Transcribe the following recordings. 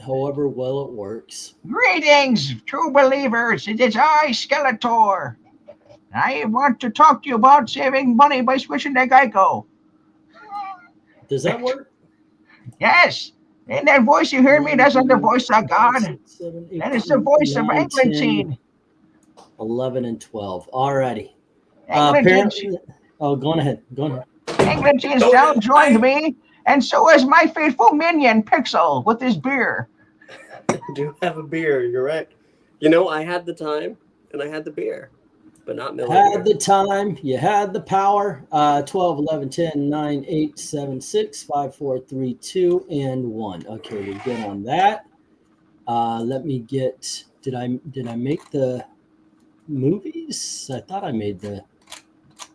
however well it works. Greetings, true believers. It is I, Skeletor. I want to talk to you about saving money by switching to Geico. Does that work? Yes, and that voice you heard me, that's not the 1, voice of 2, 3, 4, 5, God. 6, 7, That 8, is the voice of 9, 10, Eglantine. 11, and 12. Alrighty. Eglantine, Apparently, oh, go on ahead. Go on ahead. Eglantine's Oh, now yeah, joined me, and so has my faithful minion, Pixel, with his beer. I do have a beer. You're right. You know, I had the time and I had the beer, but not Miller Had beer. the time, you had the power. 12, 11, 10, 9, 8, 7, 6, 5, 4, 3, 2, and 1. Okay, we're good on that. Let me get. Did I make the movies? I thought I made the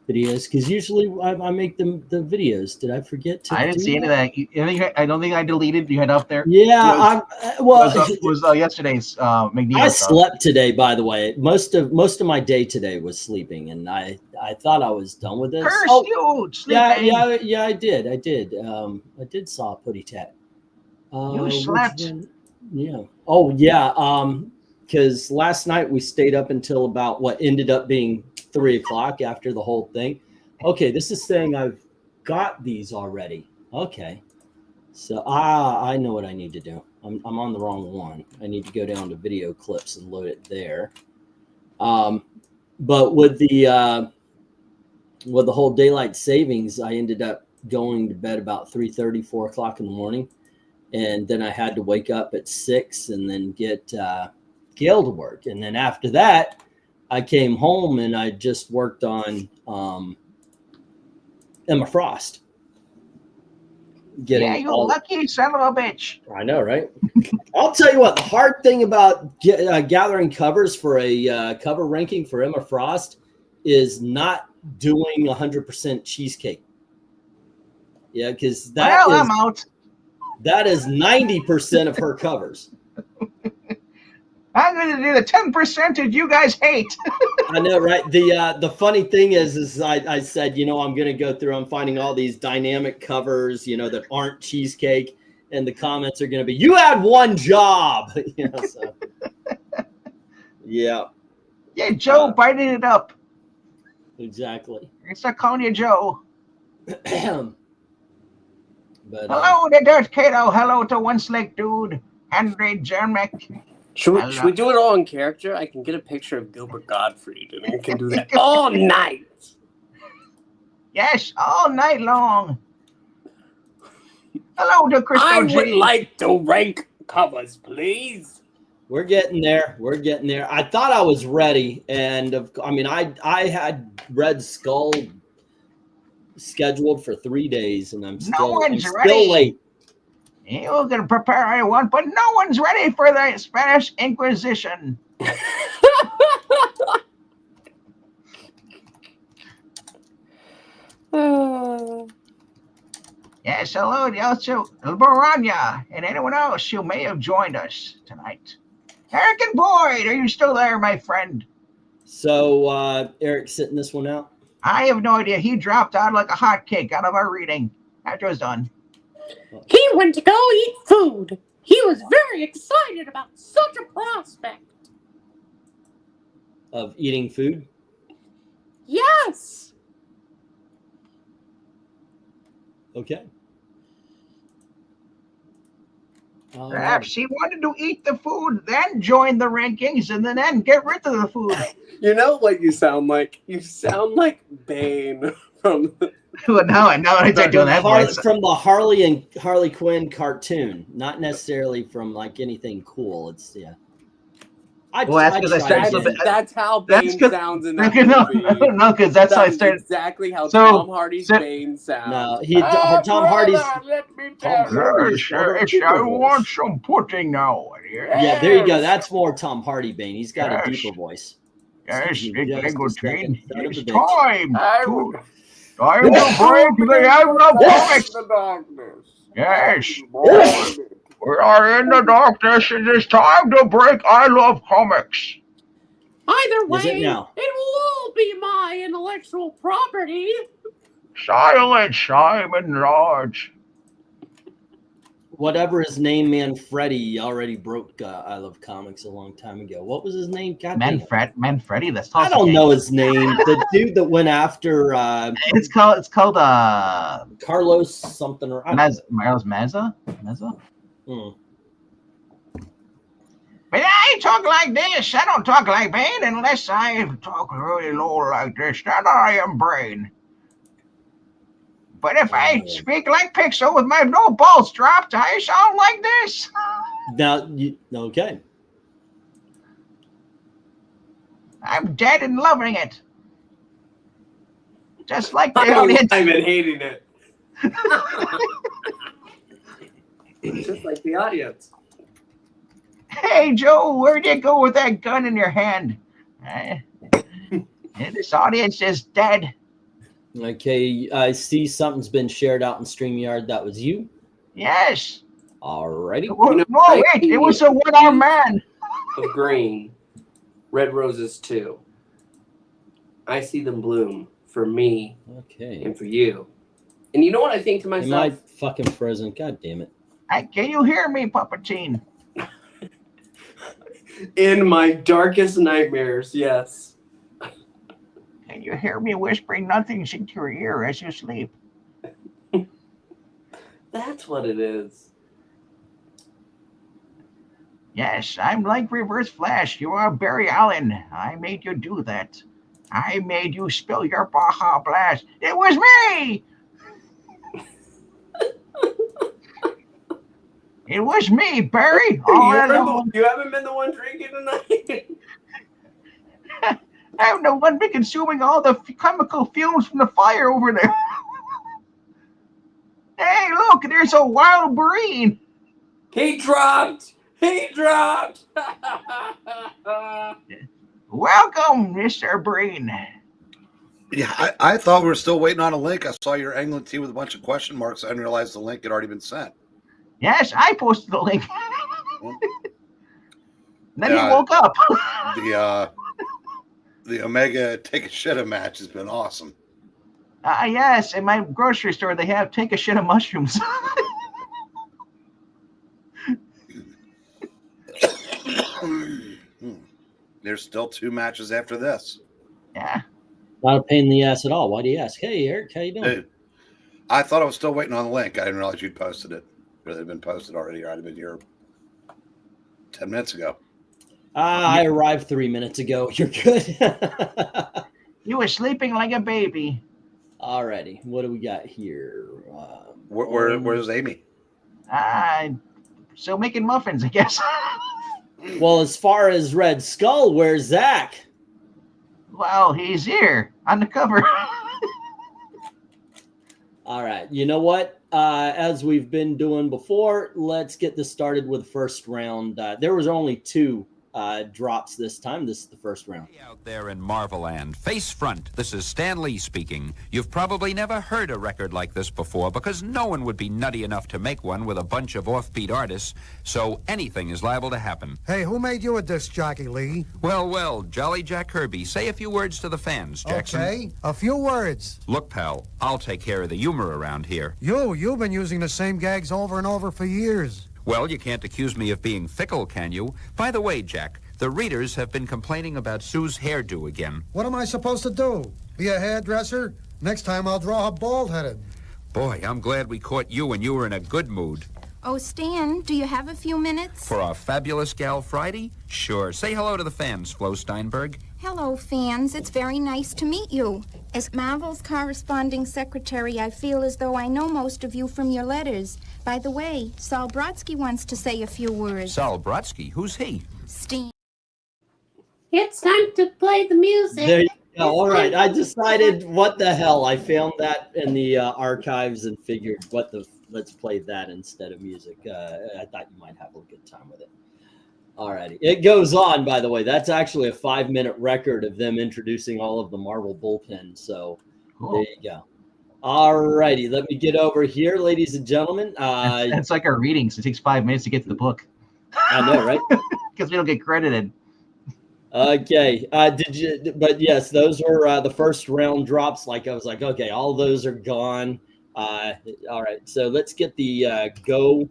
videos because usually I make the videos. Did I forget to? I didn't do see any of that. I don't think I deleted. You had up there. Yeah, Was yesterday's Magneto I stuff. slept today. By the way, most of my day today was sleeping, and I thought I was done with this. Curse you, sleeping. Yeah, I did. I did saw a putty tat. You slept. Yeah. Oh yeah. Because last night we stayed up until about what ended up being 3 o'clock after the whole thing. Okay, this is saying I've got these already. Okay. So I know what I need to do. I'm on the wrong one. I need to go down to video clips and load it there. But with the whole daylight savings, I ended up going to bed about 3:30, 4 o'clock in the morning, and then I had to wake up at 6 and then get Gail to work, and then after that, I came home and I just worked on Emma Frost. Yeah, you lucky son of a bitch. I know, right? I'll tell you what, the hard thing about gathering covers for a cover ranking for Emma Frost is not doing 100% cheesecake. Yeah, because I'm out. That is 90% of her covers. I'm going to do the 10% that you guys hate. I know, right? The funny thing is I said, I'm going to go through, I'm finding all these dynamic covers, that aren't cheesecake, and the comments are going to be, you had one job. So. Yeah. Yeah, Joe biting it up. Exactly. It's not calling you Joe. But, hello to Dirt Kato. Hello to One Slick Dude. Henry Jermick. Should we do it all in character? I can get a picture of Gilbert Gottfried, and I can do that all night. Yes, all night long. Hello to Crystal I G. would like to rank covers, please. We're getting there. I thought I was ready, and I had Red Skull scheduled for 3 days, and I'm still late. You can prepare all you want, but no one's ready for the Spanish Inquisition. Yes, hello to MARANYA and anyone else who may have joined us tonight. Eric and Boyd, are you still there, my friend? So, Eric's sitting this one out? I have no idea. He dropped out like a hotcake out of our reading after it was done. He went to go eat food. He was very excited about such a prospect. Of eating food? Yes. Okay. Perhaps he wanted to eat the food, then join the rankings, and then get rid of the food. You know what you sound like? You sound like Bane from... No, I start doing that voice. From the Harley Quinn cartoon, not necessarily from like anything cool. It's that's how Bane sounds in that movie. No, because that's how I started. Exactly how Tom Hardy's Bane sounds. No, Tom Hardy's. I want some pudding now. Yeah, there you go. That's more Tom Hardy Bane. He's got a deeper voice. Yes, Eglantine. It's time to break the end of comics. Yes. We are in the darkness. It is time to break I Love Comics. Either way, it will all be my intellectual property. Silence, Simon Lodge. whatever his name, Manfredi, already broke I Love Comics a long time ago. What was his name? Manfredi. That's I don't know his name. The dude that went after it's called Carlos something or Meza. Hmm. But I talk like this. I don't talk like BREEN unless I talk really low like this. Then I am BREEN. But if I speak like Pixel with my no balls dropped, I sound like this. Now, okay. I'm dead and loving it. Just like the audience. I've been hating it. Just like the audience. Hey, Joe, where'd you go with that gun in your hand? This audience is dead. Okay, I see something's been shared out in StreamYard. That was you? Yes. Alrighty. It was a one-armed man. Of green, red roses too. I see them bloom for me and for you. And you know what I think to myself? Am I fucking frozen? God damn it. Can you hear me, Puppetine? In my darkest nightmares, yes. Can you hear me whispering nothings into your ear as you sleep? That's what it is. Yes, I'm like Reverse Flash. You are Barry Allen. I made you do that. I made you spill your Baja Blast. It was me! It was me, Barry. You haven't been the one drinking tonight. I'm the one been consuming all the chemical fumes from the fire over there. Hey, look, there's a wild BREEN. He dropped. Welcome, Mr. BREEN. Yeah, I thought we were still waiting on a link. I saw your England team with a bunch of question marks. I didn't realize the link had already been sent. Yes, I posted the link. Then he woke up. The Omega Take a Shit match has been awesome. Yes, in my grocery store they have Take a Shit of mushrooms. There's still 2 matches after this. Yeah. Not a pain in the ass at all. Why do you ask? Hey, Eric, how you doing? Hey, I thought I was still waiting on the link. I didn't realize you'd posted it. But it had been posted already. I'd have been here 10 minutes ago. I arrived 3 minutes ago. You're good. You were sleeping like a baby. Alrighty. What do we got here? Where's Amy? So making muffins, I guess. Well, as far as Red Skull, where's Zach? Well, he's here on the cover. All right. You know what? As we've been doing before, let's get this started with the first round. There was only 2 drops this time. This is the first round. Out there in Marveland, face front, this is Stan Lee speaking. You've probably never heard a record like this before because no one would be nutty enough to make one with a bunch of offbeat artists, so anything is liable to happen. Hey, who made you a disc jockey, Lee? Well, Jolly Jack Kirby, say a few words to the fans, Jackson. Okay, a few words. Look, pal, I'll take care of the humor around here. You've been using the same gags over and over for years. Well, you can't accuse me of being fickle, can you? By the way, Jack, the readers have been complaining about Sue's hairdo again. What am I supposed to do? Be a hairdresser? Next time I'll draw her bald-headed. Boy, I'm glad we caught you when you were in a good mood. Oh, Stan, do you have a few minutes? For our Fabulous Gal Friday? Sure. Say hello to the fans, Flo Steinberg. Hello, fans. It's very nice to meet you. As Marvel's corresponding secretary, I feel as though I know most of you from your letters. By the way, Saul Brodsky wants to say a few words. Saul Brodsky? Who's he? Stan. It's time to play the music. There you go. All right. I decided what the hell. I found that in the archives and figured let's play that instead of music. I thought you might have a good time with it. All righty. It goes on, by the way. That's actually a 5-minute record of them introducing all of the Marvel bullpen. So cool. There you go. All righty. Let me get over here, ladies and gentlemen. It's like our readings. It takes 5 minutes to get to the book. I know, right? Because we don't get credited. Okay. But yes, those were the first round drops. Like I was like, okay, all those are gone. All right. So let's get the go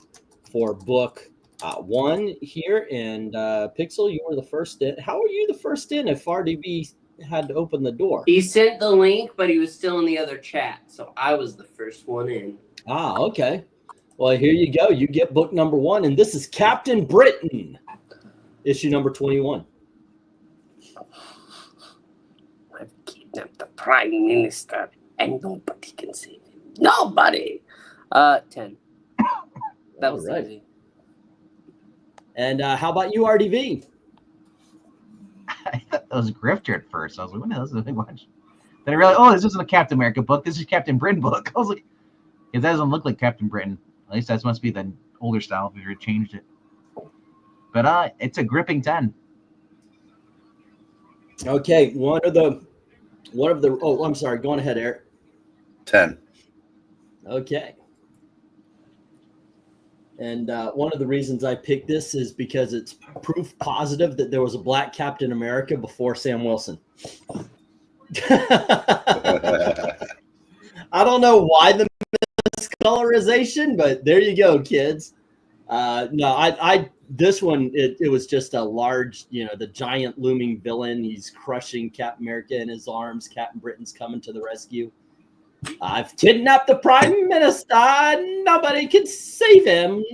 for book 1 here. And Pixel, you were the first in. How were you the first in if RDB had to open the door? He sent the link, but he was still in the other chat, so I was the first one in. Ah, okay. Well, here you go. You get book number 1, and this is Captain Britain, issue number 21. I've kidnapped the Prime Minister, and nobody can save him. Nobody! 10. That was easy. And how about you, RDV? I thought that was Grifter at first. I was like, what the hell is this big bunch? Then I realized, oh, this isn't a Captain America book. This is Captain Britain book. I was like, it doesn't look like Captain Britain. At least that must be the older style if you changed it. But it's a gripping 10. Okay, one of the. Oh, I'm sorry. Go on ahead, Eric. 10. Okay. And one of the reasons I picked this is because it's proof positive that there was a black Captain America before Sam Wilson. I don't know why the miscolorization, but there you go, kids. No, this one, it was just a large, the giant looming villain. He's crushing Captain America in his arms. Captain Britain's coming to the rescue. I've kidnapped the Prime Minister. Nobody can save him.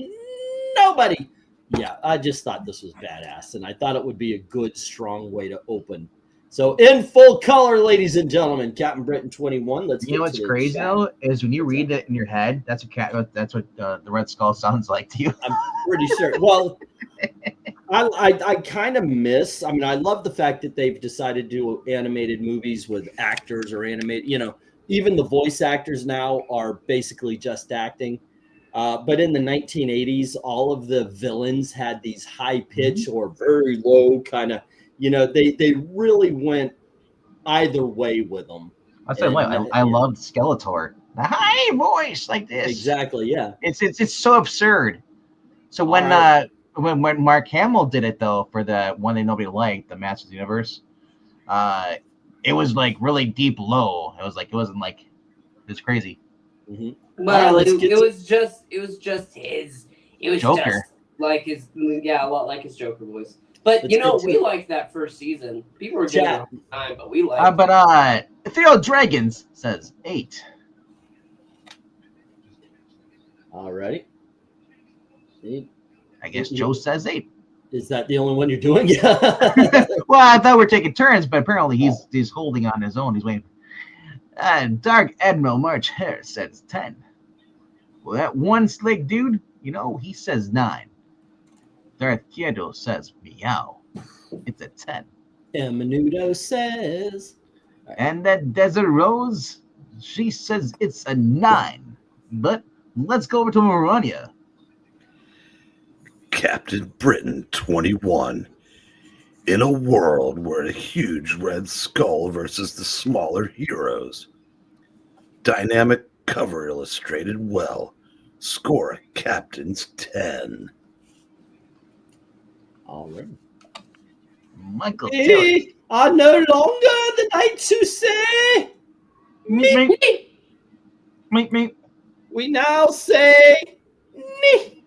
Nobody. Yeah, I just thought this was badass, and I thought it would be a good, strong way to open. So in full color, ladies and gentlemen, Captain Britain 21. Let's. You know what's crazy though is when you read it in your head, that's what the Red Skull sounds like to you. I'm pretty sure. Well, I kind of miss. I mean, I love the fact that they've decided to do animated movies with actors or animated. Even the voice actors now are basically just acting. But in the 1980s, all of the villains had these high pitch or very low kind of. They really went either way with them. I loved Skeletor. The high voice like this. Exactly. Yeah. It's so absurd. So when Mark Hamill did it though for the one that nobody liked, the Masters of the Universe, it was like really deep low. It wasn't like it was crazy. Mm-hmm. Well, it was just his. It was Joker. just like his. Yeah, a lot like his Joker voice. But we liked that first season. People were giving it a hard time, but we liked it. But Theo Dragons says 8. All right. I guess Joe says 8. Is that the only one you're doing? Yeah. Well, I thought we're taking turns, but apparently he's holding on his own. He's waiting. Dark Admiral March Hare says 10. Well, that one slick dude, he says 9. Darth Kiedo says meow. It's a 10. And Menudo says. And that Desert Rose, she says it's a 9. But let's go over to Maranya. Captain Britain 21. In a world where a huge red skull versus the smaller heroes. Dynamic cover illustrated well. Score a Captain's 10. All right. Michael We are no longer the knights who say me. We now say me.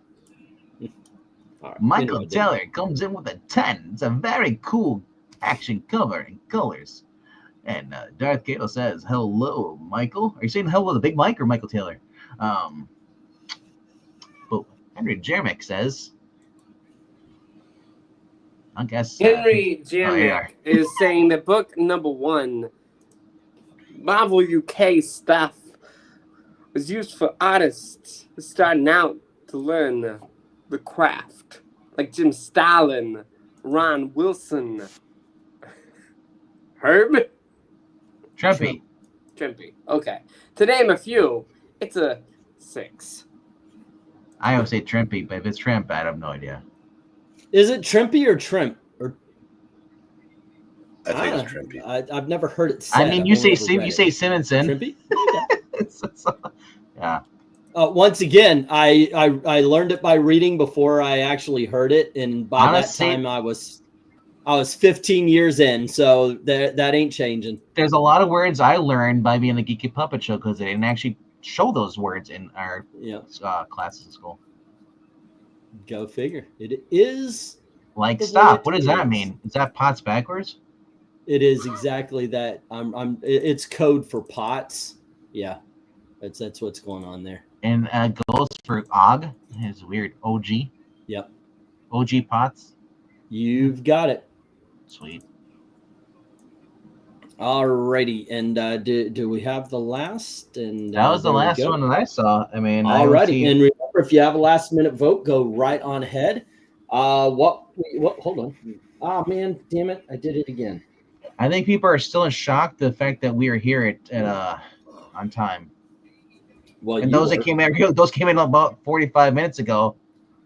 Right, Michael Taylor comes in with a 10. It's a very cool action cover and colors. And Darth Gale says, hello, Michael. Are you saying hello to Big Mike or Michael Taylor? But Henry Jermick says, I guess Henry Jermick is saying that book number 1, Marvel UK stuff, was used for artists starting out to learn the craft, like Jim Starlin, Ron Wilson, Herb Trempy. Okay, to name a few, it's a 6. I always say Trempy, but if it's Tremp, I have no idea. Is it Trempy or Tremp? I think it's Trempy. I've never heard it said. I mean, you say Simonson. Trempy? Yeah. Once again, I learned it by reading before I actually heard it, and by that time I was 15 years in, so that ain't changing. There's a lot of words I learned by being a Geeky Puppet Show because they didn't actually show those words in our classes in school. Go figure. It is Like, the way stop. it What does that is. mean? Is that pots backwards? It is exactly that. It's code for pots. Yeah, that's what's going on there. And goes for OG. It's weird. OG. Yep. OG pots. You've got it. Sweet. Alrighty, and do we have the last? And That was the there we last go. one that I saw. I mean, alrighty, and remember, if you have a last minute vote, go right on ahead. What? Hold on. Oh man, damn it! I did it again. I think people are still in shock the fact that we are here at on time. Well, and those came in about 45 minutes ago.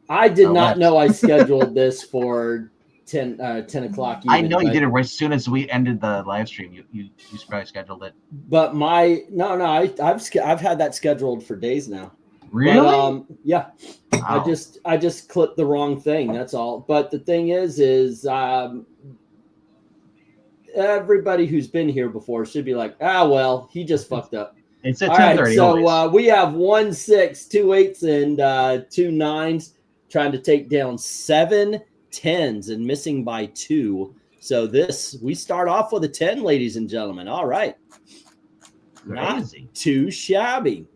I did not know I scheduled this for 10 o'clock. I know you did it as soon as we ended the live stream. You probably scheduled it. But I've had that scheduled for days now. Really? But, yeah. Wow. I just clicked the wrong thing. That's all. But the thing is everybody who's been here before should be like, well, he just fucked up. It's at 10:30. Right, so we have 1 6, 2 8s, and 2 9s trying to take down 7 10s and missing by 2. So we start off with a 10, ladies and gentlemen. All right. Crazy. Not too shabby.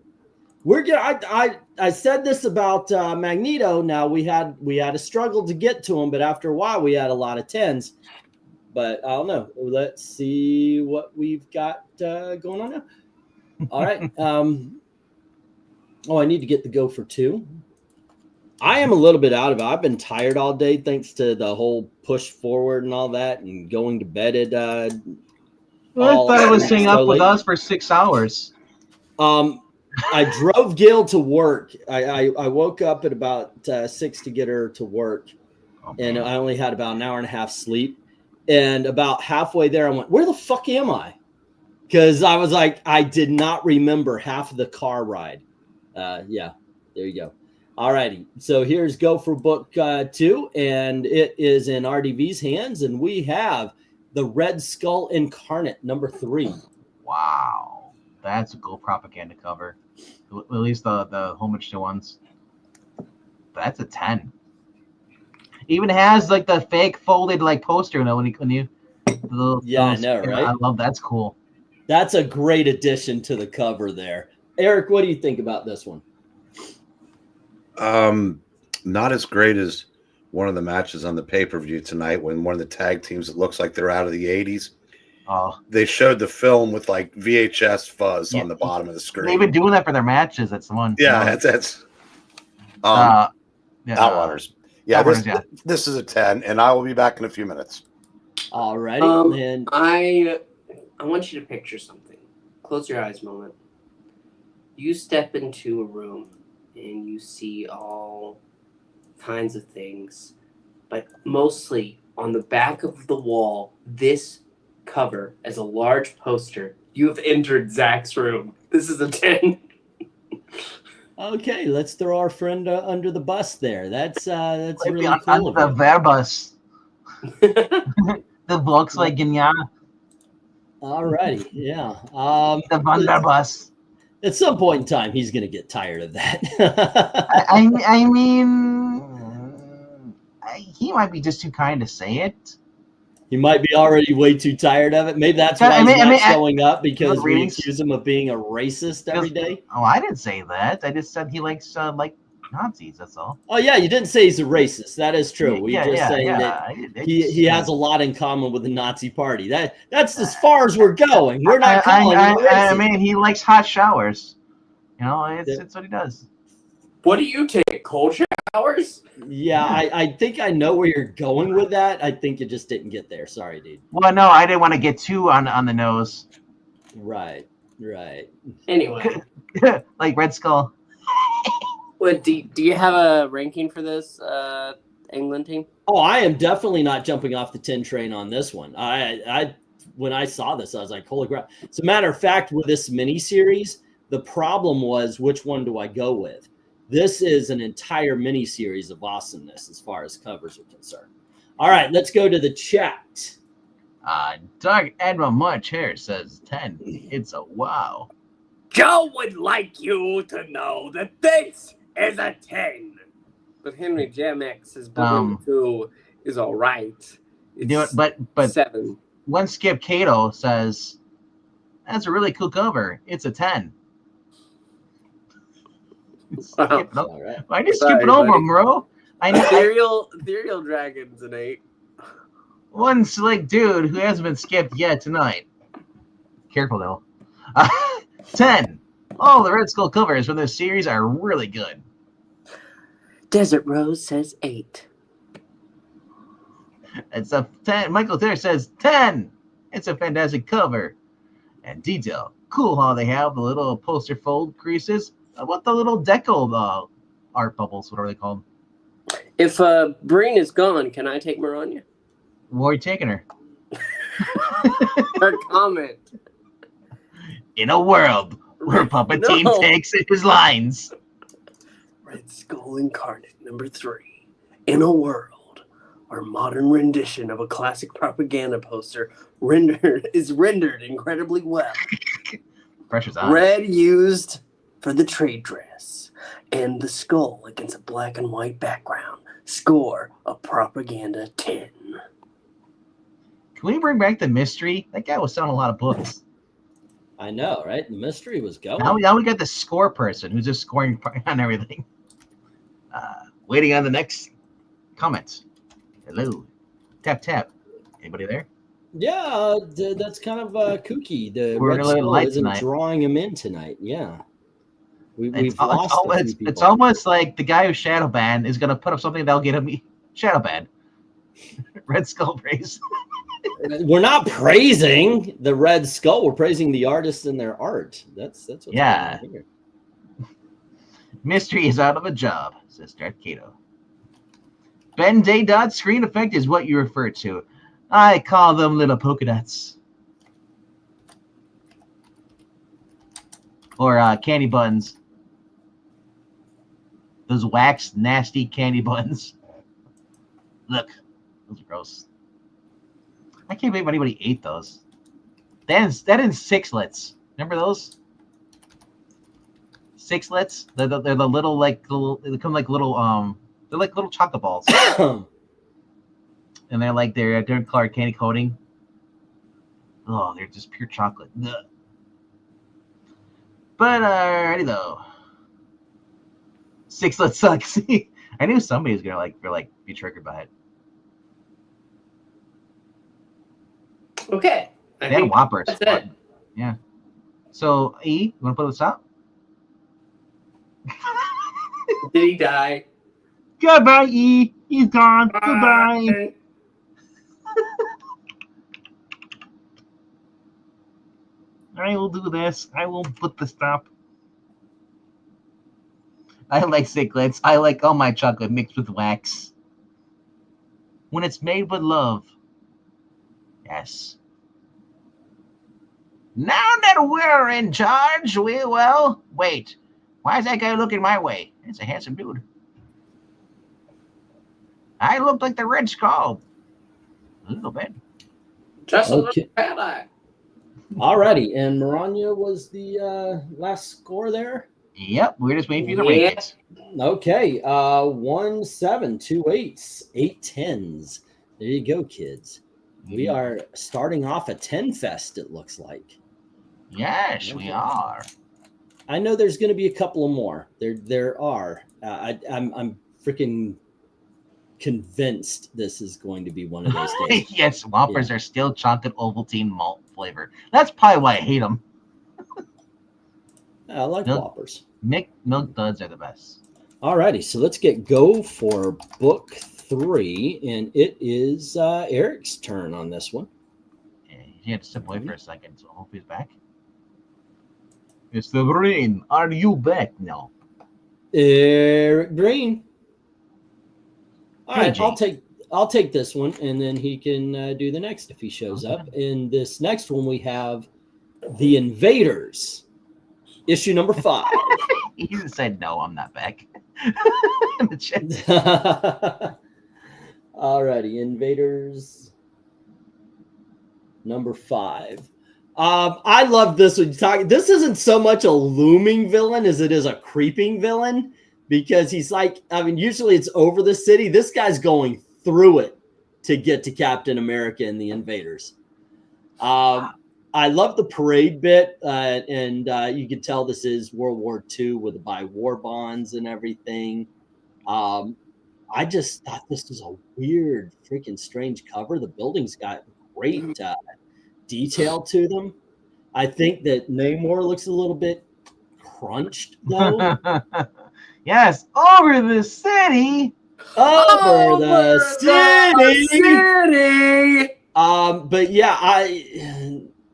I said this about Magneto. Now we had a struggle to get to him, but after a while we had a lot of 10s. But I don't know. Let's see what we've got going on now. All right. I need to get the go for 2. I am a little bit out of it. I've been tired all day thanks to the whole push forward and all that and going to bed at I thought it was staying up with us for 6 hours. I drove Gail to work. I woke up at about 6 to get her to work. And I only had about an hour and a half sleep. And about halfway there, I went, where the fuck am I? Because I was like, I did not remember half of the car ride. Yeah, there you go. All righty. So here's go for book 2. And it is in RDV's hands. And we have the Red Skull Incarnate, number 3. Wow. That's a cool propaganda cover. At least the homage to ones. That's a 10. Even has like the fake folded like poster, when you I know, right? I love that's cool. That's a great addition to the cover there. Eric, what do you think about this one? Not as great as one of the matches on the pay-per-view tonight when one of the tag teams, it looks like they're out of the 80s. They showed the film with like VHS fuzz on the bottom of the screen. They've been doing that for their matches. That's the one. Yeah, that's Outrunners. Yeah, this is a 10, and I will be back in a few minutes. All righty. I want you to picture something. Close your eyes a moment. You step into a room and you see all kinds of things, but mostly on the back of the wall, this cover as a large poster. You have entered Zach's room. This is a 10. Okay, let's throw our friend under the bus there. That's really cool. Under the Verbus. The Volkswagen, All righty, yeah. The Wunderbus. At some point in time, he's going to get tired of that. I mean, he might be just too kind to say it. He might be already way too tired of it. Maybe that's why he's not showing up, because we accuse him of being a racist every day. Oh, I didn't say that. I just said he likes like Nazis. That's all. Oh yeah, you didn't say he's a racist. That is true. We just saying that he has a lot in common with the Nazi Party. That's as far as we're going. We're not calling him racist. I mean, he likes hot showers. It's what he does. What do you take? Cold showers? Yeah, I think I know where you're going with that. I think you just didn't get there. Sorry, dude. Well, no, I didn't want to get too on the nose. Right. Anyway. Like Red Skull. What, do you have a ranking for this England team? Oh, I am definitely not jumping off the 10 train on this one. When I saw this, I was like, holy crap. As a matter of fact, with this miniseries, the problem was, which one do I go with? This is an entire mini-series of awesomeness as far as covers are concerned. All right, let's go to the chat. Doug Admiral Much Hair says 10. It's a wow. Joe would like you to know that this is a 10. But Henry Jamex says book number 2 is all right. It's but 7. One Skip Cato says that's a really cool cover. It's a 10. Wow. Why just skipping over them, bro? I know. Ethereal Dragon's an 8. One slick dude who hasn't been skipped yet tonight. Careful though. 10. All the Red Skull covers from this series are really good. Desert Rose says 8. It's a 10. Michael Thayer says 10. It's a fantastic cover and detail. Cool how they have the little poster fold creases. What the little deco art bubbles? What are they called? If Breen is gone, can I take Maranya? Where are you taking her? Her comment. In a world where Puppetine takes his lines. Red Skull Incarnate number 3. In a world where modern rendition of a classic propaganda poster is rendered incredibly well. Pressure's on. Red used for the trade dress and the skull against a black and white background. Score a propaganda 10. Can we bring back the mystery? That guy was selling a lot of books. I know, right? The mystery was going. Now we got the score person who's just scoring on everything. Waiting on the next comments. Hello. Tap, tap. Anybody there? Yeah, that's kind of kooky. The We're Red gonna let it Skull light isn't tonight. drawing him in tonight. Yeah. It's almost like the guy who shadow banned is going to put up something that'll get him shadow banned. Red Skull praise. We're not praising the Red Skull. We're praising the artists and their art. That's what's going on here. Mystery is out of a job, says Darth Cato. Ben Day screen effect is what you refer to. I call them little polka dots. Or candy buns. Those wax, nasty candy buns. Look, those are gross. I can't believe anybody ate those. That in sixlets. Remember those? Sixlets? They're the little they come like little they're like little chocolate balls. And they're different colored candy coating. Oh, they're just pure chocolate. Ugh. But alrighty though. Sixlet sucks. I knew somebody was gonna be triggered by it. Okay. They had Whoppers. That's it. Yeah. So E, you wanna put this up? Did he die? Goodbye, E. He's gone. Bye. Goodbye. I will do this. I will put the stop. I like cichlids. I like all my chocolate mixed with wax. When it's made with love. Yes. Now that we're in charge, we will... Wait. Why is that guy looking my way? It's a handsome dude. I look like the Red Skull. A little bit. Just a little bit. Alrighty, and Maranya was the last score there? Yep, we're just waiting for you to rate it. Okay, 1 7, 2 8s, 8 10s. There you go, kids. We are starting off a 10 fest, it looks like. Yes, we are. I know there's going to be a couple of more. There are. I'm freaking convinced this is going to be one of those days. Yes, Whoppers are still chocolate Ovaltine malt flavor. That's probably why I hate them. I like Whoppers. Milk duds are the best. Alrighty, so let's go for book 3, and it is Eric's turn on this one. Yeah, he had to step away for a second, so I hope he's back. Mr. Breen, are you back now? Eric Breen. All right, Hey, I'll take this one, and then he can do the next if he shows up. In this next one, we have The Invaders, issue number 5. He said, "No, I'm not back." Alrighty, Invaders number 5. I love this one. This isn't so much a looming villain as it is a creeping villain. because he's like, I mean, usually it's over the city. This guy's going through it to get to Captain America and the invaders. I love the parade bit, and you can tell this is World War II with the buy war bonds and everything. I just thought this was a weird, freaking strange cover. The buildings got great detail to them. I think that Namor looks a little bit crunched, though. Yes, over the city. Over the city. City. But yeah,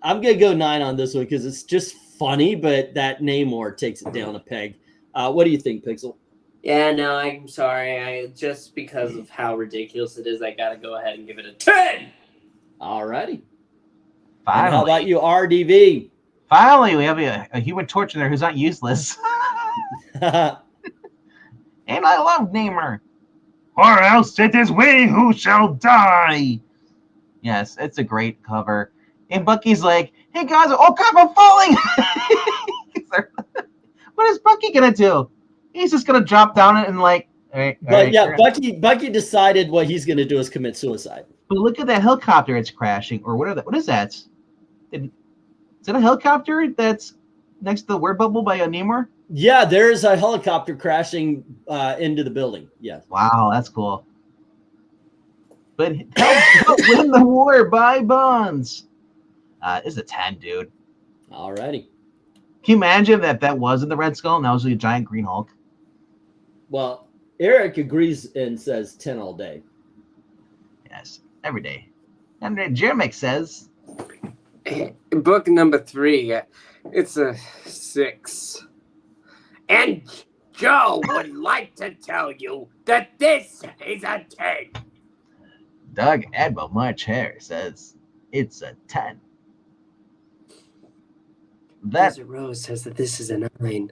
I'm gonna go 9 on this one because it's just funny, but that Namor takes it down a peg. What do you think, Pixel? Yeah, no, I'm sorry. Just because of how ridiculous it is, I gotta go ahead and give it a 10. Alrighty. Finally. And how about you, RDV? Finally, we have a human torch in there who's not useless. And I love Namor. Or else it is we who shall die. Yes, it's a great cover. And Bucky's like, hey guys, oh crap, I'm falling. What is Bucky gonna do? He's just gonna drop down and like, all right, Bucky decided what he's gonna do is commit suicide. But look at that helicopter, it's crashing, or what is that? Is it a helicopter that's next to the word bubble by Namor? Yeah, there's a helicopter crashing into the building. Yes. Wow, that's cool. But help win the war, buy bonds. It's a 10, dude. Alrighty. Can you imagine that wasn't the Red Skull and that was a giant green Hulk? Well, Eric agrees and says 10 all day. Yes, every day. And Jeremic says, Book number 3, it's a 6. And Joe would like to tell you that this is a 10. Doug Admiral March Hare says it's a 10. Desert Rose says that this is a 9.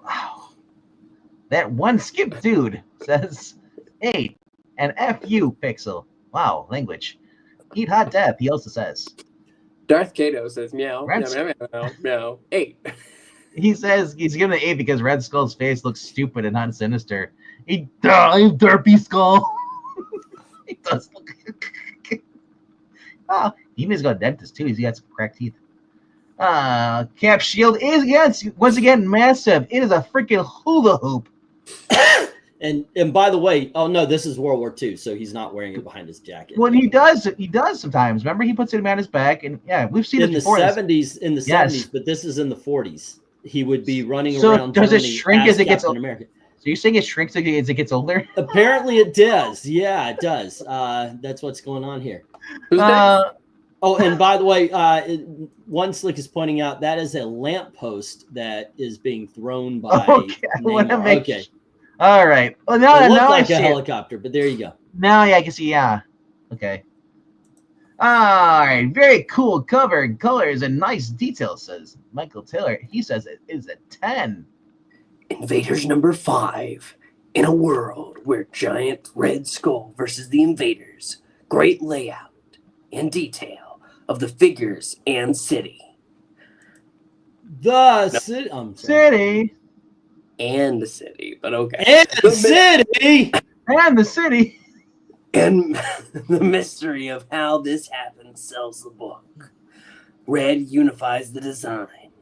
Wow. That one skip dude says 8. And F you, Pixel. Wow, language. Eat hot death, he also says. Darth Kato says meow, meow, meow, meow, meow. 8. He says he's giving an 8 because Red Skull's face looks stupid and not sinister. I'm Derpy Skull. He does look. Oh, he has got a dentist too. He's got some cracked teeth. Cap shield is once again massive. It is a freaking hula hoop. And by the way, oh no, this is World War II, so he's not wearing it behind his jacket. Well, he does sometimes. Remember, he puts it behind his back, and yeah, we've seen in it before. In the 70s, but this is in the 40s. He would be running around. So does it shrink as it gets older? So you're saying it shrinks as it gets older? Apparently it does. Yeah, it does. That's what's going on here. Oh, and by the way, One Slick is pointing out that is a lamppost that is being thrown by. Okay. All right. Well, now it looked now like I a see helicopter, but there you go. Now, yeah, I can see. Yeah. Okay. All right. Very cool cover and colors and nice details, says Michael Taylor. He says it is a 10. Invaders number 5. In a world where giant Red Skull versus the invaders. Great layout and detail of the figures and city. The city. City. And the city, but okay. And the city. And the city. And the mystery of how this happens sells the book. Red unifies the design.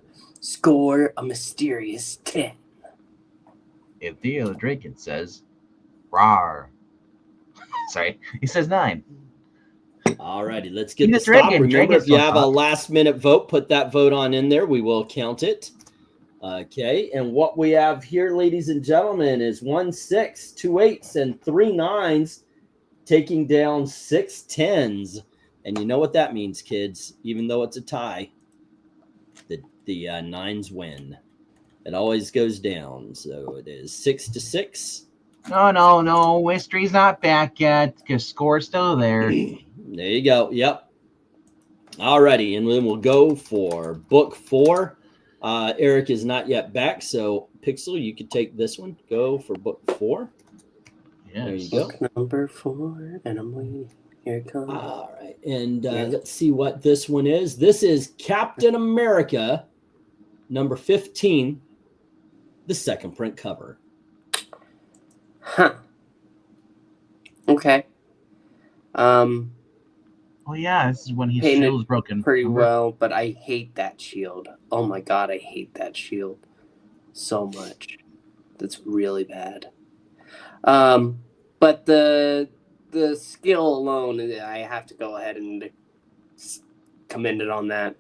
Score a mysterious 10. If Theo Draken says, "Rawr." Sorry, he says 9. Alrighty, let's get the stop. Remember, if you have a last-minute vote, put that vote on in there. We will count it. Okay, and what we have here, ladies and gentlemen, is 1 6, 2 8s, and 3 9s, taking down 6 10s. And you know what that means, kids. Even though it's a tie, the 9s win. It always goes down. So it is 6 to 6. No. History's not back yet because score's still there. There you go. Yep. Alrighty, and then we'll go for book 4. Eric is not yet back, so Pixel, you could take this one. Go for book 4. Yes. There you go. Book number 4, and I'm waiting. Here it comes. All right, and let's see what this one is. This is Captain America, number 15, the second print cover. Huh. Okay. Oh yeah, this is when his Painted shield was broken. pretty well, but I hate that shield. Oh my god, I hate that shield so much. That's really bad. But the skill alone, I have to go ahead and commend it on that.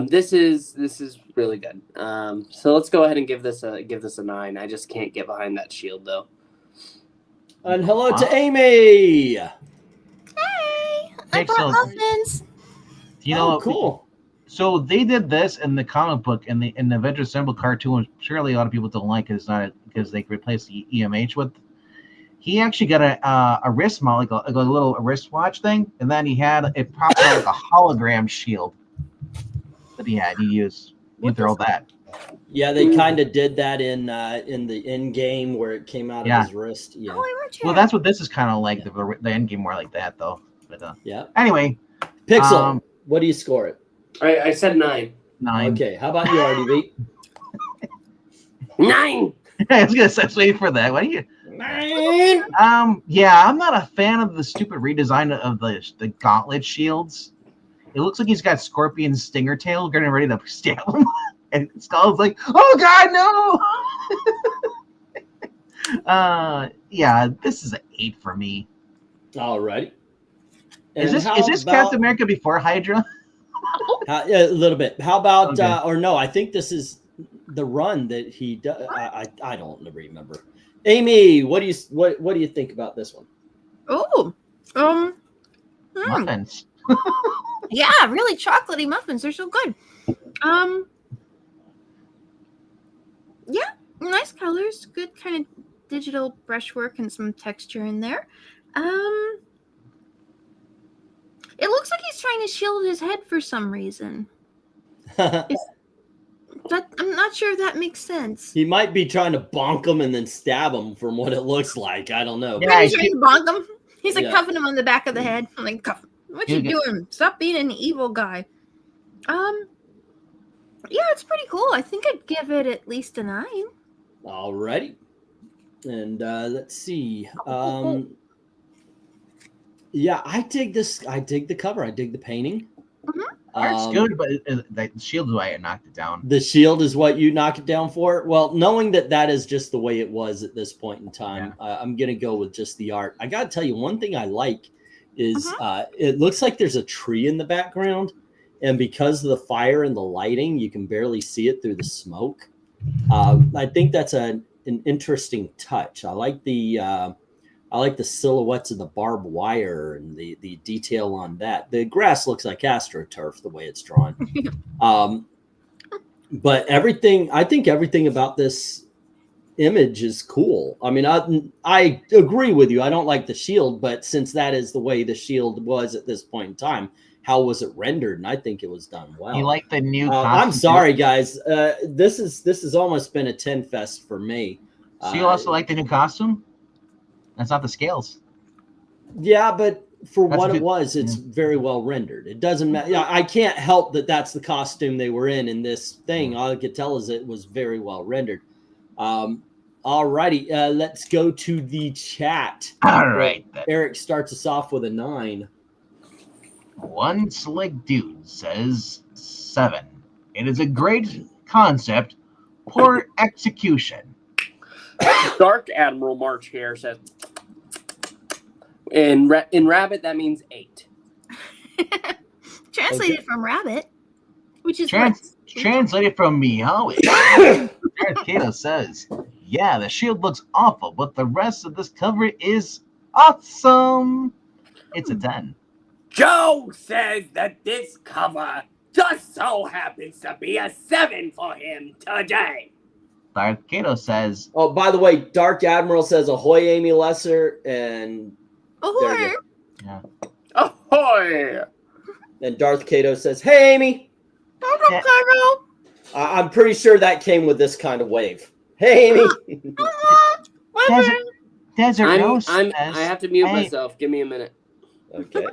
This is really good. So let's go ahead and give this a 9. I just can't get behind that shield though. And hello to Amy. Hey, I brought muffins. You know, cool. So they did this in the comic book in the Avengers Assemble cartoon, which surely a lot of people don't like because they replaced the EMH with. He actually got a wrist mount, like a little wristwatch thing, and then he had it popped out like a hologram shield that he had. He used. You throw that. Yeah, they kind of did that in the end game where it came out of his wrist. Yeah. Well, that's what this is kind of like. The end game more like that though. But yeah. Anyway, Pixel, what do you score it? I said 9. 9. Okay, how about you, RDV? 9. I was gonna say, wait for that. What are you? 9. Yeah, I'm not a fan of the stupid redesign of the gauntlet shields. It looks like he's got Scorpion's stinger tail getting ready to stab him, and Skull's like, "Oh God, no!" Yeah, this is an 8 for me. All right. Is this Captain America before Hydra? A little bit. How about or no? I think this is the run that he does. I don't remember. Amy, what do you think about this one? Oh, Muffins. Yeah, really chocolatey muffins. They're so good. Yeah, nice colors. Good kind of digital brushwork and some texture in there. It looks like he's trying to shield his head for some reason. I'm not sure if that makes sense. He might be trying to bonk him and then stab him from what it looks like. I don't know. Yeah, he's trying to bonk him. He's like cuffing him on the back of the head. I'm like, what you doing? Stop being an evil guy. Yeah, it's pretty cool. I think I'd give it at least a 9. Alrighty. And let's see. Yeah, I dig this. I dig the cover. I dig the painting. Art's good, but the shield is why I knocked it down. The shield is what you knocked it down for? Well, knowing that is just the way it was at this point in time, I'm going to go with just the art. I got to tell you, one thing I like is it looks like there's a tree in the background. And because of the fire and the lighting, you can barely see it through the smoke. I think that's an interesting touch. I like the silhouettes of the barbed wire and the detail on that. The grass looks like AstroTurf the way it's drawn. But I think everything about this image is cool. I mean, I agree with you. I don't like the shield, but since that is the way the shield was at this point in time, how was it rendered? And I think it was done well. You like the new I'm sorry, guys. This has almost been a 10 fest for me. So you also like the new costume? That's not the scales. Yeah, but for what it was, it's very well rendered. It doesn't matter. Yeah, I can't help that that's the costume they were in this thing. All I could tell is it was very well rendered. All righty. Let's go to the chat. All right. Eric starts us off with a 9. One slick dude says 7. It is a great concept, poor execution. Dark Admiral March here says, in Rabbit that means 8. Translated from Rabbit, which is translated from Meowie. Kato says, yeah, the shield looks awful, but the rest of this cover is awesome. It's a 10. Joe says that this cover just so happens to be a 7 for him today. Darth Kato says, oh, by the way, Dark Admiral says ahoy, Amy Lesser, and ahoy. Yeah. Ahoy. And Darth Kato says, hey, Amy. I'm pretty sure that came with this kind of wave. Hey, Amy. I have to mute myself. Give me a minute. Okay.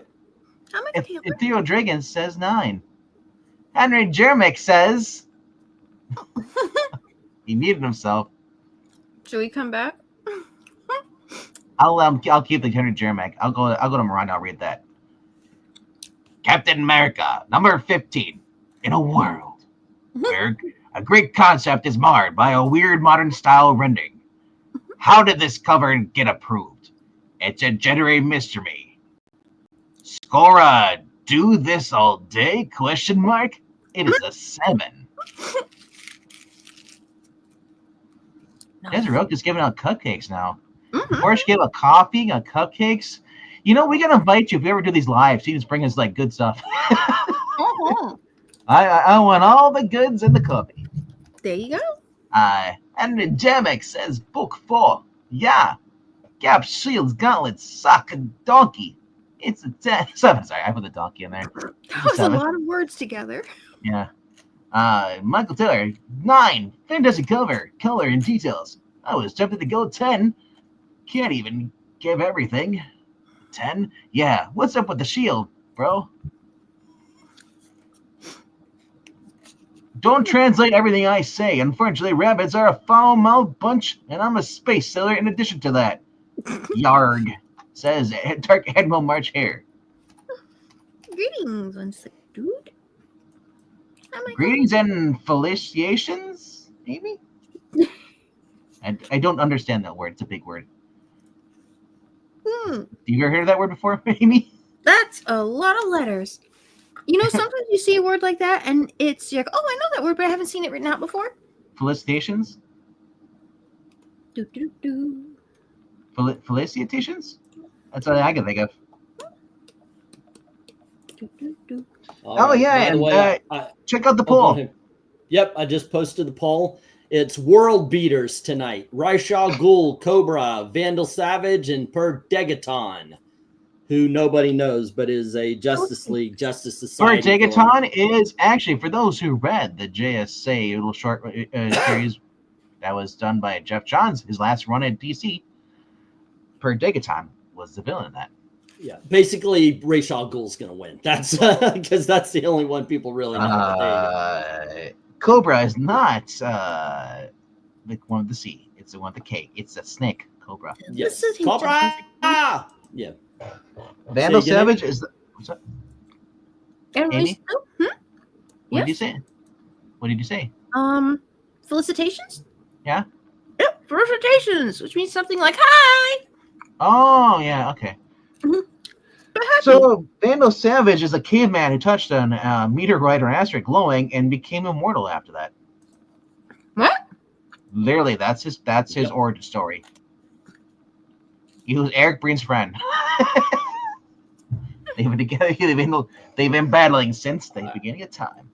Theo Dragon says 9. Henry Jermick says he muted himself. Should we come back? I'll keep the Henry Jeremiah. I'll go to Maranya. I'll read that. Captain America, number 15. In a world where a great concept is marred by a weird modern style rendering, how did this cover get approved? It's a generate mystery. Scora, do this all day? Question mark. It is a 7. Desiree is giving out cupcakes now. Before she gave a coffee, a cupcakes. You know, we gotta invite you if we ever do these lives. You just bring us like good stuff. I want all the goods and the coffee. There you go. And Demic says book 4. Yeah. Gap shields, gauntlets, sock, and donkey. It's a 7. Sorry, I put the donkey in there. That was a lot of words together. Yeah. Michael Taylor, 9. Fantastic cover, color, and details. I was tempted to go 10. Can't even give everything. 10? Yeah. What's up with the shield, bro? Don't translate everything I say. Unfortunately, rabbits are a foul-mouthed bunch, and I'm a space sailor in addition to that. Yarg, says Dark Admiral March Hare. Greetings, one sec, dude. Greetings and felicitations, maybe? I don't understand that word. It's a big word. You ever heard of that word before, Amy? That's a lot of letters. You know, sometimes you see a word like that, and it's like, oh, I know that word, but I haven't seen it written out before. Felicitations? Felicitations? That's what I can think of. Oh, yeah, and way, check out the poll. Yep, I just posted the poll. It's world beaters tonight. Raishal Ghul, Cobra, Vandal Savage, and Per Degaton, who nobody knows, but is a Justice League, Justice Society. Per Degaton is actually, for those who read the JSA little short series that was done by Jeff Johns, his last run at DC, Per Degaton was the villain in that. Yeah, basically, Raishal Ghul's going to win. That's because that's the only one people really know. Cobra is not the one with the C. It's the one with the K. It's a snake. Cobra. Yes. Cobra. Yeah. Vandal Savage is the. What's up? Amy? What did you say? What did you say? Felicitations? Yeah. Yep, felicitations, which means something like hi. Oh yeah, okay. So Vandal Savage is a caveman who touched on meteorite or asteroid glowing and became immortal after that. What? Literally, that's his origin story. He was Eric Breen's friend. They've been together. They've been battling since the beginning of time.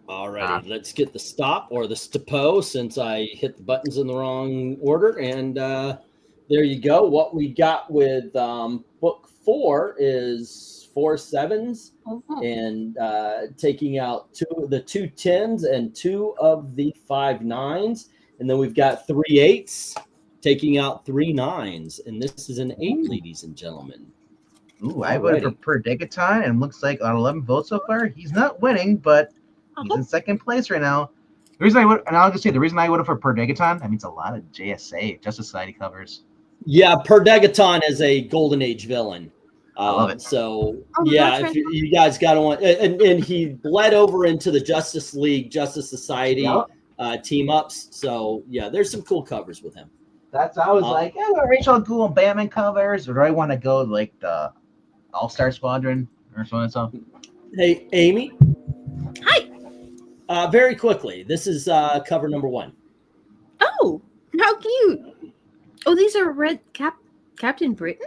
All righty, let's get the stop or the stapo since I hit the buttons in the wrong order. And there you go. What we got with book 4 is 4 7s and taking out 2 of the 2 10s and 2 of the 5 9s. And then we've got 3 8s taking out 3 9s. And this is an 8, ladies and gentlemen. Ooh, I voted for Per Degaton, and looks like on 11 votes so far, he's not winning, but he's in second place right now. The reason I'll just say the reason I voted for Per Degaton, that means a lot of JSA, Justice Society covers. Yeah, Per Degaton is a Golden Age villain. I love it. So, yeah, if you guys got to want, and he bled over into the Justice League, Justice Society team ups. So, yeah, there's some cool covers with him. I was like, Rachel Ghul and Batman covers, or do I want to go like the All-Star Squadron or something? Hey, Amy. Hi. Very quickly, this is cover number 1. Oh, how cute. Oh, these are Captain Britain?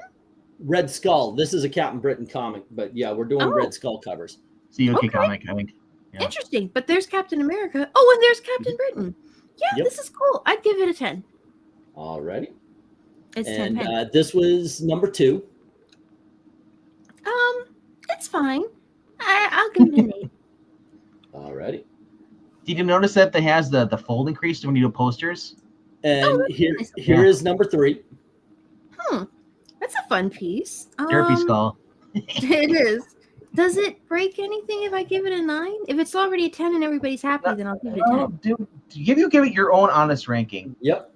Red Skull. This is a Captain Britain comic, but yeah, we're doing Red Skull covers. COK comic, I think. Yeah. Interesting, but there's Captain America. Oh, and there's Captain Britain. Yeah, This is cool. I'd give it a 10. Alrighty. It's and 10. This was number 2. It's fine. I'll give it an 8. Alrighty. Did you notice that they has the fold increase when you do posters? And here is number 3. That's a fun piece. Derpy Skull. It is. Does it break anything if I give it a 9? If it's already a 10 and everybody's happy, then I'll give it a 10. Dude, give it your own honest ranking. Yep.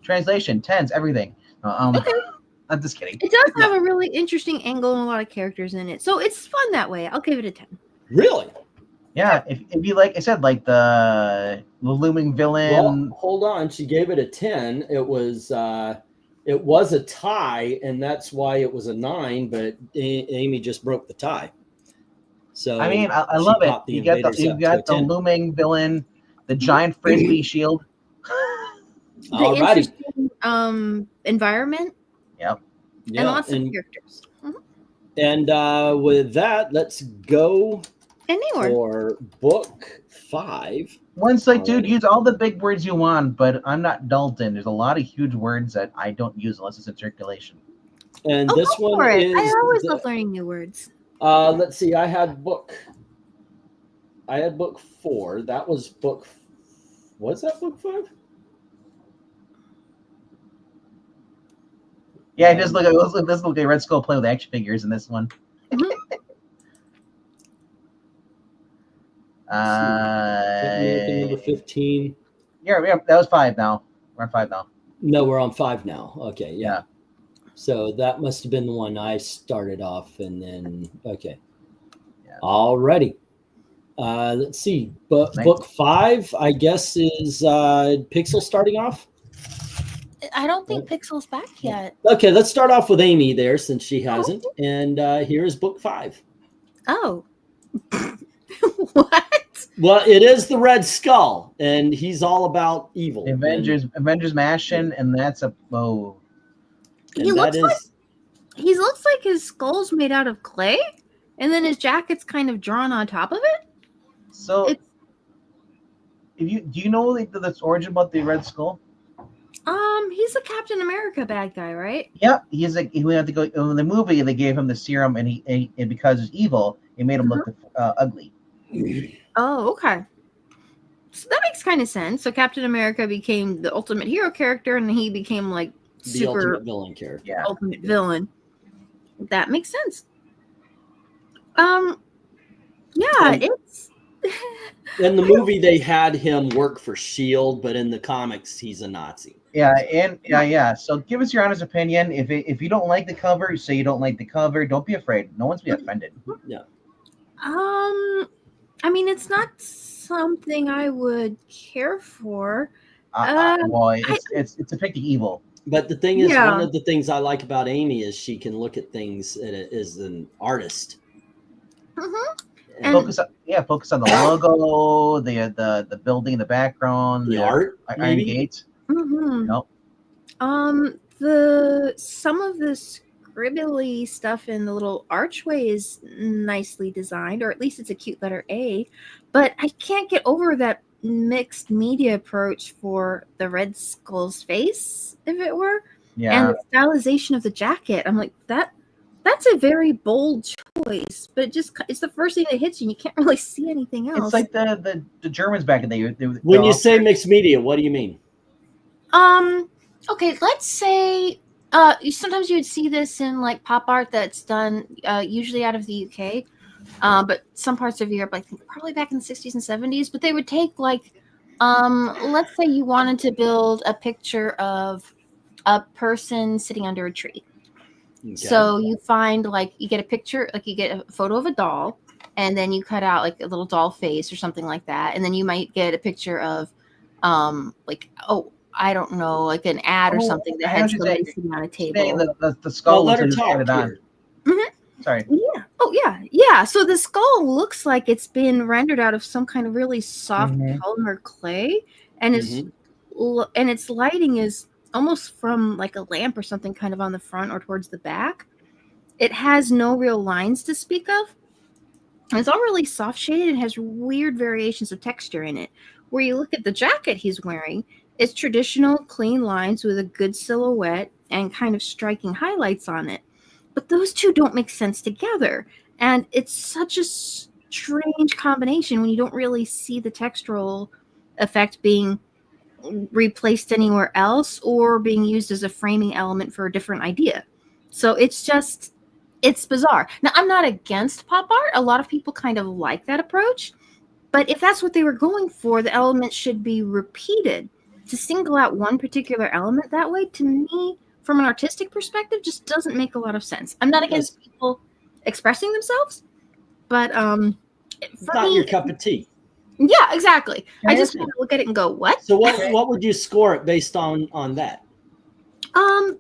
Trying translation, tens, everything. Okay. I'm just kidding. It does have a really interesting angle and a lot of characters in it, so it's fun that way. I'll give it a 10. Really? Yeah, if you like I said, like the looming villain. Well, hold on. She gave it a 10. It was a tie, and that's why it was a 9. But Amy just broke the tie. So I mean, I she love it. popped the You got invaders you up got to a the 10. looming villain, the giant frisbee shield. The Alrighty. interesting environment. Yep. Yeah, And lots of characters. And with that, let's go Any order. for book 5. One's like, dude, use all the big words you want, but I'm not Dalton. There's a lot of huge words that I don't use unless it's in circulation. And Oh, this go one for it. is I always love learning new words. let's see, I had book 4. That was that book 5? Yeah, just look at Red Skull play with action figures in this one. Number 15. Yeah, that was 5 now. We're on 5 now. No, we're on 5 now. Okay, yeah. So that must have been the one I started off, and then okay. Yeah. Alrighty. Let's see. Book 5, I guess, is Pixel starting off. I don't think Pixel's back yet. Okay, let's start off with Amy there since she hasn't. And here's book 5. Oh. What? Well, it is the Red Skull, and he's all about evil. Avengers Mashing, and that's a He looks like his skull's made out of clay, and then his jacket's kind of drawn on top of it. So, do you know the origin about the Red Skull? He's a Captain America bad guy, right? Yeah, he had to go in the movie. They gave him the serum, and because he's evil, it made him look ugly. Oh, okay. So that makes kind of sense. So Captain America became the ultimate hero character, and he became like the ultimate villain character. Yeah. Ultimate villain. That makes sense. It's in the movie they had him work for S.H.I.E.L.D., but in the comics he's a Nazi. Yeah. So give us your honest opinion. If you don't like the cover, say you don't like the cover. Don't be afraid. No one's be offended. Yeah. I mean, it's not something I would care for. Well, it's depicting evil. But the thing is, one of the things I like about Amy is she can look at things as an artist. And focus on the logo, the building in the background, the art, Iron Gate. Nope. Some of the scribbly stuff in the little archway is nicely designed, or at least it's a cute letter A. But I can't get over that mixed media approach for the Red Skull's face, if it were. Yeah. And the stylization of the jacket. I'm like, that's a very bold choice, but it's the first thing that hits you, and you can't really see anything else. It's like the Germans back in the day. When you say mixed media, what do you mean? Okay, let's say sometimes you would see this in like pop art that's done usually out of the UK, but some parts of Europe, I think probably back in the 60s and 70s, but they would take like let's say you wanted to build a picture of a person sitting under a tree. Okay. So you find you get a picture, you get a photo of a doll, and then you cut out like a little doll face or something like that, and then you might get a picture of I don't know, like an ad or something that has somebody sitting on a table. The skull. Let her talk. Sorry. Yeah. Oh, yeah. Yeah. So the skull looks like it's been rendered out of some kind of really soft polymer clay, and its lighting is almost from like a lamp or something kind of on the front or towards the back. It has no real lines to speak of. And it's all really soft shaded and has weird variations of texture in it. Where you look at the jacket he's wearing, it's traditional clean lines with a good silhouette and kind of striking highlights on it. But those two don't make sense together. And it's such a strange combination when you don't really see the textural effect being replaced anywhere else or being used as a framing element for a different idea. So it's bizarre. Now, I'm not against pop art. A lot of people kind of like that approach. But if that's what they were going for, the elements should be repeated. to single out one particular element that way, to me, from an artistic perspective, just doesn't make a lot of sense. I'm not against people expressing themselves, but it's not your cup of tea. Yeah, exactly. I just want to look at it and go, what? So what would you score it based on that?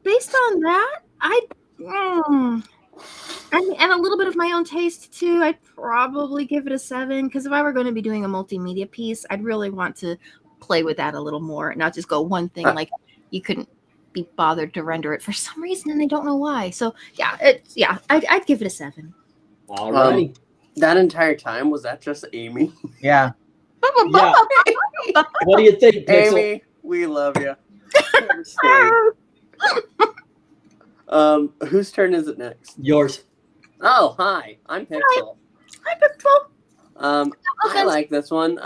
Based on that, and a little bit of my own taste too, I'd probably give it a 7, because if I were going to be doing a multimedia piece, I'd really want to play with that a little more, not just go one thing like you couldn't be bothered to render it for some reason and I don't know why. So I'd give it a 7. All right. That entire time, was that just Amy? Yeah. Yeah. What do you think, Pixel? Amy, we love you. Whose turn is it next? Yours. Oh, hi. I'm Pixel. Hi, Pixel. I like this one.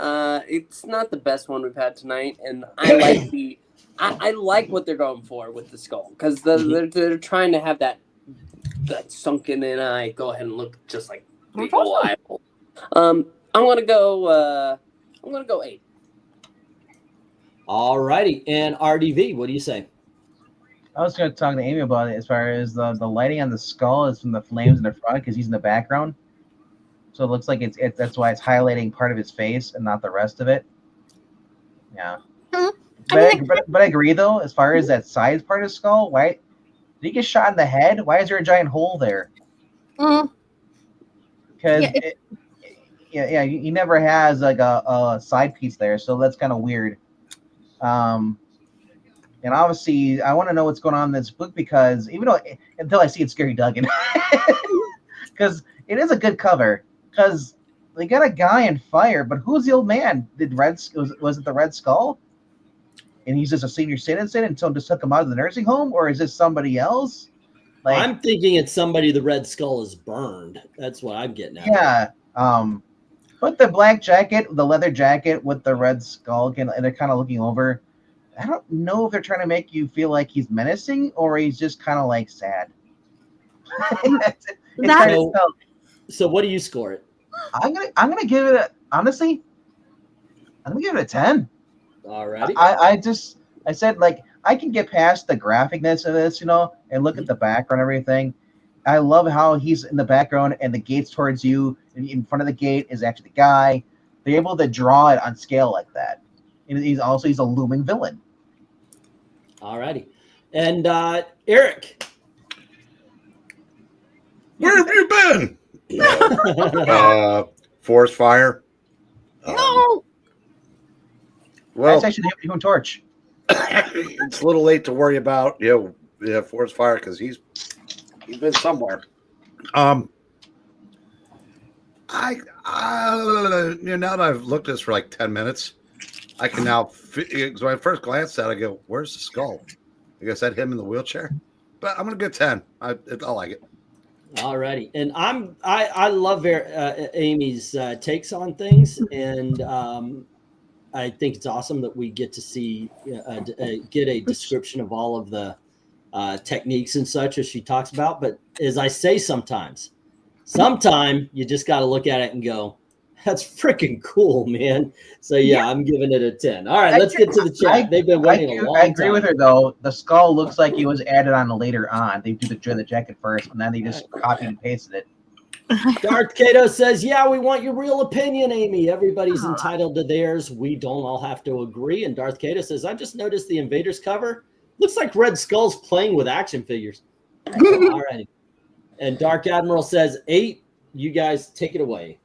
It's not the best one we've had tonight, and I like I like what they're going for with the skull, because they're trying to have that sunken in eye. Go ahead and look just like the old eyeball. I'm gonna go 8. All righty. And RDV, what do you say? I was going to talk to Amy about it as far as the lighting on the skull is from the flames in the front, because he's in the background. So it looks like that's why it's highlighting part of his face and not the rest of it. Yeah. But I agree, though, as far as that side part of the skull, why did he get shot in the head? Why is there a giant hole there? Because he never has like a side piece there, so that's kind of weird. And obviously, I want to know what's going on in this book, because until I see it's Scary Duggan, because it is a good cover. Because they got a guy on fire, but who's the old man? Was it the Red Skull? And he's just a senior citizen, and someone just took him out of the nursing home, or is this somebody else? Like, I'm thinking it's somebody the Red Skull is burned. That's what I'm getting at. Yeah. But the black jacket, the leather jacket with the Red Skull, and they're kind of looking over. I don't know if they're trying to make you feel like he's menacing or he's just kind of like sad. So what do you score it? I'm gonna give it I'm gonna give it a 10. All righty. I said, like, I can get past the graphicness of this, and look at the background and everything. I love how he's in the background and the gate's towards you, and in front of the gate is actually the guy. They're able to draw it on scale like that. And he's a looming villain. All righty. And Eric. Where have you been? Forest fire. No. Well, that's actually Human Torch. It's a little late to worry about, forest fire, because he's been somewhere. Now that I've looked at this for like 10 minutes, I can now. So when I first glanced at it, I go, "Where's the skull?" I guess that him in the wheelchair. But I'm gonna get 10. I like it. All righty. And I love Amy's takes on things, and I think it's awesome that we get to see get a description of all of the techniques and such as she talks about. But as I say, sometimes you just got to look at it and go, that's freaking cool, man. So yeah, I'm giving it a 10. All right, let's get to the chat. They've been waiting a long time. I agree with her, though. The skull looks like it was added on later on. They do the jacket first, and then they just copied and pasted it. Darth Cato says, yeah, we want your real opinion, Amy. Everybody's entitled to theirs. We don't all have to agree. And Darth Cato says, I just noticed the Invaders cover. Looks like Red Skull's playing with action figures. All right. And Dark Admiral says, 8. You guys take it away.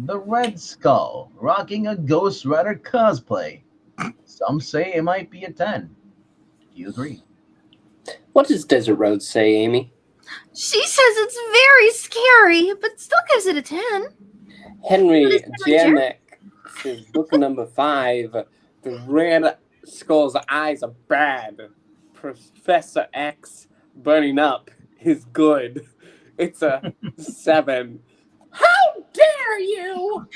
The Red Skull, rocking a Ghost Rider cosplay. Some say it might be a 10. Do you agree? What does Desert Road say, Amy? She says it's very scary, but still gives it a 10. Henry Janek says book number 5. The Red Skull's eyes are bad. Professor X burning up is good. It's a 7. How dare you!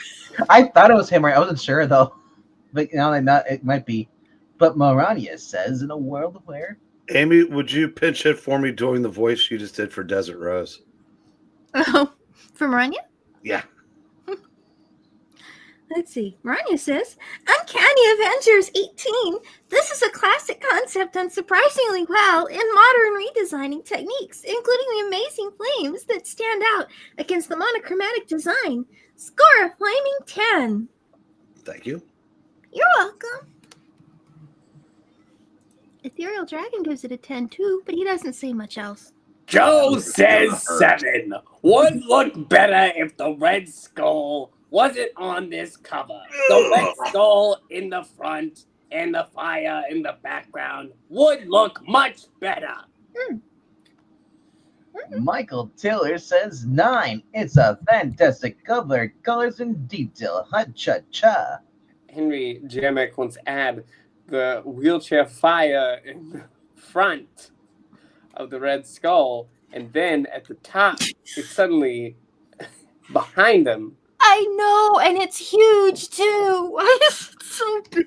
I thought it was him, right? I wasn't sure, though. But it might be. But MARANYA says, in a world where... Amy, would you pinch hit for me doing the voice you just did for Desert Rose? Oh, for MARANYA? Yeah. Let's see. Maranya says, Uncanny Avengers 18. This is a classic concept done surprisingly well in modern redesigning techniques, including the amazing flames that stand out against the monochromatic design. Score a flaming 10. Thank you. You're welcome. Ethereal Dragon gives it a 10 too, but he doesn't say much else. Joe says 7. Would look better if the Red Skull wasn't on this cover. The Red Skull in the front and the fire in the background would look much better. Michael Taylor says 9. It's a fantastic cover, colors and detail. Ha-cha-cha. Henry Jamek wants to add the wheelchair fire in the front of the Red Skull, and then at the top, it's suddenly behind him. I know, and it's huge too. It's so big.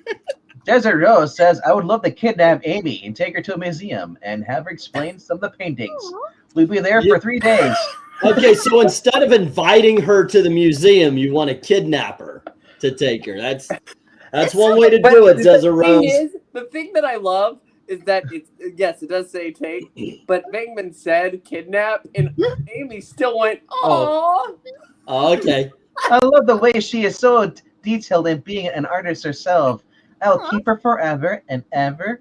Desert Rose says, I would love to kidnap Amy and take her to a museum and have her explain some of the paintings. We'll be there for 3 days. Okay, so instead of inviting her to the museum, you want to kidnap her to take her. That's one way to do it, Desert Rose. The thing that I love is that yes, it does say take, but VENKMAN said kidnap, and Amy still went, "Aww." Oh, okay. I love the way she is so detailed in being an artist herself. I'll keep her forever and ever.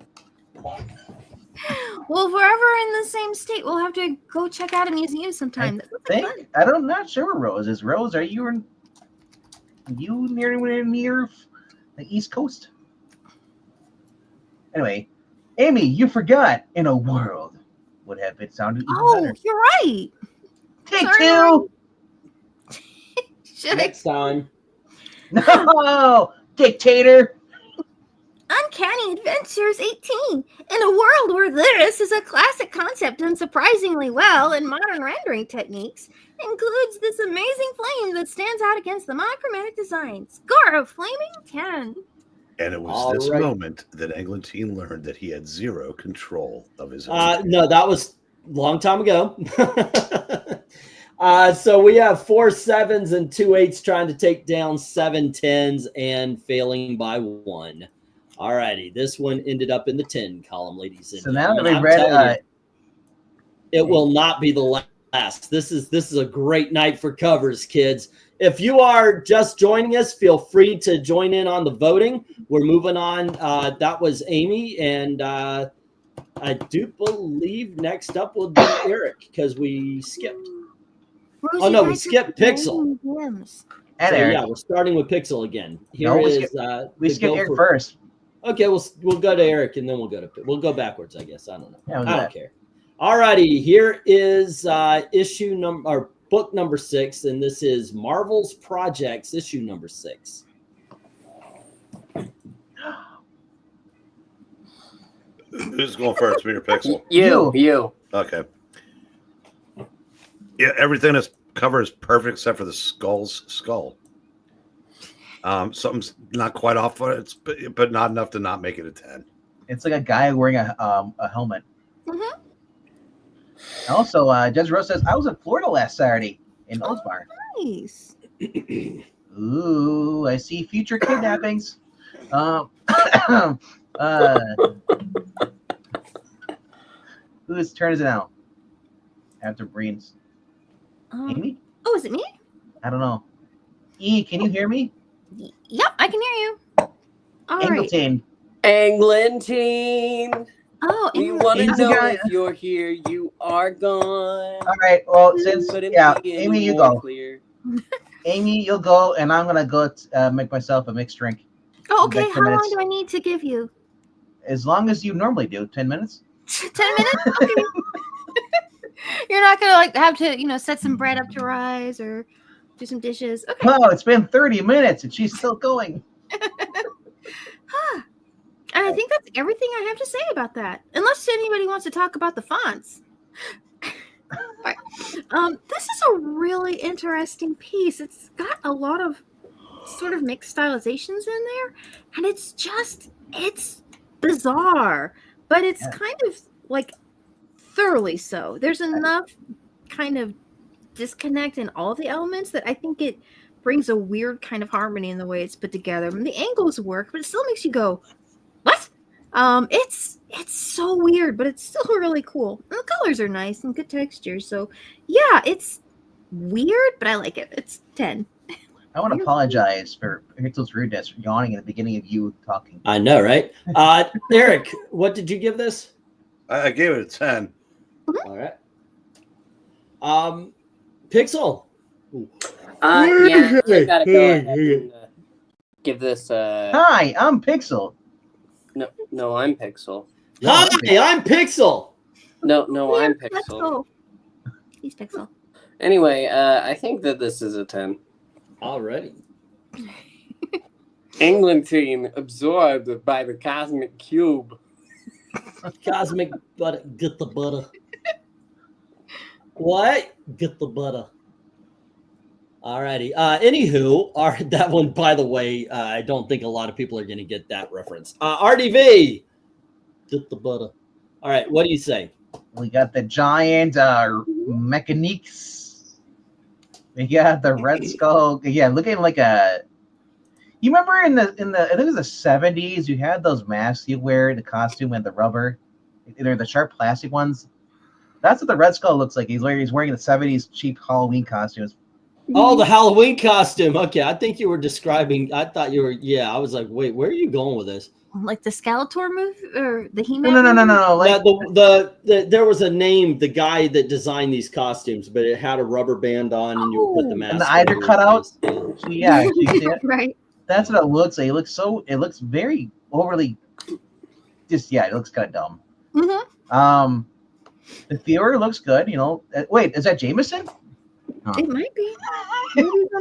Well, if we're ever in the same state, we'll have to go check out a museum sometime. I'm not sure where Rose is. Rose, are you near the East Coast? Anyway, Amy, you forgot. In a world would have it sounded even better. You're right. Take 2. Next time. No, dictator. Uncanny Adventures 18. In a world where this is a classic concept done surprisingly well in modern rendering techniques, includes this amazing flame that stands out against the monochromatic design. Score of flaming 10. And it was this moment that Eglantine learned that he had 0 control of his own. No, that was a long time ago. So we have 4 7s and 2 8s trying to take down 7 10s and failing by 1. All righty, this one ended up in the 10 column, ladies and gentlemen. So now that we read, it will not be the last. This is a great night for covers, kids. If you are just joining us, feel free to join in on the voting. We're moving on. That was Amy, and I do believe next up will be Eric because we skipped. Rosie, oh no, we skipped Pixel. And Eric. Yeah, we're starting with Pixel again. We skipped Eric first. Okay, we'll go to Eric and then we'll go backwards, I guess. I don't know. Yeah, I don't care. All righty, here is book number 6, and this is Marvel's Projects, issue number 6. Who's going first? Me or Pixel? You. Okay. Yeah, everything is cover is perfect except for the skull's skull. Something's not quite off on it, but not enough to not make it a 10. It's like a guy wearing a helmet. Mm-hmm. Also, Judge Rose says, I was in Florida last Saturday in Oldsmar. Nice. Ooh, I see future kidnappings. Whose turn is it now? After BREEN's. Amy? Oh, is it me? I don't know. E, can you hear me? Yep, I can hear you. All Eglantine. Eglantine. Oh, we want to know if you're here. You are gone. All right. Well, since Amy, you go. Amy, you'll go, and I'm gonna go make myself a mixed drink. Oh, okay. How long do I need to give you? As long as you normally do. 10 minutes. 10 minutes. Okay. You're not gonna have to set some bread up to rise or do some dishes. Okay. No, it's been 30 minutes and she's still going. And I think that's everything I have to say about that. Unless anybody wants to talk about the fonts. Right. This is a really interesting piece. It's got a lot of sort of mixed stylizations in there, and it's bizarre, but it's kind of like thoroughly so. There's enough kind of disconnect in all the elements that I think it brings a weird kind of harmony in the way it's put together. I mean, the angles work, but it still makes you go, what? It's so weird, but it's still really cool. And the colors are nice and good texture. So yeah, it's weird, but I like it. It's 10. I want to apologize for Pixel's rudeness for yawning at the beginning of you talking. I know, right? Eric, what did you give this? I gave it a 10. All right. Pixel. Yeah, I gotta go ahead and give this. Hi, I'm Pixel. No, I'm Pixel. Hi, I'm Pixel. No, I'm Pixel. He's Pixel. Anyway, I think that this is a 10. Already. England team absorbed by the cosmic cube. Cosmic butter. Get the butter. What? Get the butter. Alrighty. Anywho, that one, by the way, I don't think a lot of people are going to get that reference. RDV. Get the butter. All right. What do you say? We got the giant mechaniques. We got the Red Skull. Yeah, looking like a. You remember in the I think it was the 70s, you had those masks you wear, the costume and the rubber, either the sharp plastic ones. That's what the Red Skull looks like. He's wearing the 70s cheap Halloween costumes. Oh, the Halloween costume. Okay, I think you were describing. I thought you were. Yeah, I was like, wait, where are you going with this? Like the Skeletor movie or the He-Man? No. Like there was a name, the guy that designed these costumes, but it had a rubber band on, and you would put the mask. And the eyes are cut out. Yeah, right. That's what it looks like. It looks very overly. Just it looks kind of dumb. Mm-hmm. The theory looks good. Wait, is that Jameson? It might be.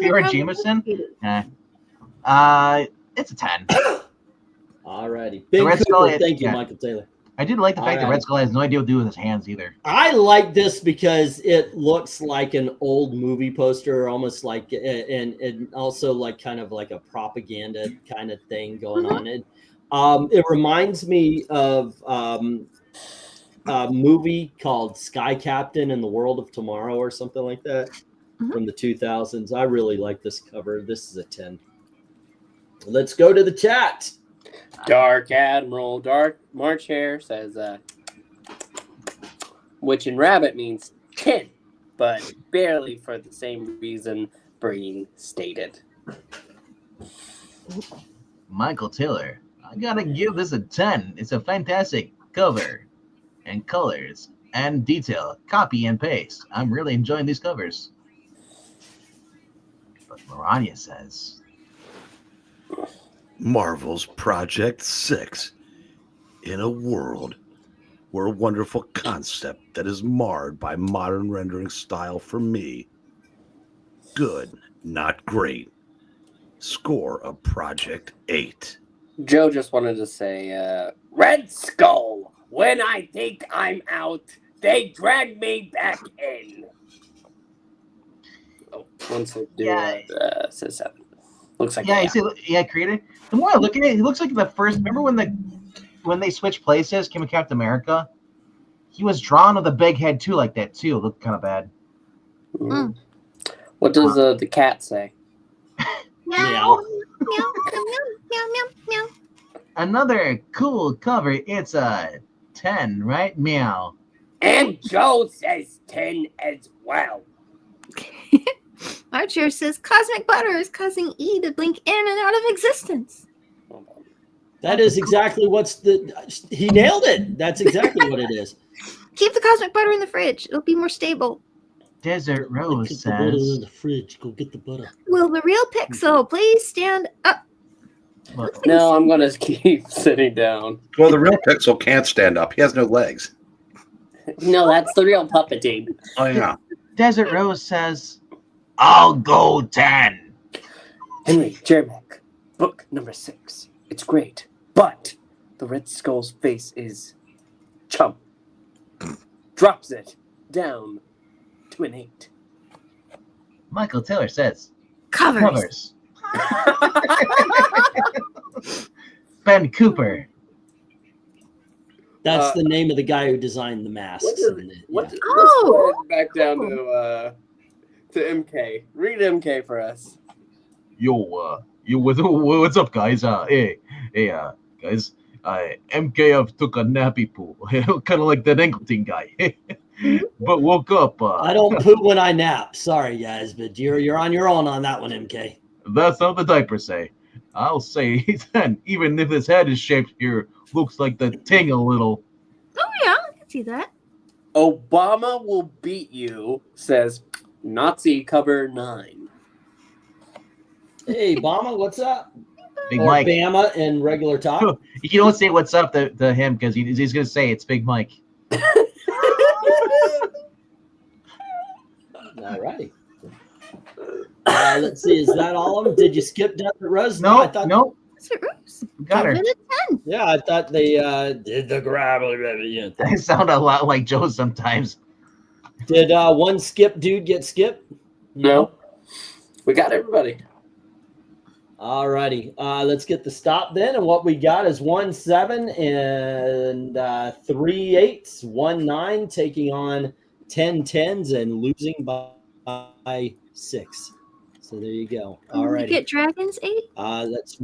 Theory Jameson. It's a 10. Alrighty. Thank you, Michael Taylor. I did like the fact that Red Skull has no idea what to do with his hands either. I like this because it looks like an old movie poster, almost like, and also like kind of like a propaganda kind of thing going on. It reminds me of a movie called Sky Captain and the World of Tomorrow or something like that from the 2000s. I really like this cover. This is a 10. Let's go to the chat. Dark Admiral Dark March Hare says, which in rabbit means 10, but barely for the same reason Breen stated. Michael Taylor, I gotta give this a 10. It's a fantastic cover and colors and detail. Copy and paste. I'm really enjoying these covers. But Maranya says, Marvel's Project 6 in a world where a wonderful concept that is marred by modern rendering style for me. Good, not great. Score of Project 8. Joe just wanted to say, Red Skull, when I think I'm out, they drag me back in. Oh, once they do says 7. Looks like created. The more I look at it, he looks like the first. Remember when they switched places, came with Captain America? He was drawn with a big head too, like that too. It looked kind of bad. Mm. What does the cat say? Meow. Meow. Meow. Meow. Meow. Another cool cover. It's a 10, right? Meow. And Joe says 10 as well. Archer says Cosmic Butter is causing E to blink in and out of existence. That is exactly he nailed it. That's exactly what it is. Keep the Cosmic Butter in the fridge. It'll be more stable. Desert Rose says, the butter in the fridge. Go get the butter. Will the real Pixel please stand up? No, I'm going to keep sitting down. Well, the real Pixel can't stand up. He has no legs. No, that's the real Puppetine. Oh, yeah. Desert Rose says, I'll go 10. Henry Jermack, book number 6. It's great, but the Red Skull's face is chum. Drops it down to an 8. Michael Taylor says, Covers. Ben Cooper. That's the name of the guy who designed the masks. Let's go back down to MK. Read MK for us. what's up, guys? Hey, guys. MKF took a nappy poo, kind of like that Angleton guy, but woke up. I don't poop when I nap. Sorry, guys, but you're on your own on that one, MK. That's not the diapers say. I'll say then, even if his head is shaped here, looks like the ting a little. Oh yeah, I can see that. Obama will beat you, says Nazi cover 9. Hey, Obama, what's up? Big or Mike. Bama in regular talk. You don't say what's up to him because he's going to say it's Big Mike. All righty. Let's see. Is that all of them? Did you skip Desert Rose? No, I thought, no. Desert Rose. Got her. Give it a 10. Yeah, I thought they did the gravel. You know, I sound a lot like Joe sometimes. did one skip dude get skipped? No. We got everybody. All righty. Let's get the stop then. And what we got is 1-7 and 3 8s, 1 9, taking on 10 10s and losing by 6. So there you go. All right. We get Dragons 8? Let's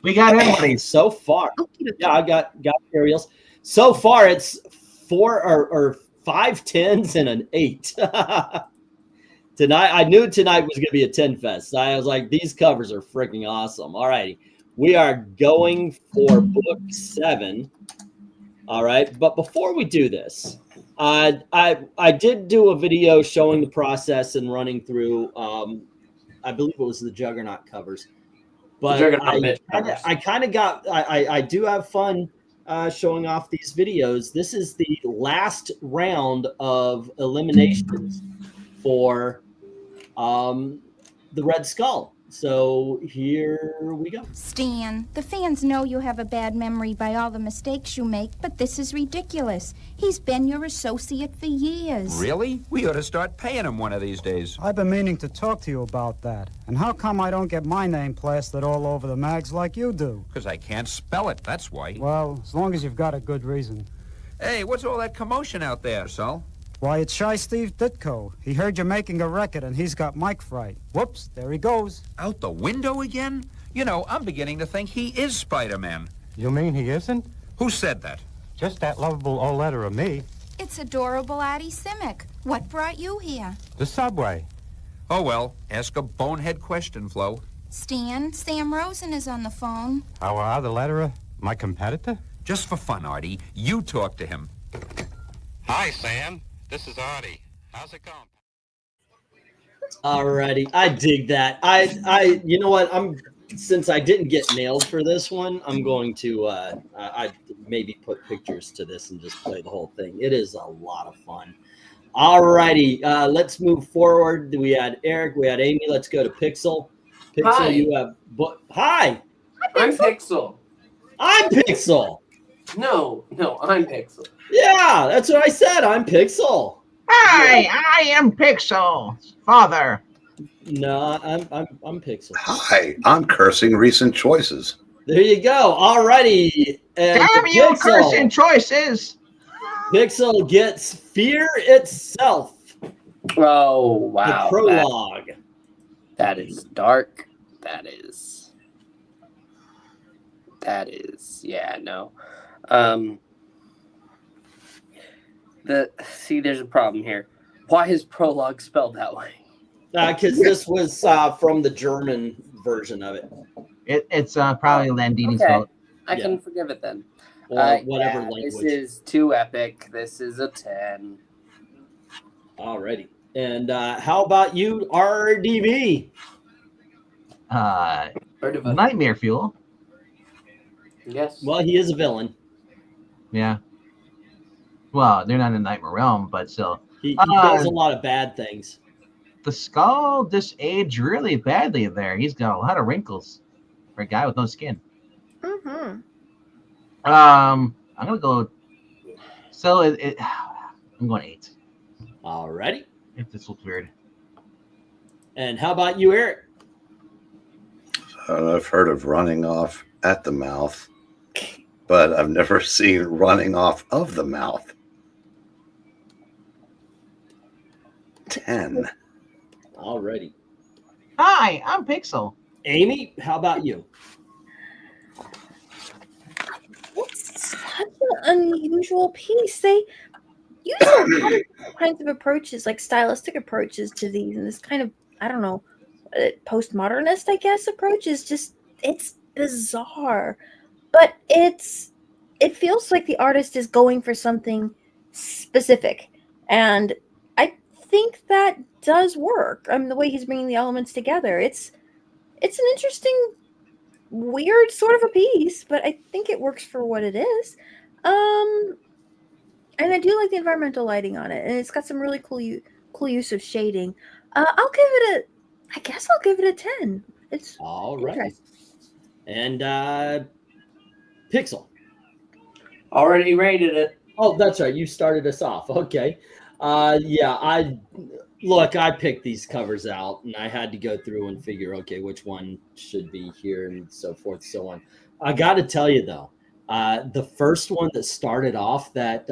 We got everybody. So far. Okay. Yeah, I got aerials. So far it's 4 or 5 10s and an 8. Tonight, I knew tonight was going to be a 10 fest. I was like, these covers are freaking awesome. All righty. We are going for book 7. All right. But before we do this, I did do a video showing the process and running through, I believe it was the Juggernaut covers. But I kind of got, I do have fun showing off these videos. This is the last round of eliminations for the Red Skull. So here we go. Stan, the fans know you have a bad memory by all the mistakes you make, but this is ridiculous. He's been your associate for years. Really? We ought to start paying him one of these days. I've been meaning to talk to you about that. And how come I don't get my name plastered all over the mags like you do? Because I can't spell it, that's why. Well, as long as you've got a good reason. Hey, what's all that commotion out there, Sol? Why, it's Shy Steve Ditko. He heard you're making a record and he's got mic fright. Whoops, there he goes. Out the window again? You know, I'm beginning to think he is Spider-Man. You mean he isn't? Who said that? Just that lovable old letter of me. It's adorable Addie Simic. What brought you here? The subway. Oh, well, ask a bonehead question, Flo. Stan, Sam Rosen is on the phone. How are the letterer? My competitor? Just for fun, Artie, you talk to him. Hi, Sam. This is Artie. How's it going? Alrighty, I dig that. I you know what? Since I didn't get nailed for this one, I'm going to I maybe put pictures to this and just play the whole thing. It is a lot of fun. Alrighty, let's move forward. We had Eric, we had Amy. Let's go to Pixel. Pixel, Hi. you have hi. I'm Pixel. I'm Pixel. No, I'm Pixel. Yeah, that's what I said. I'm Pixel. Hi, I am Pixel, father. No, I'm Pixel. Hi, I'm cursing recent choices. There you go. Alrighty. And Damn you, Pixel, cursing choices. Pixel gets Fear Itself. Oh, wow. The prologue. That is dark. That is, yeah, no. There's a problem here. Why is prologue spelled that way? Because this was from the German version of it. It's probably Landini's Okay. fault. I can forgive it then. Or whatever yeah, language. This is too epic. This is a 10. Alrighty. And how about you, RDV? Nightmare Fuel. Yes. Well, he is a villain. Yeah. Well, they're not in the Nightmare Realm, but still. He does a lot of bad things. The skull just aged really badly there. He's got a lot of wrinkles for a guy with no skin. Mm-hmm. I'm gonna go. So I'm going 8. Alrighty. If this looks weird. And how about you, Eric? I've heard of running off at the mouth, but I've never seen running off of the mouth. 10. Alrighty. Hi, I'm Pixel. Amy, how about you? It's such an unusual piece. They use a lot of different kinds of approaches, like stylistic approaches to these, and this kind of, I don't know, postmodernist, I guess, approach is just, it's bizarre. But it feels like the artist is going for something specific. And I think that does work. I mean, the way he's bringing the elements together, it's an interesting, weird sort of a piece, but I think it works for what it is. And I do like the environmental lighting on it, and it's got some really cool use of shading. I'll give it a 10. It's all right. And Pixel. Already rated it. Oh, that's right. You started us off. Okay. Yeah, I picked these covers out, and I had to go through and figure, okay, which one should be here and so forth, so on. I got to tell you though, the first one that started off that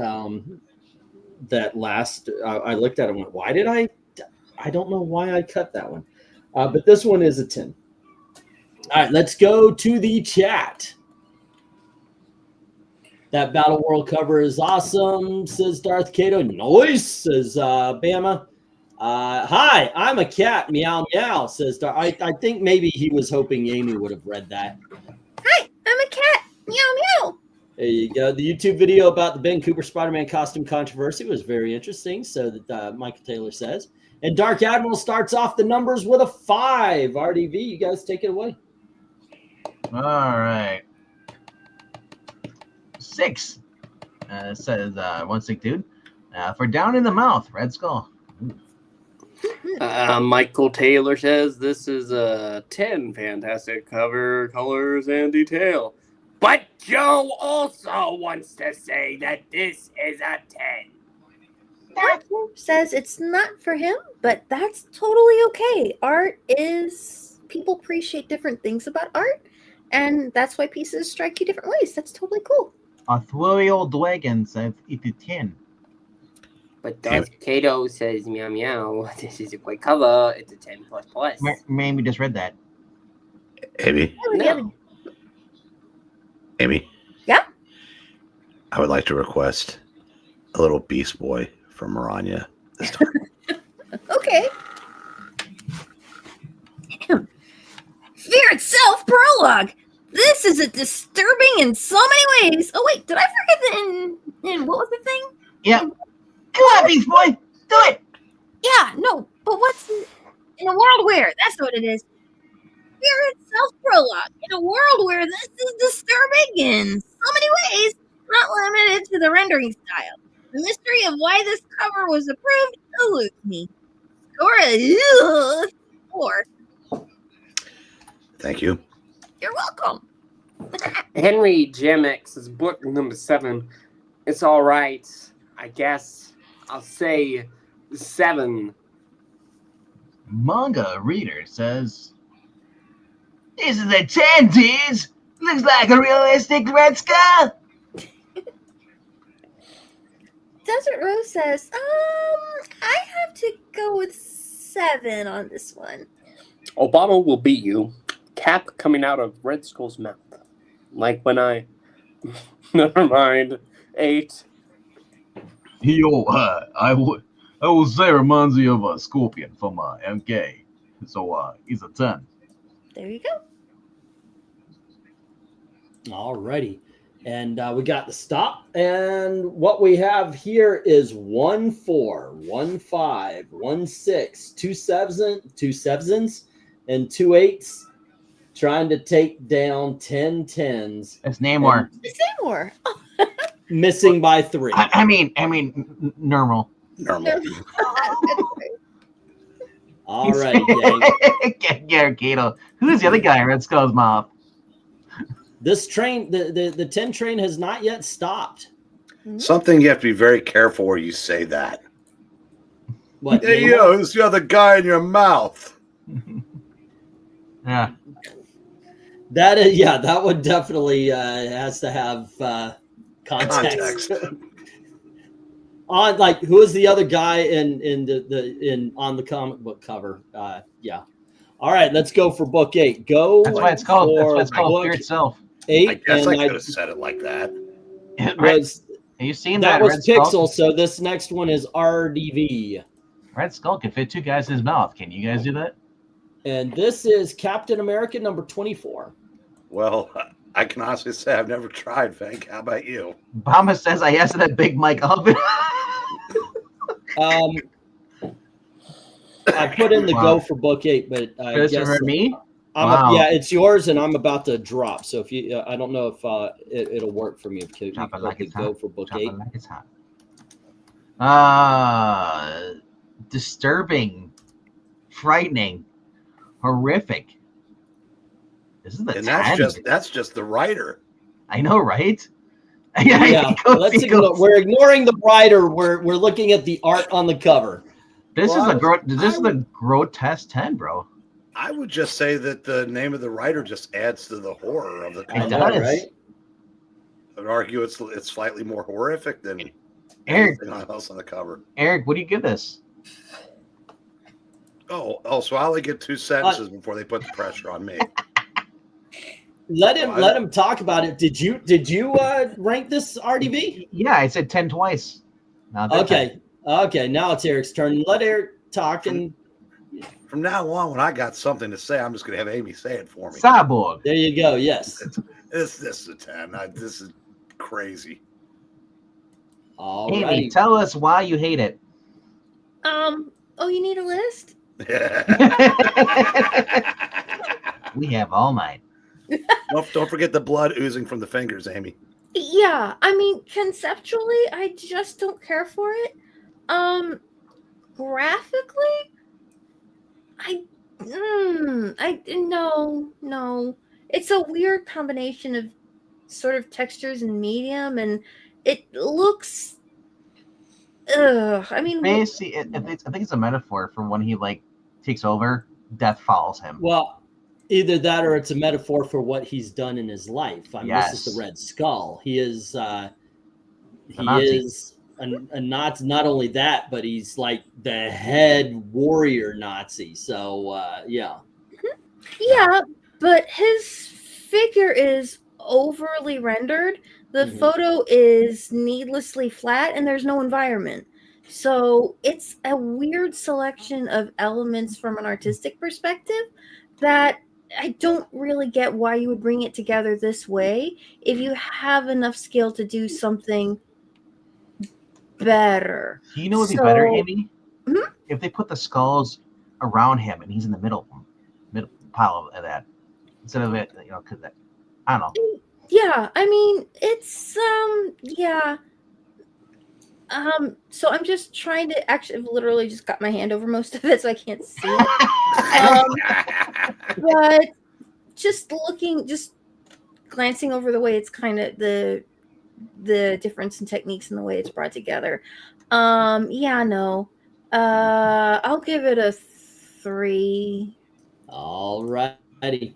last, I looked at it and went, why did I don't know why I cut that one. But this one is a 10. All right, let's go to the chat. That Battle World cover is awesome, says Darth Kato. Nice, says Bama. Hi, I'm a cat. Meow, meow, says Darth. I think maybe he was hoping Amy would have read that. Hi, I'm a cat. Meow, meow. There you go. The YouTube video about the Ben Cooper Spider-Man costume controversy was very interesting, so that Michael Taylor says. And Dark Admiral starts off the numbers with a 5. RDV, you guys take it away. All right. 6. Says one sick dude. For Down in the Mouth, Red Skull. Michael Taylor says this is a 10. Fantastic cover, colors, and detail. But Joe also wants to say that this is a 10. Darko says it's not for him, but that's totally okay. Art is, people appreciate different things about art, and that's why pieces strike you different ways. That's totally cool. Arthurial Dragon says it's a 10. But Darth Kato says, meow, meow, this is a great cover. It's a 10 plus plus. Maybe just read that. Amy? No. Amy? Yeah? I would like to request a little Beast Boy from MARANYA this time. Okay. Fear Itself Prologue. This is a disturbing in so many ways. Oh wait, did I forget the in what was the thing? Yeah. Come on, Beast Boy, do it. Yeah, no, but what's in a world where? That's what it is. Fear Itself Prologue. In a world where this is disturbing in so many ways, not limited to the rendering style. The mystery of why this cover was approved eludes me. Score 4. Thank you. You're welcome. Henry Jamex's book number 7. It's all right. I guess I'll say 7. Manga Reader says, this is a 10, dudes. Looks like a realistic Red Skull. Desert Rose says, I have to go with 7 on this one. Obama will beat you. Cap coming out of Red Skull's mouth. Like when I... Never mind. 8. Yo, I would say reminds me of a Scorpion from MK. So, he's a 10. There you go. All righty. And we got the stop. And what we have here is 1 4, 1 5, 1 6, 2 7s, and 2 8s. Trying to take down 10 10s. It's Namor. It's Namor. Missing by 3. I mean, normal. Normal. All right, gang. Garrigato. Who's the other guy in Red Skull's mouth? This train, the 10 train has not yet stopped. Something you have to be very careful where you say that. What? Hey, yo, who's the other guy in your mouth? Yeah. That is, yeah, that one definitely has to have context. On like, who is the other guy in on the comic book cover? Yeah. All right, let's go for book 8. Go. That's why it's called. That's for why it's called book Fear Itself. 8. I guess and I could have said it like that. Right. Was, Have you seen that that? was Red Skull? Pixel, so this next one is RDV. Red Skull can fit 2 guys in his mouth. Can you guys do that? And this is Captain America number 24. Well, I can honestly say I've never tried, Venk. How about you? Obama says I asked that Big Mike oven. I put in the go for book 8, but I This guess for me? yeah, it's yours, and I'm about to drop. So if you, I don't know if it'll work for me if you Chop it can like it's go hot. for book Chop 8. it like it's hot. Disturbing, frightening, horrific. This is the And 10. that's just the writer. I know, right? Yeah, let's ignore. We're ignoring the writer. We're looking at the art on the cover. This Well, is the grotesque 10, bro. I would just say that the name of the writer just adds to the horror of the It cover. does. right? I would argue it's slightly more horrific than Eric, anything else on the cover. Eric, what do you give this? Oh, so I only get 2 sentences before they put the pressure on me. Let him talk about it. Did you rank this RDV? Yeah, I said 10 twice. Not that Okay. Okay, now it's Eric's turn. Let Eric talk, and From now on, when I got something to say, I'm just going to have Amy say it for me. Cyborg. there you go. Yes. This is a 10. This is crazy. All Amy, right. tell us why you hate it. Oh, you need a list? We have all night. Don't forget the blood oozing from the fingers, Amy. Yeah, I mean, conceptually, I just don't care for it. Graphically, no. It's a weird combination of sort of textures and medium, and it looks. I mean, Basically, I think it's a metaphor for when he takes over. Death follows him. Well, either that or it's a metaphor for what he's done in his life. I mean, this is the Red Skull. He is a Nazi. Not only that, but he's like the head warrior Nazi. So yeah. Yeah, but his figure is overly rendered. The photo is needlessly flat, and there's no environment. So it's a weird selection of elements from an artistic perspective that I don't really get why you would bring it together this way if you have enough skill to do something better. You know what would be better, Amy? If they put the skulls around him and he's in the middle pile of that instead of it, because I don't know. Yeah, I mean, it's yeah. So I'm just trying to actually literally just got my hand over most of it, so I can't see it. But just glancing over the way it's kind of the difference in techniques and the way it's brought together. Yeah, no. I'll give it a 3. All righty.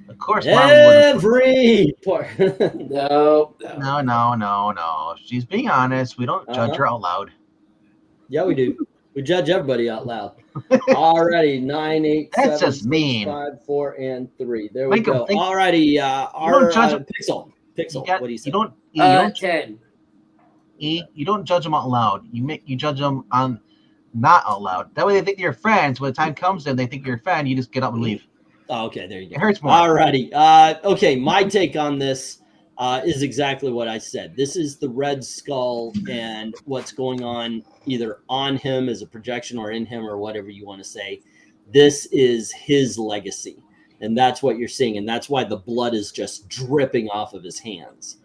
Of course, every part. No. She's being honest. We don't judge her out loud. Yeah, we do. We judge everybody out loud. Alrighty, 9, 8, That's 7, just mean. 5, 4, and 3. There we Think of- go. think- Alrighty, don't judge a- Pixel. What do you say? You don't 10. You don't judge them out loud. You judge them on not out loud. That way they think you're friends. When the time comes and they think you're a fan, you just get up and leave. Oh, okay, there you go. It hurts more. Alrighty. Okay, my take on this is exactly what I said. This is the Red Skull and what's going on either on him as a projection or in him or whatever you want to say. This is his legacy. And that's what you're seeing. And that's why the blood is just dripping off of his hands.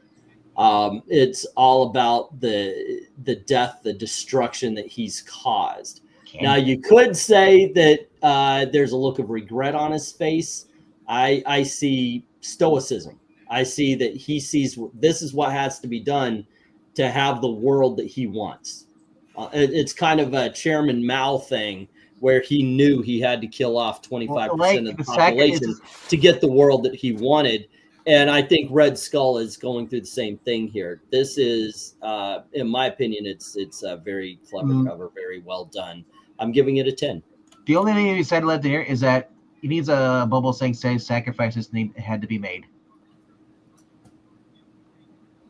It's all about the death, the destruction that he's caused. Now, you could say that there's a look of regret on his face. I see stoicism. I see that he sees this is what has to be done to have the world that he wants. It's kind of a Chairman Mao thing where he knew he had to kill off 25% of the population to get the world that he wanted. And I think Red Skull is going through the same thing here. This is, in my opinion, it's a very clever cover, very well done. I'm giving it a 10. The only thing you said left here is that He needs a bubble saying sacrifices had to be made.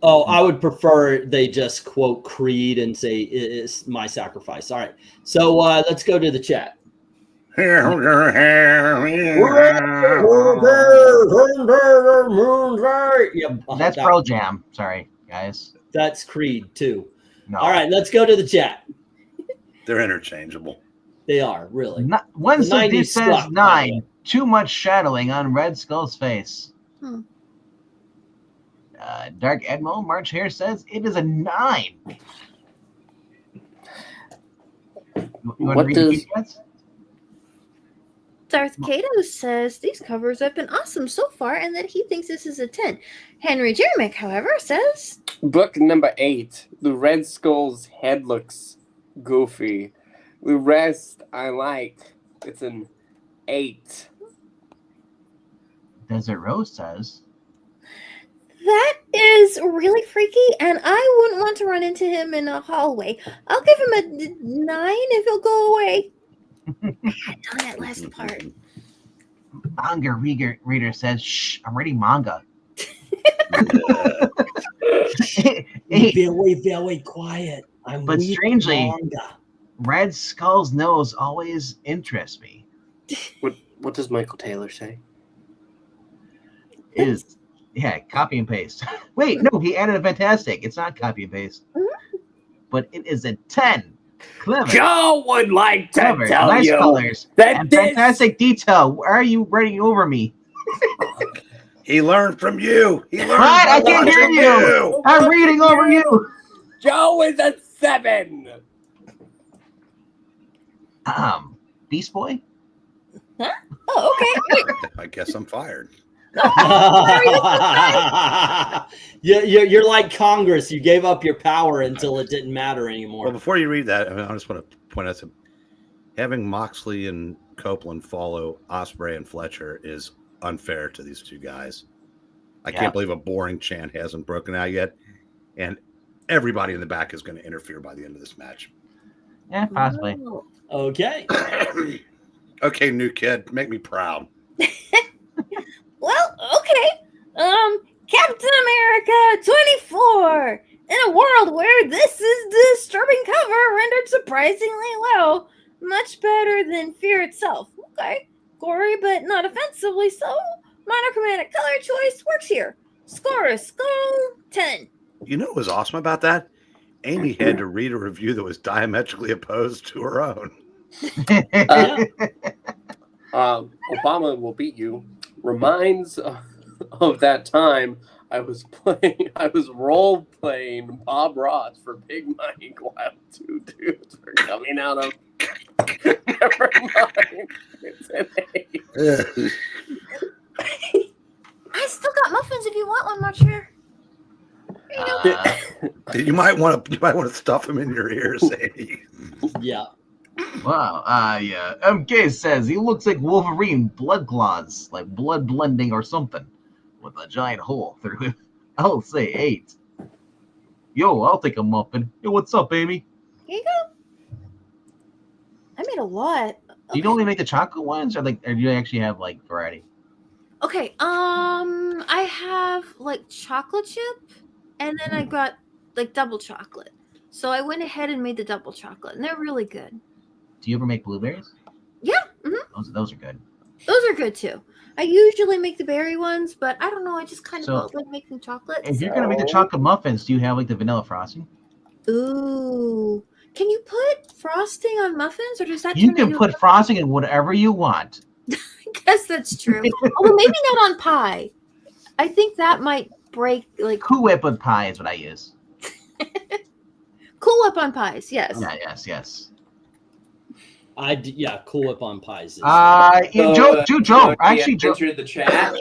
Oh, I would prefer they just quote Creed and say it's my sacrifice. All right. So let's go to the chat. Yep, That's Pearl Jam. Sorry, guys. That's Creed too. No. All right, let's go to the chat. They're interchangeable. They are, really. Wednesday D says 9. Too much shadowing on Red Skull's face. Dark Edmo March Hare says it is a 9. You want to read the comments? Darth Kato says these covers have been awesome so far and that he thinks this is a 10. Henry Jeremick, however, says... Book number 8. The Red Skull's head looks goofy. The rest I like. It's an 8. Desert Rose says... That is really freaky, and I wouldn't want to run into him in a hallway. I'll give him a 9 if he'll go away. I had done that last part. Manga reader says, "Shh, I'm reading manga." Very, very quiet. But strangely, manga. Red Skull's nose always interests me. What does Michael Taylor say? Yeah, copy and paste. Wait, no, he added a fantastic. It's not copy and paste, but it is a 10. Clever. Joe would like to tell nice you colors that and fantastic detail. Why are you writing over me? He learned from you. He learned. What? I can't hear you. I'm reading over you. Joe is a 7. Beast Boy. Huh? Oh, okay. Wait. I guess I'm fired. You're like Congress. You gave up your power until it didn't matter anymore. Well, before you read that, I just want to point out having Moxley and Copeland follow Ospreay and Fletcher is unfair to these two guys. I can't believe a boring chant hasn't broken out yet, and everybody in the back is going to interfere by the end of this match. Yeah, possibly. Okay. Okay, new kid, make me proud. Well, okay. Captain America 24. In a world where this is disturbing cover rendered surprisingly well, much better than Fear itself. Okay. Gory but not offensively so. Monochromatic color choice works here. Score is Skull 10. You know what was awesome about that? Amy had to read a review that was diametrically opposed to her own. Obama will beat you. Reminds of that time I was role playing Bob Ross for Big Mike while 2 dudes were coming out of. Never mind. It's an 8. I still got muffins if you want one, Marcher. You might want to stuff them in your ears, Amy. Yeah. Wow. Yeah. MK says he looks like Wolverine blood claws, like blood blending or something, with a giant hole through it. I'll say 8. Yo, I'll take a muffin. Yo, what's up, Amy? Here you go. I made a lot. Do you only make the chocolate ones, or do you actually have like variety? Okay. I have like chocolate chip, and then I got like double chocolate. So I went ahead and made the double chocolate, and they're really good. Do you ever make blueberries? Yeah. Mm-hmm. Those are good. Those are good too. I usually make the berry ones, but I don't know. I just kind of felt like making chocolate. If you're gonna make the chocolate muffins, do you have like the vanilla frosting? Ooh. Can you put frosting on muffins, or does that? You can put frosting in whatever you want. I guess that's true. Although maybe not on pie. I think that might break. Like Cool Whip with pie is what I use. Cool Whip on pies, yes. Yeah, yes. Cool Whip on pies. Joe. Actually, Joe entered the chat.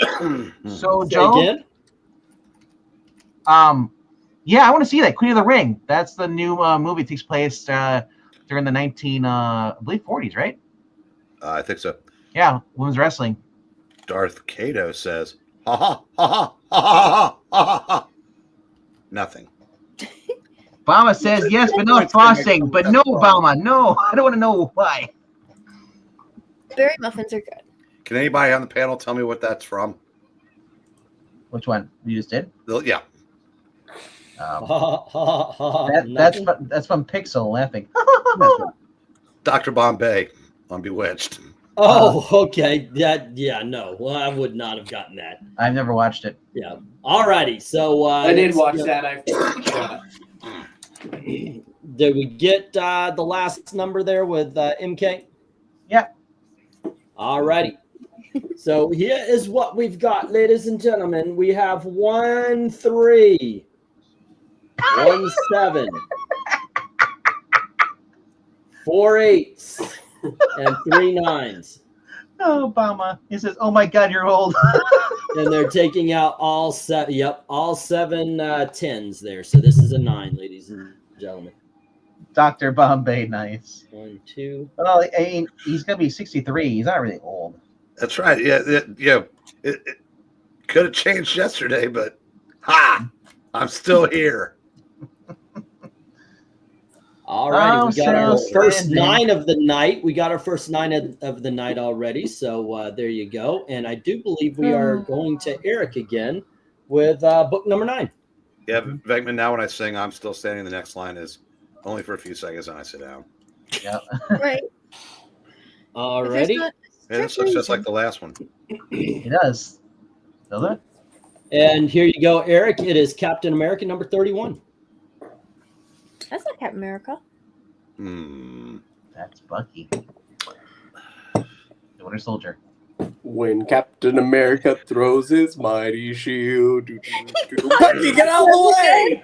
So Joe. Again? Yeah, I want to see that Queen of the Ring. That's the new movie. It takes place during the 40s, right? I think so. Yeah, women's wrestling. Darth Kato says, "Ha ha ha ha ha ha ha ha." Nothing. Obama says yes, but no frosting. But no, Obama, no. I don't want to know why. Berry muffins are good. Can anybody on the panel tell me what that's from? Which one you just did? Yeah. That's from Pixel laughing. Dr. Bombay on Bewitched. Oh, okay. No. Well, I would not have gotten that. I've never watched it. Yeah. All righty. So I did watch that. I forgot. Did we get the last number there with MK? Yeah. All righty. So here is what we've got, ladies and gentlemen. We have 1 3, 1 7, 4 8s, and 3 9s. Oh, Obama. He says, "Oh my God, you're old." And they're taking out all 7. Yep, all 7 10s there. So this is a 9, ladies and gentlemen. Dr. Bombay, nice. 1 2. Well, I mean, he's gonna be 63. He's not really old. That's right. It could have changed yesterday, but I'm still here. All right, we got our first 9 of the night. We got our first 9 of the night already. So there you go. And I do believe we are going to Eric again with book number 9. Yeah, Venkman, now when I sing "I'm Still Standing," the next line is only for a few seconds and I sit down. Yeah. Right. All righty. Yeah, this looks just like the last one. It does. Does it? And here you go, Eric. It is Captain America number 31. That's not Captain America. That's Bucky. The Winter Soldier. When Captain America throws his mighty shield. Bucky, get out of the way!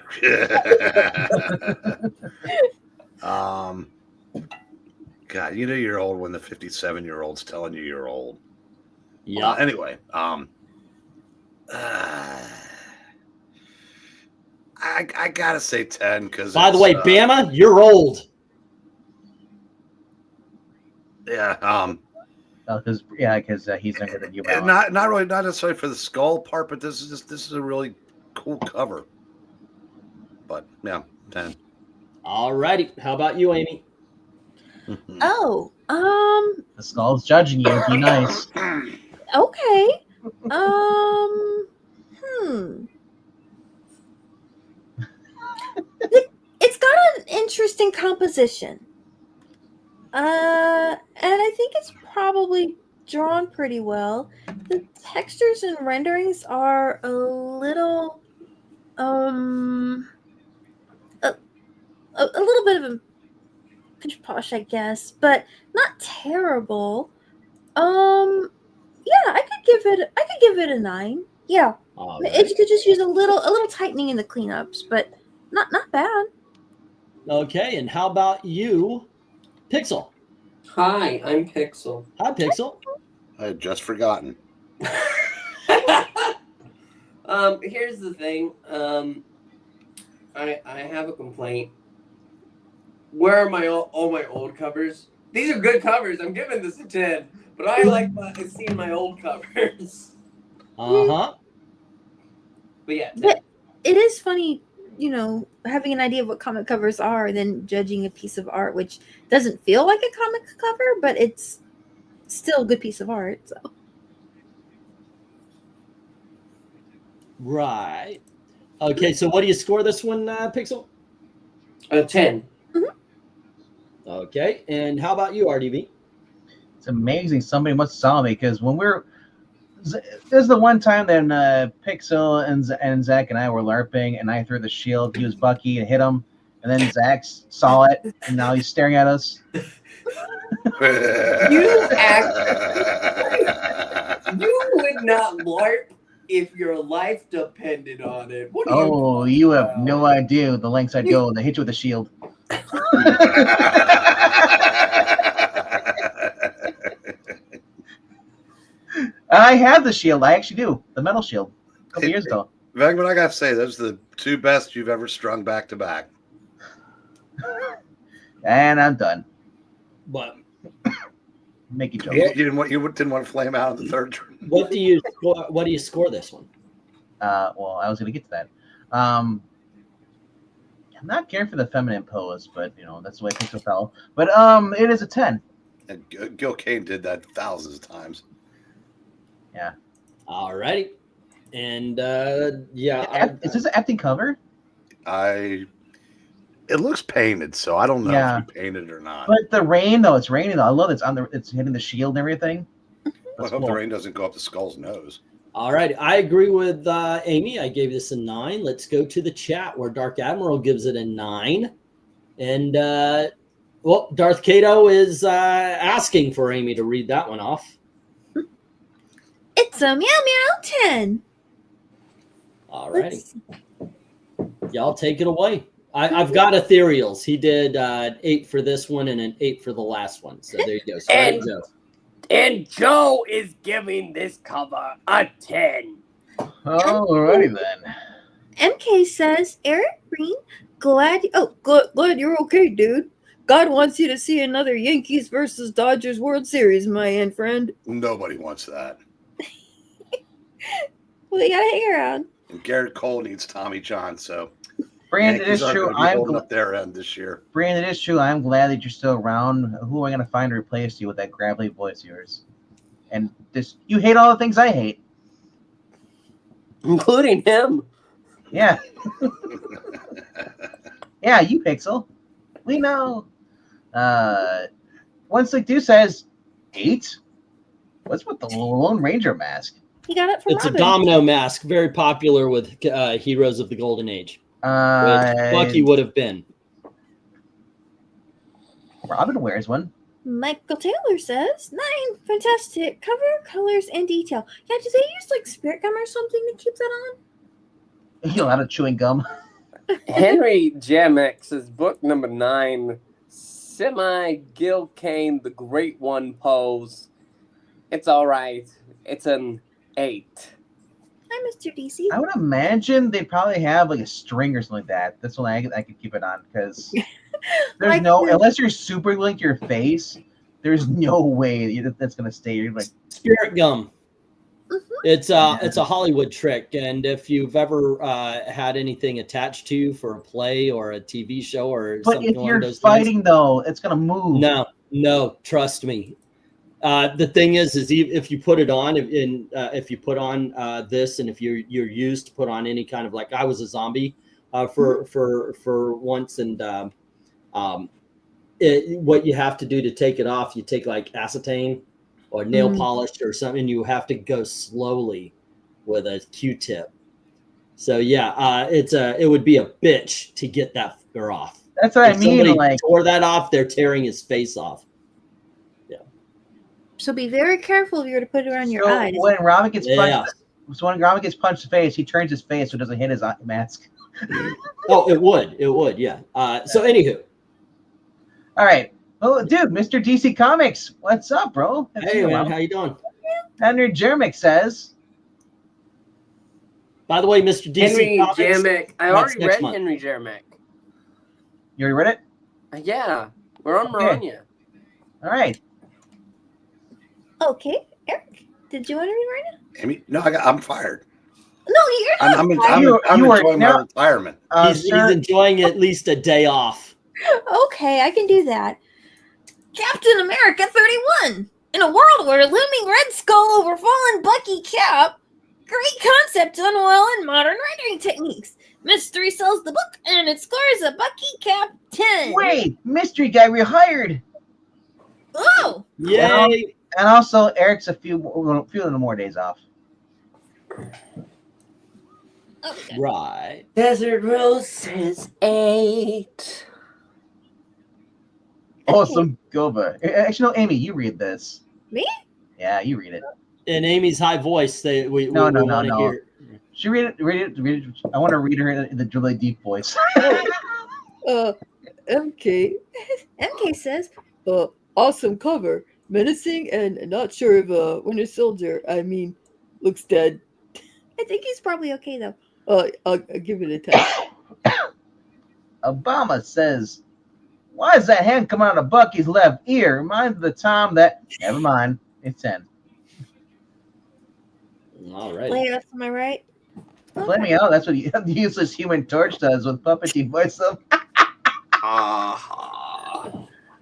God, you know you're old when the 57-year-old's telling you you're old. Yeah. Anyway, I gotta say 10 because. By the way, Bama, you're old. Yeah. Because he's younger than you. Not really, not necessarily for the skull part, but this is a really cool cover. But yeah, 10. All righty. How about you, Amy? Oh, the skull's judging you. Be nice. Okay. It's got an interesting composition. And I think it's probably drawn pretty well. The textures and renderings are a little a little bit of a pinch posh, I guess, but not terrible. Yeah, I could give it a 9. Yeah. It could just use a little tightening in the cleanups, but not bad. Okay, and how about you, Pixel? Hi, I'm Pixel. Hi, Pixel. I had just forgotten. Here's the thing. I have a complaint. Where are all my old covers? These are good covers. I'm giving this a 10, but I like seeing my old covers. Uh-huh. But yeah. But it is funny, having an idea of what comic covers are and then judging a piece of art, which doesn't feel like a comic cover, but it's still a good piece of art. So. Right. Okay, so what do you score this one, Pixel? A 10. Okay, and how about you, RDB? It's amazing somebody must have saw me because when there's the one time that Pixel and Zach and I were LARPing and I threw the shield, he was Bucky and hit him, and then Zach saw it and now he's staring at us. You would not LARP if your life depended on it. You have no idea the lengths I'd go to hit you with a shield. I have the shield. I actually do. The metal shield. A couple years ago. Venkman, I gotta say, those are the 2 best you've ever strung back to back. And I'm done. But make joke. You didn't want to flame out in the third turn. What do you score this one? Well, I was gonna get to that. I'm not caring for the feminine pose, but that's the way Pixel fell. But it is a 10. And Gil Kane did that thousands of times. Yeah. All righty. And is this an empty cover? It looks painted, so I don't know if you painted or not. But the rain, though, it's raining. Though. I love it's hitting the shield and everything. I hope the rain doesn't go up the Skull's nose. All right, I agree with Amy. I gave this a 9. Let's go to the chat where Dark Admiral gives it a 9. And, Darth Kato is asking for Amy to read that one off. It's a meow meow 10. All righty. Y'all take it away. I've got ethereals. He did 8 for this one and an 8 for the last one. So there you go. And Joe is giving this cover a 10. Alrighty then. MK says, Eric Green, glad you're okay, dude. God wants you to see another Yankees versus Dodgers World Series, my friend. Nobody wants that. Well, they gotta hang around. And Garrett Cole needs Tommy John, so Brandon, it is true. I'm holding up their end this year. Brandon, it is true. I'm glad that you're still around. Who am I going to find to replace you with that gravelly voice of yours? And you hate all the things I hate, including him. Yeah. Yeah, you Pixel. We know. 162 says 8. What's with the Lone Ranger mask? He got it from It's Robin. a domino mask, very popular with heroes of the Golden Age. Which Bucky would have been. Robin wears one. Michael Taylor says 9. Fantastic cover, colors, and detail. Yeah, do they use like spirit gum or something to keep that on? A lot of chewing gum. Henry Jamek says book number 9, Semi-Gil Kane, the Great One pose. It's all right. It's an 8. Hi, Mr. DC. I would imagine they probably have like a string or something like that. That's one I could keep it on because there's Like unless you're super linked your face, there's no way that's gonna stay. You're like Spirit gum. It's a Hollywood trick, and if you've ever had anything attached to you for a play or a TV show or but something if along you're those fighting lines, though, it's gonna move. No, trust me. The thing is if you put it on, if you put on this, and if you're used to put on any kind of, like I was a zombie for once, and what you have to do to take it off, you take like acetane or nail polish or something. You have to go slowly with a Q-tip. So yeah, it would be a bitch to get that off. That's what if I mean. Somebody like tore that off, they're tearing his face off. So be very careful if you're to put it around your eyes. When Robin gets punched, when Robin gets punched in the face, he turns his face so it doesn't hit his mask. Oh, it would, yeah. So anywho. All right. Oh, dude, Mr. DC Comics, what's up, bro? Hey, man, how you doing? Henry Jermick says. By the way, Mr. DC Henry Comics, Jermick. I already read month. Henry Jermick. You already read it? Yeah, we're on MARANYA. All right. Okay, Eric, did you want to read right now? Amy, no, I'm fired. No, you're not. I'm enjoying my retirement. He's enjoying at least a day off. Okay, I can do that. Captain America 31. In a world where looming Red Skull over fallen Bucky Cap, great concept done well in modern rendering techniques. Mystery sells the book, and it scores a Bucky Cap 10. Wait, Mystery Guy rehired. Oh! Yay! And also, Eric's a few more days off. Okay. Right. Desert Rose says 8. Awesome, Gova. Actually, no, Amy, you read this. Me? Yeah, you read it. In Amy's high voice, we want to hear. She read it. I want to read her in the really deep voice. MK says, awesome cover. Menacing and not sure if Winter Soldier, looks dead. I think he's probably okay, though. I'll give it a 10. Obama says, why is that hand coming out of Bucky's left ear? Reminds of the time that... Never mind. It's 10. All right. Lay it up to my right. Let me out. That's what the useless Human Torch does with puppety voice.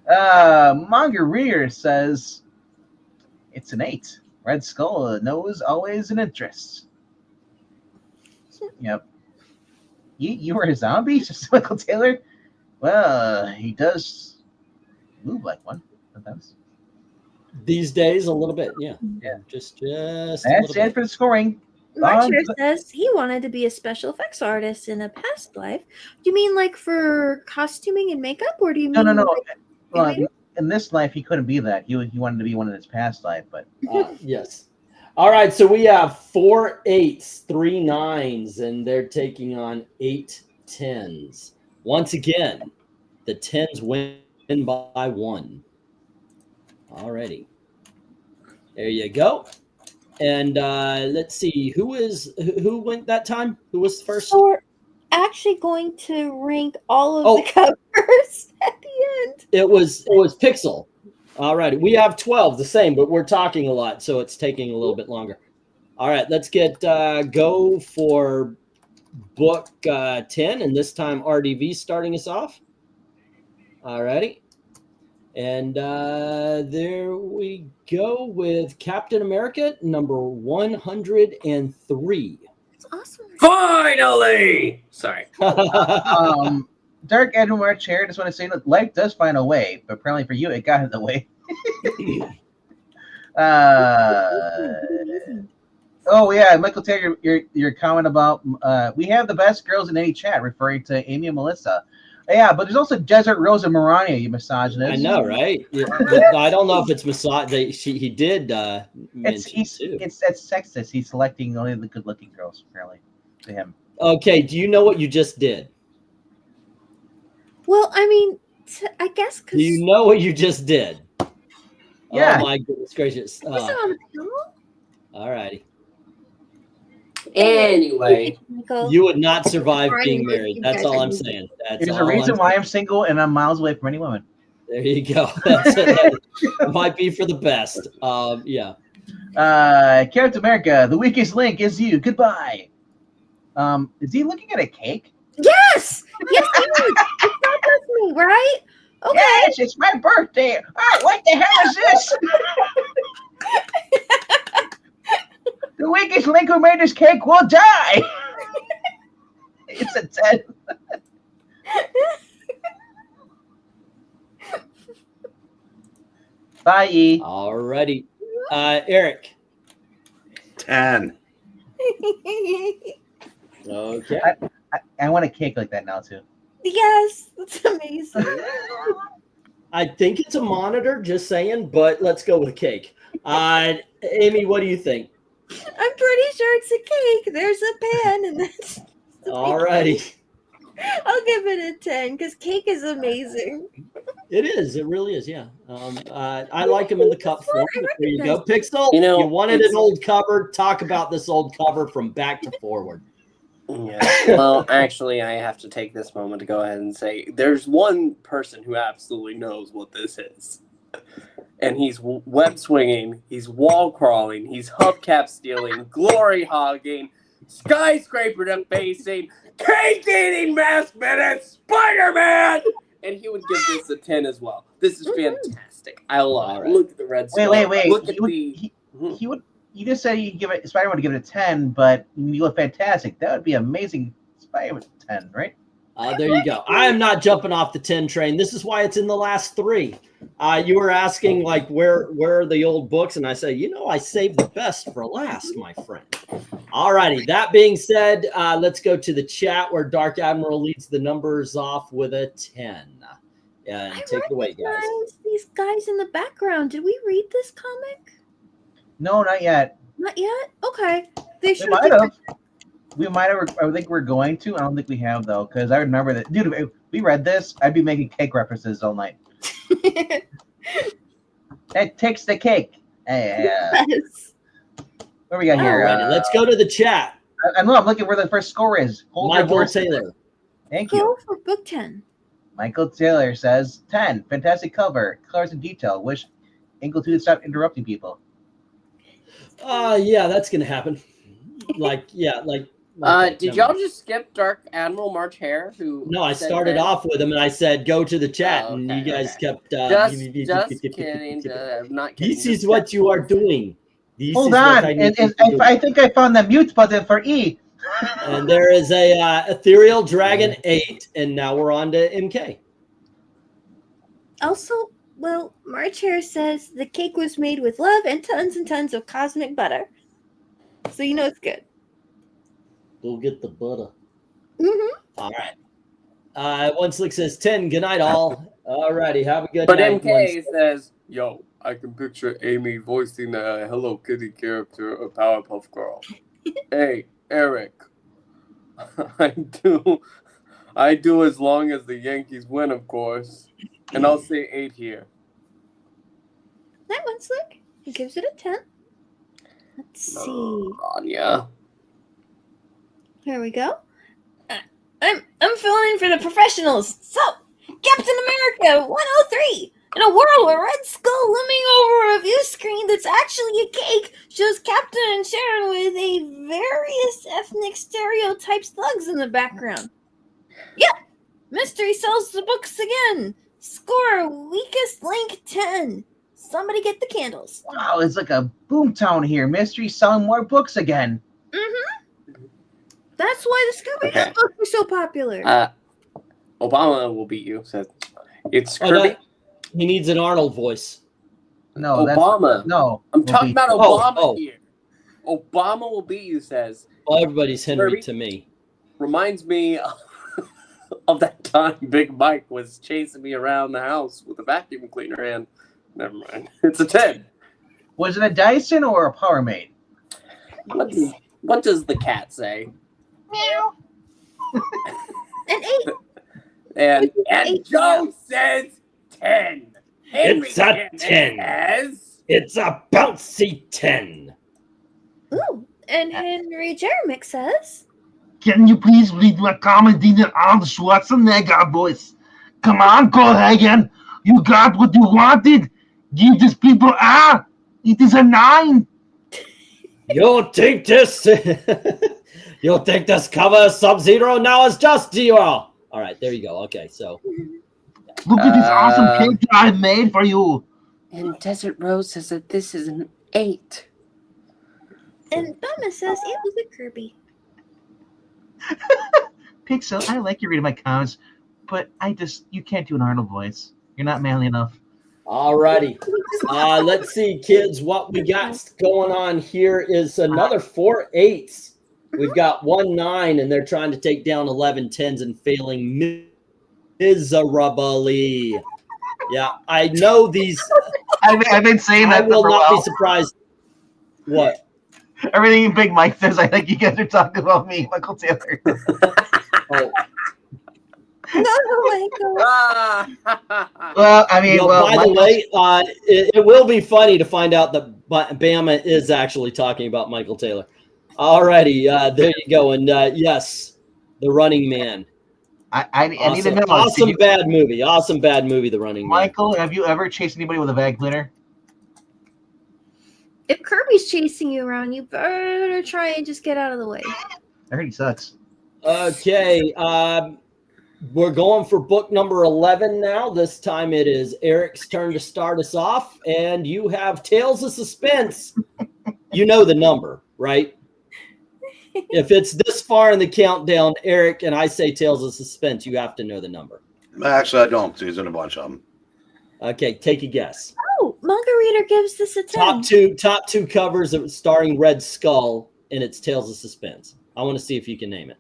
Manga Reader says it's an 8. Red Skull knows always an interest. Yep. You were a zombie, just Michael Taylor? Well, he does move like one sometimes. These days, a little bit, yeah. Just That's a it for the scoring. March here says he wanted to be a special effects artist in a past life. Do you mean like for costuming and makeup, or do you mean No. like Well, in this life, he couldn't be that. He wanted to be one in his past life, but yes. All right, so we have 4 8s, 3 9s, and they're taking on 8 10s. Once again, the 10s win by 1. Alrighty. There you go. And let's see, who went that time? Who was first? So we're actually going to rank all of the covers at the end. It was Pixel. All right, we have 12, the same, but we're talking a lot, so it's taking a little bit longer. All right, let's get go for book 10, and this time RDV starting us off. All righty. And there we go with Captain America, number 103. That's awesome. Finally! Sorry. Dark Edward Chair, just want to say that life does find a way, but apparently for you, it got in the way. Oh yeah, Michael Taylor, your comment about we have the best girls in any chat, referring to Amy and Melissa. Yeah, but there's also Desert Rose and MARANYA, you misogynist. I know, right? Yeah, but I don't know if it's he did mention too. It's sexist. He's selecting only the good-looking girls, apparently, to him. Okay, do you know what you just did? Well, I mean, I guess because do you know what you just did? Yeah. Oh my goodness gracious! Was it on the pillow? All righty. Anyway, You would not survive being married. That's all I'm saying. There's a reason why I'm single and I'm miles away from any woman. There you go. That's it. It might be for the best. Yeah. Captain America, the weakest link is you. Goodbye. Is he looking at a cake? Yes! Yes, he is. It's not just me, right? Okay. Yes, it's my birthday. Oh, what the hell is this? The weakest link who made this cake will die. It's a 10. Bye, E. Alrighty. Eric. 10. Okay. I want a cake like that now, too. Yes, that's amazing. I think it's a monitor, just saying, but let's go with a cake. Amy, what do you think? I'm pretty sure it's a cake. There's a pan, and that's Alrighty. I'll give it a 10 because cake is amazing. It is. It really is. Yeah. I like them in the cup form. There you go. Pixel, You know, you wanted an old cover. Talk about this old cover from back to forward. Yeah. Well, actually, I have to take this moment to go ahead and say there's one person who absolutely knows what this is. And he's web swinging, he's wall crawling, he's hubcap stealing, glory hogging, skyscraper defacing, cake eating mask minute, Spider-Man! And he would give this a 10 as well. This is fantastic. I love it. Look at the red skull. Wait. Look at He would. You just said you give it Spider-Man to give it a 10, but you look fantastic. That would be amazing. Spider-Man 10, right? There you go. I am not jumping off the 10 train. This is why it's in the last 3. You were asking, like, where are the old books? And I say, I saved the best for last, my friend. All righty. That being said, let's go to the chat where Dark Admiral leads the numbers off with a 10. And take it away, guys. These guys in the background. Did we read this comic? No, not yet. Not yet? Okay. They We should might have. We might have. I think we're going to. I don't think we have, though, because I remember that. Dude, if we read this, I'd be making cake references all night. It takes the cake. Yes. What do we got here? Alrighty, let's go to the chat. I'm looking where the first score is. Hold your Michael horses. Taylor. Thank you. Go for book 10. Michael Taylor says 10. Fantastic cover. Colors in detail. Wish Ingletude would stop interrupting people. Yeah, that's gonna happen. Did y'all just skip Dark Admiral March Hare? No, I started off with him and I said go to the chat, and you guys kept. Just kidding. I'm not kidding. This is what you are doing. Hold on, and I think I found the mute button for E. And there is a Ethereal Dragon 8, and now we're on to MK. Also, well, March here says the cake was made with love and tons of cosmic butter. So you know it's good. Go get the butter. Mm-hmm. All right. One Slick says 10. Good night, all. All righty. Have a good but night. But MK says, yo, I can picture Amy voicing the Hello Kitty character of Powerpuff Girl. Hey, Eric. I do as long as the Yankees win, of course. And I'll say 8 here. That One Slick. He gives it a 10. Let's see. Yeah. Here we go. I'm filling in for the professionals. So, Captain America 103. In a world where Red Skull looming over a view screen that's actually a cake shows Captain and Sharon with a various ethnic stereotypes thugs in the background. Yep. Mystery sells the books again. Score weakest link 10. Somebody get the candles. Wow, it's like a boomtown here. Mystery selling more books again. Mm-hmm. That's why the Scooby-Doo books are so popular. Obama will beat you. So it's Kirby. He needs an Arnold voice. No, Obama. No. I'm talking about Obama here. Obama will beat you, says. Well, everybody's Henry Kirby to me. Reminds me of that time Big Mike was chasing me around the house with a vacuum cleaner and never mind. It's a 10. Was it a Dyson or a Power Mate? What does the cat say? Meow. An 8. And Joe says 10. Henry It's a 10. It's a bouncy 10. Ooh, and Henry Jeremick says, Can you please read my comment in the Arnold Schwarzenegger voice? Come on, Colhagen. You got what you wanted. Give these people a. It is a 9. You'll take this. You'll take this cover Sub-Zero now it's just 0. All right, there you go. Okay, so. Look at this awesome cake that I made for you. And Desert Rose says that this is an 8. and Bama says it was a Kirby. Pixel, I like you reading my comments, but you can't do an Arnold voice. You're not manly enough. All righty. Let's see, kids. What we got going on here is another 4 8s. We've got 1 9, and they're trying to take down 11 10s and failing miserably. Yeah, I know these. I've been saying that. I will not be surprised. What? Everything Big Mike says, I think you guys are talking about me, Michael Taylor. Oh. Well, I mean, by the way, it will be funny to find out that Bama is actually talking about Michael Taylor. All righty, there you go. And yes, The Running Man. I need to know. Awesome bad movie. Awesome bad movie, The Running Man. Michael, have you ever chased anybody with a vacuum cleaner? If Kirby's chasing you around, you better try and just get out of the way. I heard he sucks. Okay, we're going for book number 11 now. This time it is Eric's turn to start us off, and you have Tales of Suspense. You know the number, right? If it's this far in the countdown, Eric, and I say Tales of Suspense, you have to know the number. Actually, I don't. He's in a bunch of them. Okay, take a guess. Oh, Margarita gives this a 10. Top two covers starring Red Skull, and it's Tales of Suspense. I want to see if you can name it.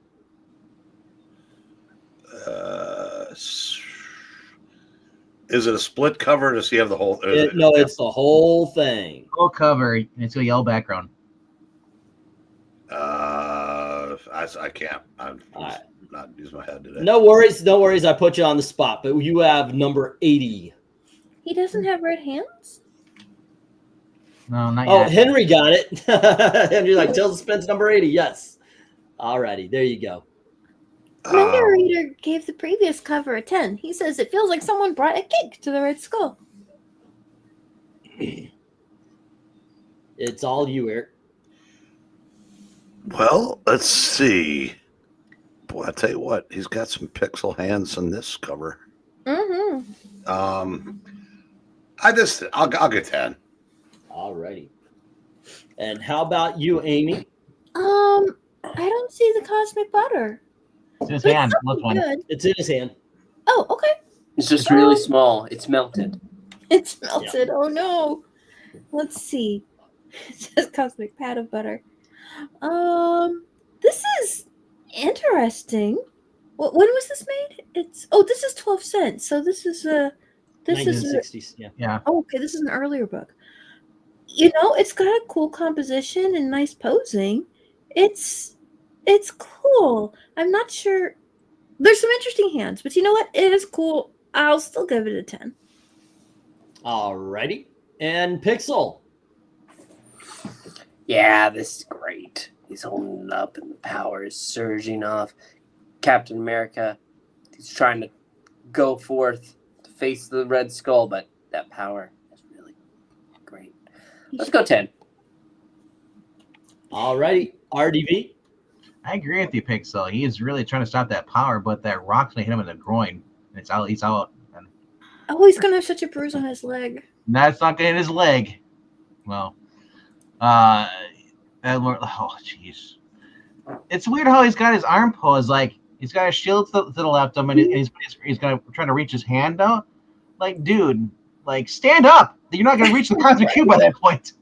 Is it a split cover? Does he have the whole? No, it's the whole thing. Whole cover, and it's a yellow background. I can't. I'm not using my head today. No worries. I put you on the spot, but you have number 80. He doesn't have red hands? No, not Oh, yet. Henry got it. Henry like Tales of Suspense number 80. Yes. All righty. There you go. Margarita gave the previous cover a 10. He says it feels like someone brought a cake to the Red Skull. It's all you, Eric. Well, let's see. Boy, I tell you what, he's got some pixel hands on this cover. Mm-hmm. I'll get 10. All righty. And how about you, Amy? I don't see the cosmic butter. It's in his hand. Look one. Good. It's in his hand. Oh, okay. It's just really small. It's melted. It's melted. Oh no. Let's see. It says cosmic pat of butter. This is interesting. When was this made? This is 12 cents. So this is 1960s. Yeah. Oh, okay. This is an earlier book. You know, it's got a cool composition and nice posing. It's cool. I'm not sure. There's some interesting hands, but you know what? It is cool. I'll still give it a 10. Alrighty. And Pixel. Yeah, this is great. He's holding it up and the power is surging off. Captain America, he's trying to go forth to face the Red Skull, but that power is really great. Let's go 10. Alrighty. RDV. I agree with you, Pixel. He is really trying to stop that power, but that rock's gonna hit him in the groin. And it's out. He's out. And Oh, he's gonna have such a bruise on his leg. that's not gonna hit his leg. Well, jeez. It's weird how he's got his arm posed. Like he's got his shield to the left of him, and he's gonna try to reach his hand out. Like, dude, like stand up. You're not gonna reach the cosmic cube by that point.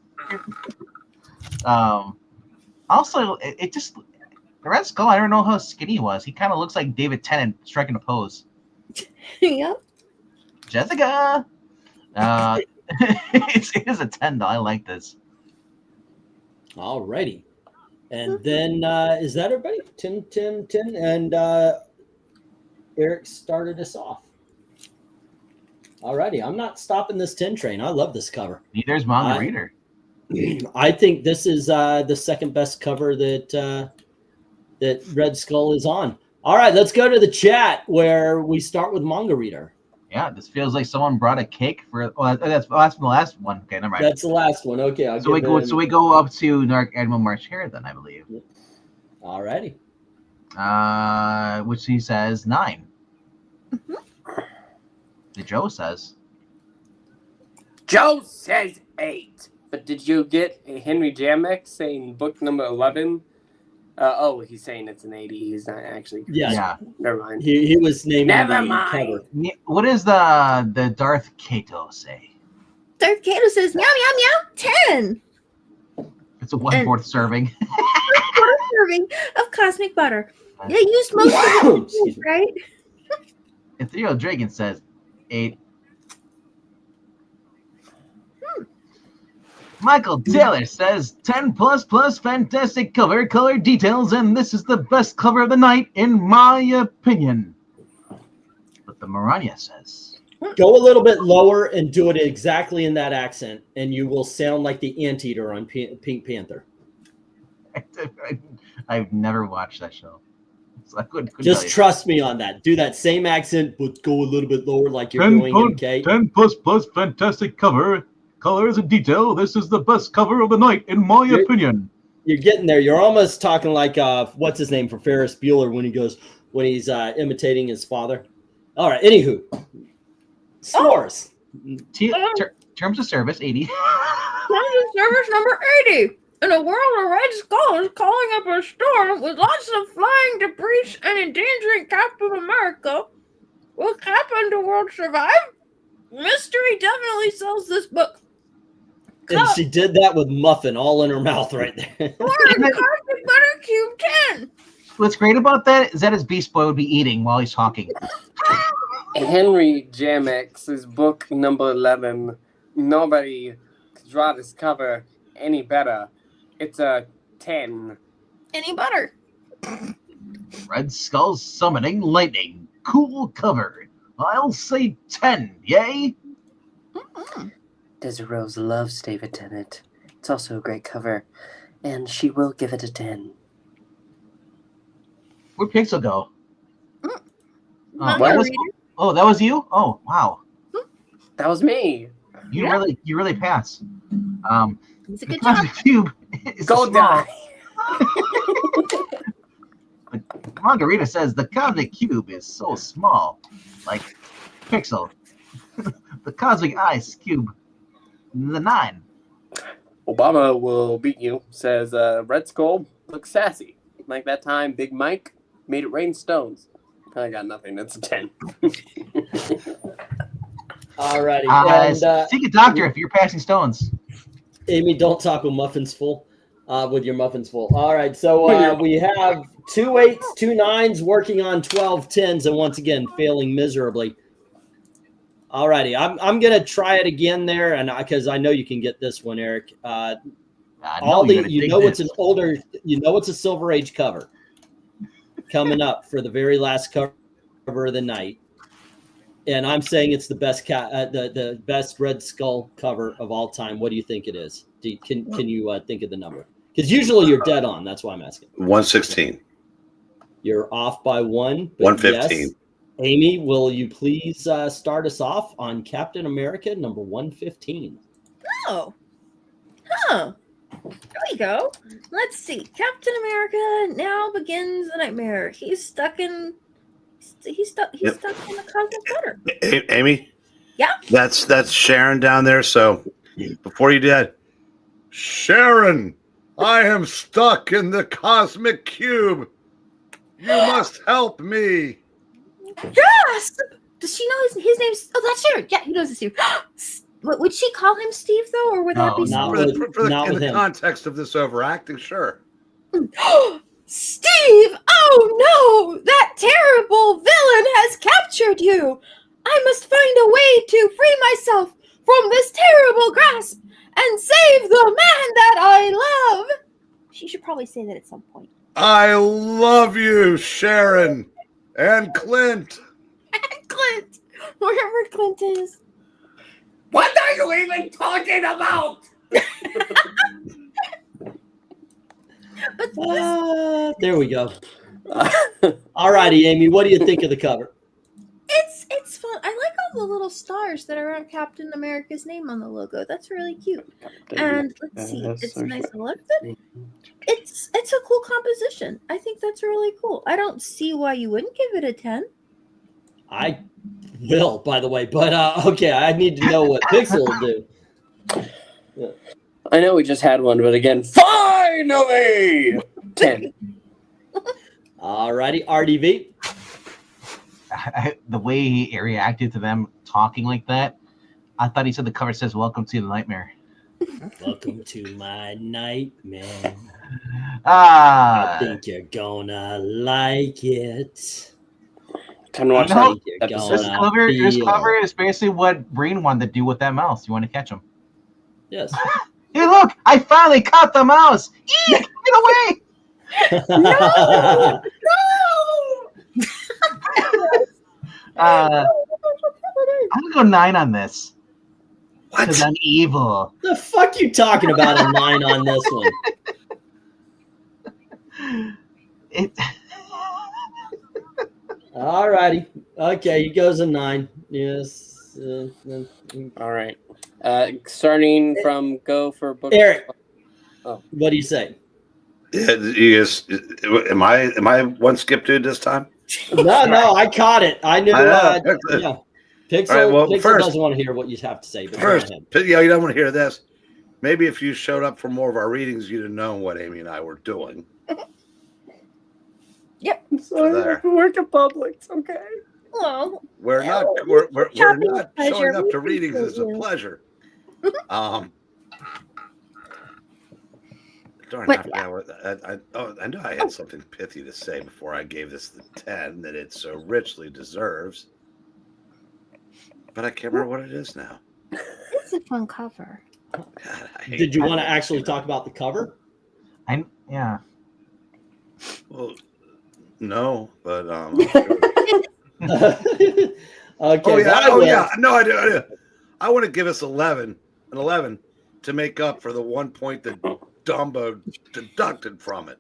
Also, it just the Red Skull. I don't know how skinny he was. He kind of looks like David Tennant striking a pose. Yep. Jessica. It is a 10 though. I like this. Alrighty. And then is that everybody? 10, 10, 10. And Eric started us off. Alrighty. I'm not stopping this 10 train. I love this cover. Neither is Manga Reader. I think this is the second best cover that Red Skull is on. All right, let's go to the chat where we start with Manga Reader. Yeah, this feels like someone brought a cake for. Well, that's the last one. Okay, never mind. That's the last one. Okay, So we go up to Narc Admiral March here then, I believe. All righty. Which he says 9. The Joe says. Joe says 8. But did you get Henry Jamek saying book number 11? He's saying it's an 80. He's not actually. Yeah. Never mind. He was naming Never the mind. cover. What does the Darth Kato say? Darth Kato says meow meow meow 10. It's a 1/4 serving. 1/4 serving of cosmic butter. Yeah, used most of it, right? Ethereal Dragon says 8. Michael Taylor says 10 plus fantastic cover, color details, and this is the best cover of the night in my opinion. But the MARANYA says Go a little bit lower and do it exactly in that accent, and you will sound like the Anteater on Pink Panther. I've never watched that show. So I couldn't Just trust me on that. Do that same accent, but go a little bit lower like you're doing in K. 10 plus fantastic cover. Colors and detail. This is the best cover of the night, in my opinion. You're getting there. You're almost talking like what's his name from Ferris Bueller when he's imitating his father. All right. Anywho, scores. Terms of service 80. Terms of service number 80. In a world where Red Skull is calling up a storm with lots of flying debris and endangering Captain America, will Cap Underworld survive? Mystery definitely sells this book. And she did that with muffin all in her mouth right there. Cosmic Butter Cube 10. What's great about that is that his Beast Boy would be eating while he's talking. Henry Jamek's book number 11. Nobody could draw this cover any better. It's a 10. Any butter. Red Skull summoning lightning. Cool cover. I'll say 10. Yay? Desert Rose loves David Tennant. It's also a great cover, and she will give it a 10. Where'd Pixel go? That was you? Oh, wow. That was me. You really pass. It's a good job. job. Cube is Go die. Margarita says the Cosmic Cube is so small. Like Pixel. The Cosmic Ice Cube. The 9. Obama will beat you, says Red Skull. Looks sassy. Like that time Big Mike made it rain stones. I got nothing. That's a 10. Alrighty. And seek a doctor if you're passing stones. Amy, don't talk with muffins full. With your muffins full. All right. So we have 2 8s, 2 9s working on 12 10s, and once again failing miserably. All righty. I'm gonna try it again there, and because I know you can get this one, Eric. It's an older, it's a Silver Age cover coming up for the very last cover of the night. And I'm saying it's the best the best Red Skull cover of all time. What do you think it is? Can you think of the number? Because usually you're dead on. That's why I'm asking. 116. You're off by 1. 115. Yes. Amy, will you please start us off on Captain America number 115? Oh. Huh. There we go. Let's see. Captain America now begins the nightmare. He's stuck in the cosmic gutter. Amy? Yeah? That's Sharon down there. So before you do that, Sharon, I am stuck in the cosmic cube. You must help me. Yes! Does she know his name's... Oh, that's Sharon. Yeah, he knows it's Steve. Would she call him Steve, though? Or would that be... In the context of this overacting, sure. Steve! Oh, no! That terrible villain has captured you! I must find a way to free myself from this terrible grasp and save the man that I love! She should probably say that at some point. I love you, Sharon. And Clint. And Clint! Wherever Clint is. What are you even talking about? There we go. All righty, Amy. What do you think of the cover? It's fun. I like all the little stars that are on Captain America's name on the logo. That's really cute. And let's see, it's nice and looked. It's a cool composition. I think that's really cool. I don't see why you wouldn't give it a 10. I will, by the way, but okay, I need to know what Pixel will do. Yeah. I know we just had one, but again, finally 10. All righty, RDV. The way he reacted to them talking like that, I thought he said the cover says "Welcome to the Nightmare." Welcome to my nightmare. I think you're gonna like it. Time to watch This cover is basically what BREEN wanted to do with that mouse. You want to catch him? Yes. Hey, look! I finally caught the mouse. Get away! No! I'm gonna go 9 on this. Because I'm evil. The fuck you talking about a 9 on this one? All righty. Okay, he goes a 9. Yes. All right. Starting from go for book. Eric. Oh. What do you say? Yeah, you guys, am I one skip dude this time? No, I caught it. I knew. Yeah. Pixel, right, well, Pixel first, doesn't want to hear what you have to say. But first, you don't want to hear this. Maybe if you showed up for more of our readings, you'd have known what Amy and I were doing. Yep. I'm sorry. Work in public. Okay. Well, we're not showing up to readings as a pleasure. Darn, I know I had something pithy to say before I gave this the 10 that it so richly deserves, but I can't remember what it is now. It's a fun cover. God, did you want to actually talk about the cover? Yeah. Well, no, but okay. Yeah. No, I do. I want to give us 11 to make up for the 1 point that Dumbo deducted from it.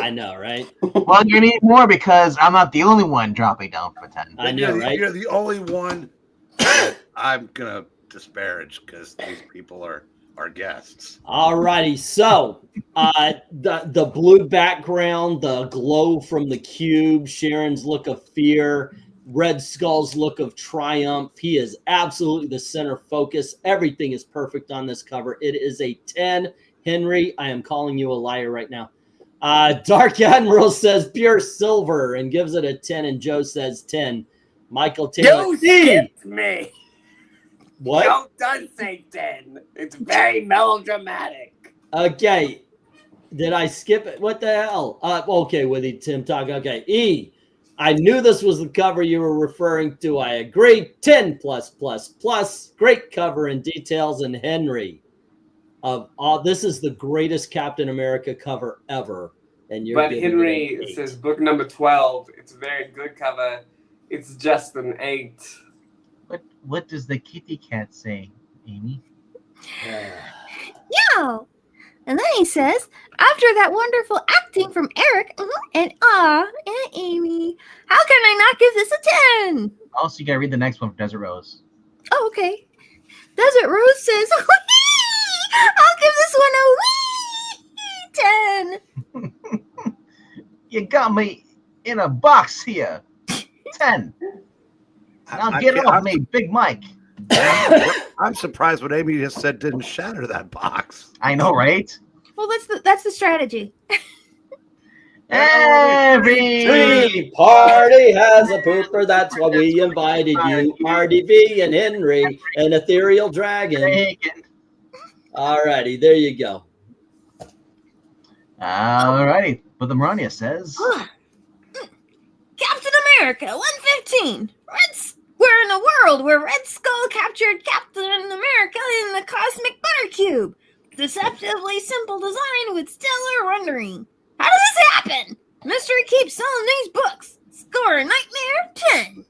I know, right? Well, you need more because I'm not the only one dropping down for 10. I know, right? You're the only one that I'm gonna disparage because these people are our guests. All righty. So the blue background, the glow from the cube, Sharon's look of fear, Red Skull's look of triumph. He is absolutely the center focus. Everything is perfect on this cover. It is a 10. Henry, I am calling you a liar right now. Dark Admiral says pure silver and gives it a 10, and Joe says 10. Michael Taylor. You skipped me. What? Joe does say 10. It's very melodramatic. Okay. Did I skip it? What the hell? Okay, with you, Tim Talk. Okay. E. I knew this was the cover you were referring to. I agree. 10 plus plus plus. Great cover and details. And Henry. This is the greatest Captain America cover ever. And you're But Henry says book number 12. It's a very good cover. It's just an 8. What does the kitty cat say, Amy? Yo! And then he says, after that wonderful acting from Eric and Amy, how can I not give this a 10? Also, you gotta read the next one from Desert Rose. Oh, okay. Desert Rose says, I'll give this one a 10. You got me in a box here. 10. Now get off me, Big Mike. I'm surprised what Amy just said didn't shatter that box. I know, right? Well, that's the strategy. Every party has a pooper. That's why we invited you, RDV and Henry, and Ethereal Dragon. All righty, there you go. All righty, but the MARANYA says, Captain America 115. We're in a world where Red Skull captured Captain America in the Cosmic Butter Cube. Deceptively simple design with stellar rendering. How does this happen? Mystery keeps selling these books. Score a nightmare 10.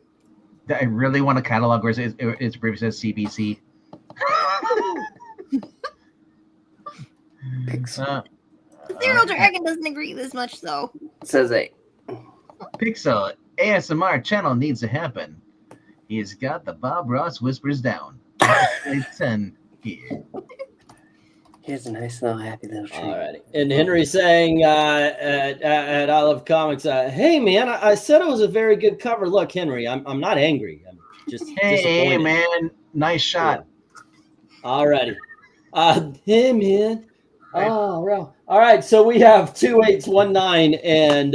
I really want a catalog where it's previously says CBC. Ethereal Dragon doesn't agree this much, though. It says 8. Pixel ASMR channel needs to happen. He's got the Bob Ross whispers down. 10 here. Here's a nice little happy little treat. Alrighty. And Henry saying at I Love Comics, hey man, I said it was a very good cover. Look, Henry, I'm not angry. I'm just hey disappointed. Man, nice shot. Alrighty. Hey man. Oh, well. All right. So we have 2 8s, 1 9, and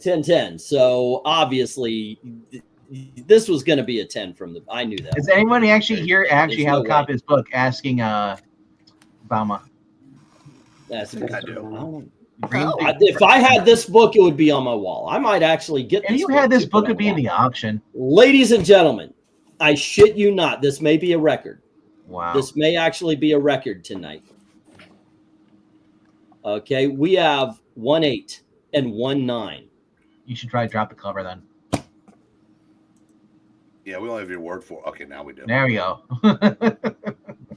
10 10. So obviously, this was going to be a 10 from the. I knew that. Does anybody actually here actually There's have no a copy of this book asking Bama? That's I do. If I had this book, it would be on my wall. I might actually get this. If you had this book, it would be in the auction. Ladies and gentlemen, I shit you not. This may be a record. Wow. This may actually be a record tonight. Okay, we have 1 8 and 1 9. You should try to drop the cover then. Yeah, we only have your word for it. Okay, now we do. There we go.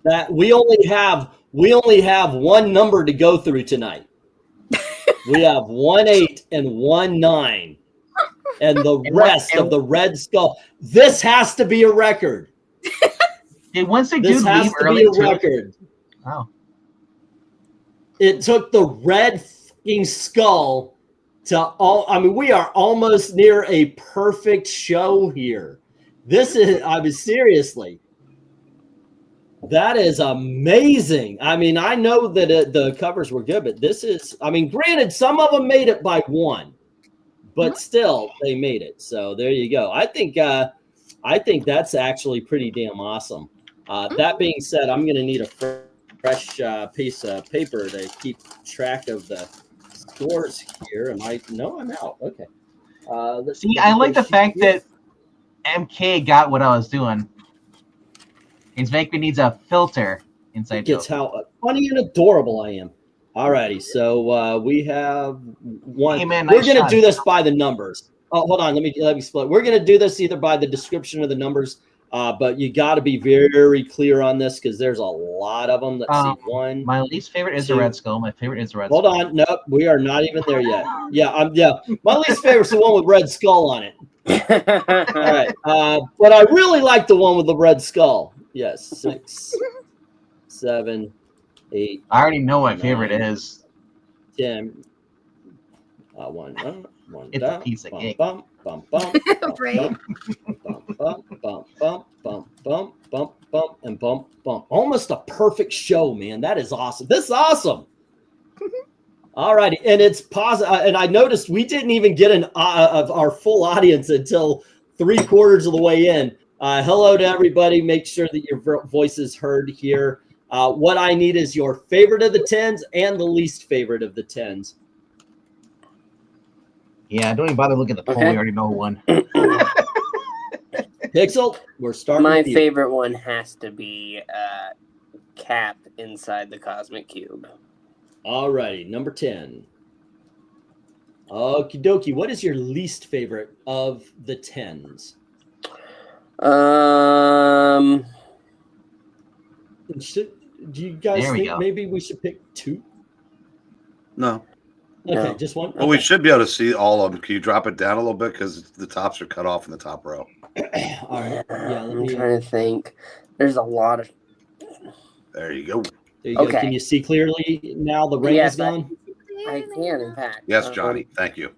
That we only have one number to go through tonight. We have 1 8 and 1 9. And the rest of the Red Skull. This has to be a record. Once they this do has leave to early, be a record. Wow. It took the Red fucking Skull to all. I mean, we are almost near a perfect show here. This is, I mean, seriously, that is amazing. I mean, I know that the covers were good, but this is, I mean, granted, some of them made it by 1, but still they made it. So there you go. I think that's actually pretty damn awesome. That being said, I'm going to need a fresh piece of paper to keep track of the scores here. Am I? No, I'm out. Okay. See, I like the fact that MK got what I was doing. His VENKMAN needs a filter inside. It's how funny and adorable I am. Alrighty, so we have 1. Hey man, we're gonna do this by the numbers. Oh, hold on. Let me split. We're gonna do this either by the description of the numbers. But you got to be very clear on this because there's a lot of them. Let's see. 1. My least favorite is the Red Skull. My favorite is the Red Hold Skull. on. Nope. We are not even there yet. Yeah. My least favorite is the one with Red Skull on it. All right. But I really like the one with the Red Skull. Yes. 6, 7, 8. I already know what my favorite is. 10. 1. It's a piece of cake. Bump, bump, bump, bump, Right. bump, bump, bump, bump, bump, bump, bump, bump, and bump, bump. Almost a perfect show, man. That is awesome. This is awesome. All righty, and it's positive. And I noticed we didn't even get an of our full audience until 3/4 of the way in. Hello to everybody. Make sure that your voice is heard here. What I need is your favorite of the 10s and the least favorite of the 10s. Yeah, don't even bother looking at the poll. We already know one. Pixel, we're starting. My with you. favorite one has to be Cap inside the Cosmic Cube. All righty, number 10. Okie dokie. What is your least favorite of the 10s? Do you guys think maybe we should pick 2? No. Okay, No. just one. Well, we should be able to see all of them. Can you drop it down a little bit because the tops are cut off in the top row? All right. Yeah, I'm trying to think. There's a lot of. There you go. There you go. Okay. Can you see clearly now? The rain is gone. I can, in fact. Yes, Johnny. Thank you.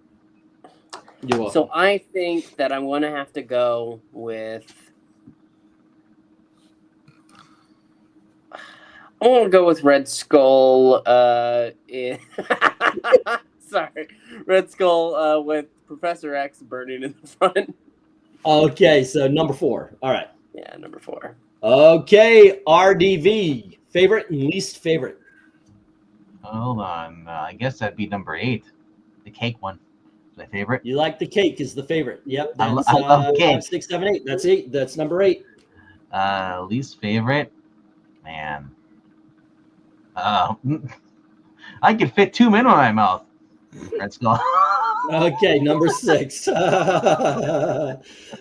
You're welcome. So I think that I'm going to have to go with. I want to go with Red Skull. Sorry, Red Skull with Professor X burning in the front. Okay, so number 4. All right. Yeah, number 4. Okay, RDV. Favorite and least favorite. Hold on. I guess that'd be number 8. The cake one. My favorite. You like the cake is the favorite. Yep. I That's, love cake. 5, 6, 7, 8. That's 8. That's number 8. Least favorite? Man. I could fit 2 men in my mouth. Let's go. Okay, number 6.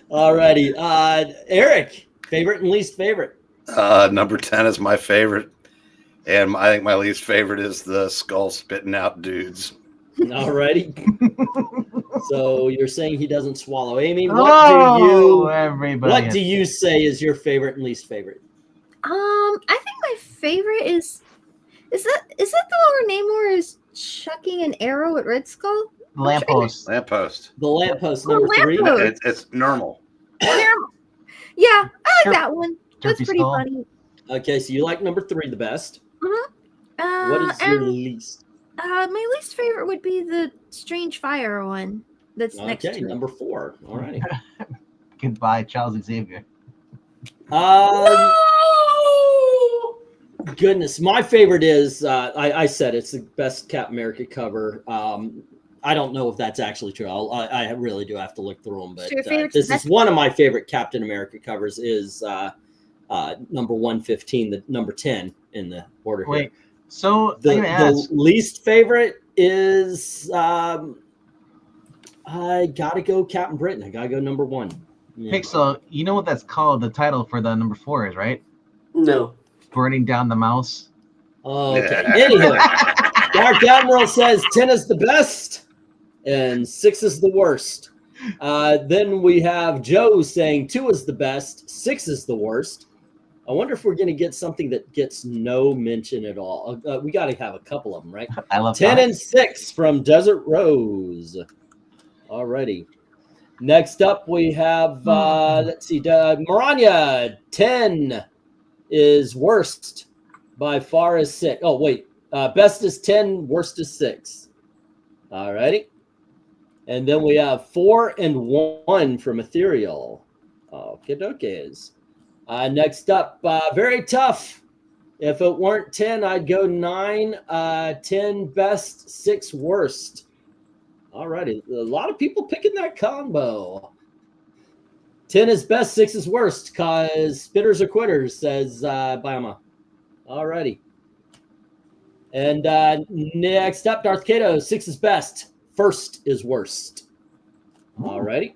All righty. Eric, favorite and least favorite. Number 10 is my favorite. And I think my least favorite is the skull spitting out dudes. All righty. So you're saying he doesn't swallow. Amy, what do you say is your favorite and least favorite? I think my favorite is that the one where Namor is chucking an arrow at Red Skull? Lamppost. The lamppost, number 3. It's normal. Yeah, I like that one. That's pretty funny. Okay, so you like number 3 the best. Mm-hmm. What is your least? My least favorite would be the strange fire one. That's next to Okay, it. number 4. All righty. Goodbye, Charles Xavier. Goodness, my favorite is I said it's the best Cap America cover. I don't know if that's actually true. I really do have to look through them, but this is one of my favorite Captain America covers. Is number 115, the number 10 in the order here. Wait, so the least favorite is I gotta go Captain Britain. I gotta go number 1. Yeah. Pixel, you know what that's called? The title for the number 4 is, right? No. Burning down the mouse. Okay. Anyway, Dark Admiral says 10 is the best and 6 is the worst. Then we have Joe saying 2 is the best, 6 is the worst. I wonder if we're going to get something that gets no mention at all. We got to have a couple of them, right? I love 10 that. and 6 from Desert Rose. Alrighty. Next up, we have, let's see, MARANYA. 10 is worst by far is 6. Oh, wait. Best is 10, worst is 6. Alrighty. And then we have 4 and 1 from Ethereal. Okay, dokes. Next up, very tough. If it weren't 10, I'd go 9. 10 best, 6 worst. Alrighty. A lot of people picking that combo. 10 is best, 6 is worst, because spitters are quitters, says Bama. Alrighty. And next up, Darth Kato, 6 is best, 1st is worst. Alrighty.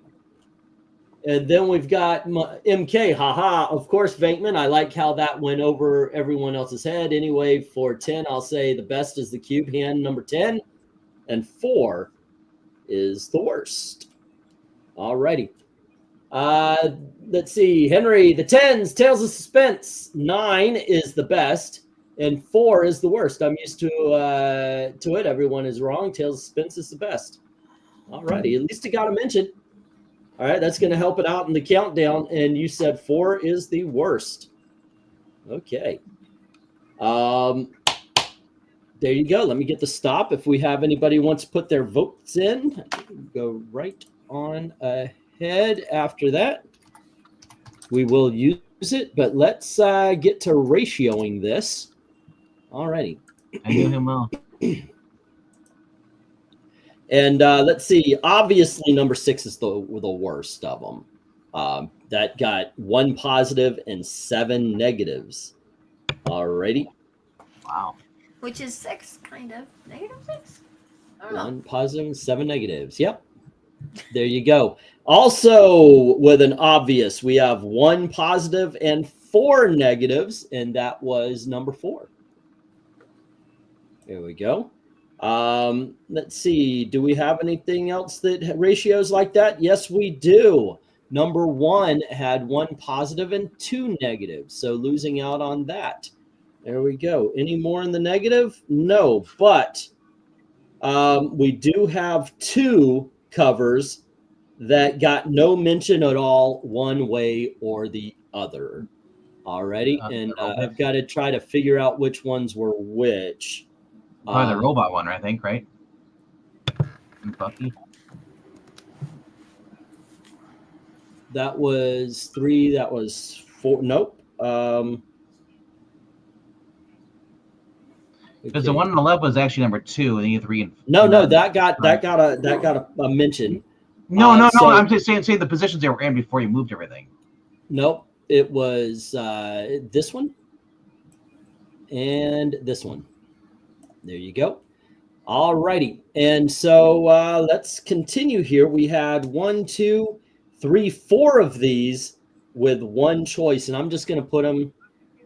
And then we've got MK, haha, of course, VENKMAN. I like how that went over everyone else's head. Anyway, for 10, I'll say the best is the cube hand, number 10, and 4 is the worst. Alrighty. Let's see, Henry, the 10s, Tales of Suspense, 9 is the best, and 4 is the worst. I'm used to it. Everyone is wrong. Tales of Suspense is the best. All righty. At least it got a mention. All right. That's going to help it out in the countdown. And you said 4 is the worst. Okay. There you go. Let me get the stop. If we have anybody who wants to put their votes in, go right on ahead after that. We will use it, but let's get to ratioing this. All righty. I knew him well. And let's see. Obviously, number 6 is the worst of them. That got 1 positive and 7 negatives. All righty. Wow. Which is 6, kind of. -6? I don't know. 1 positive and 7 negatives. Yep. There you go. Also, with an obvious, we have 1 positive and 4 negatives, and that was number 4. There we go. Let's see. Do we have anything else that ratios like that? Yes, we do. Number 1 had 1 positive and 2 negatives, so losing out on that. There we go. Any more in the negative? No, but we do have 2 covers that got no mention at all one way or the other. Alrighty, and I've got to try to figure out which ones were which. Probably the robot one, I think, right? Bucky. That was 3. That was 4. Nope. Because the one on the left was actually number 2, and then you 3 and 4. No, that got a mention. No. So, I'm just saying the positions they were in before you moved everything. Nope, it was this one and this one. There you go. All righty, and so let's continue here. We had 1, 2, 3, 4 of these with 1 choice, and I'm just going to put them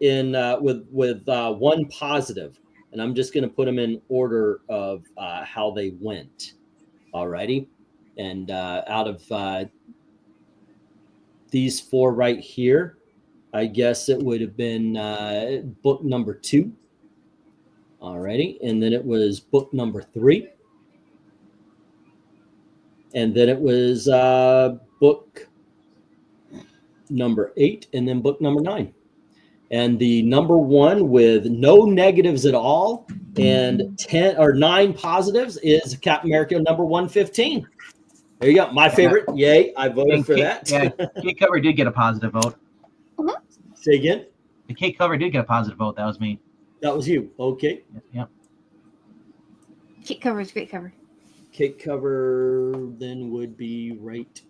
in with 1 positive. And I'm just going to put them in order of how they went. All righty. And out of these 4 right here, I guess it would have been book number 2. All righty. And then it was book number 3. And then it was book number 8. And then book number 9. And the number 1 with no negatives at all and 10 or 9 positives is Captain America number 115. There you go. My favorite. Yay. I voted for that. Yeah, Kate Cover did get a positive vote. Say again? The Kate Cover did get a positive vote. That was me. That was you. Okay. Yep. Kate Cover is a great cover. Kate Cover then would be right.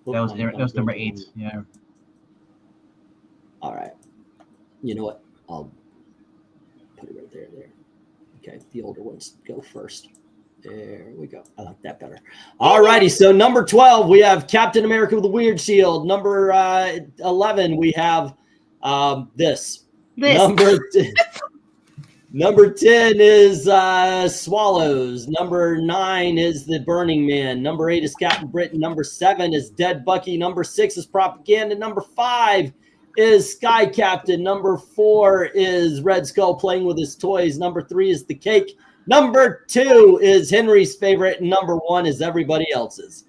That was number 8. Yeah. All right. You know what? I'll put it right there. Okay, the older ones go first. There we go. I like that better. All righty. So number 12, we have Captain America with a weird shield. Number 11, we have this. Number 10 is Swallows. Number 9 is the Burning Man. Number 8 is Captain Britain. Number 7 is Dead Bucky. Number 6 is Propaganda. Number 5 is Sky Captain. Number 4 is Red Skull playing with his toys. Number 3 is The Cake. Number 2 is Henry's favorite. And number 1 is everybody else's.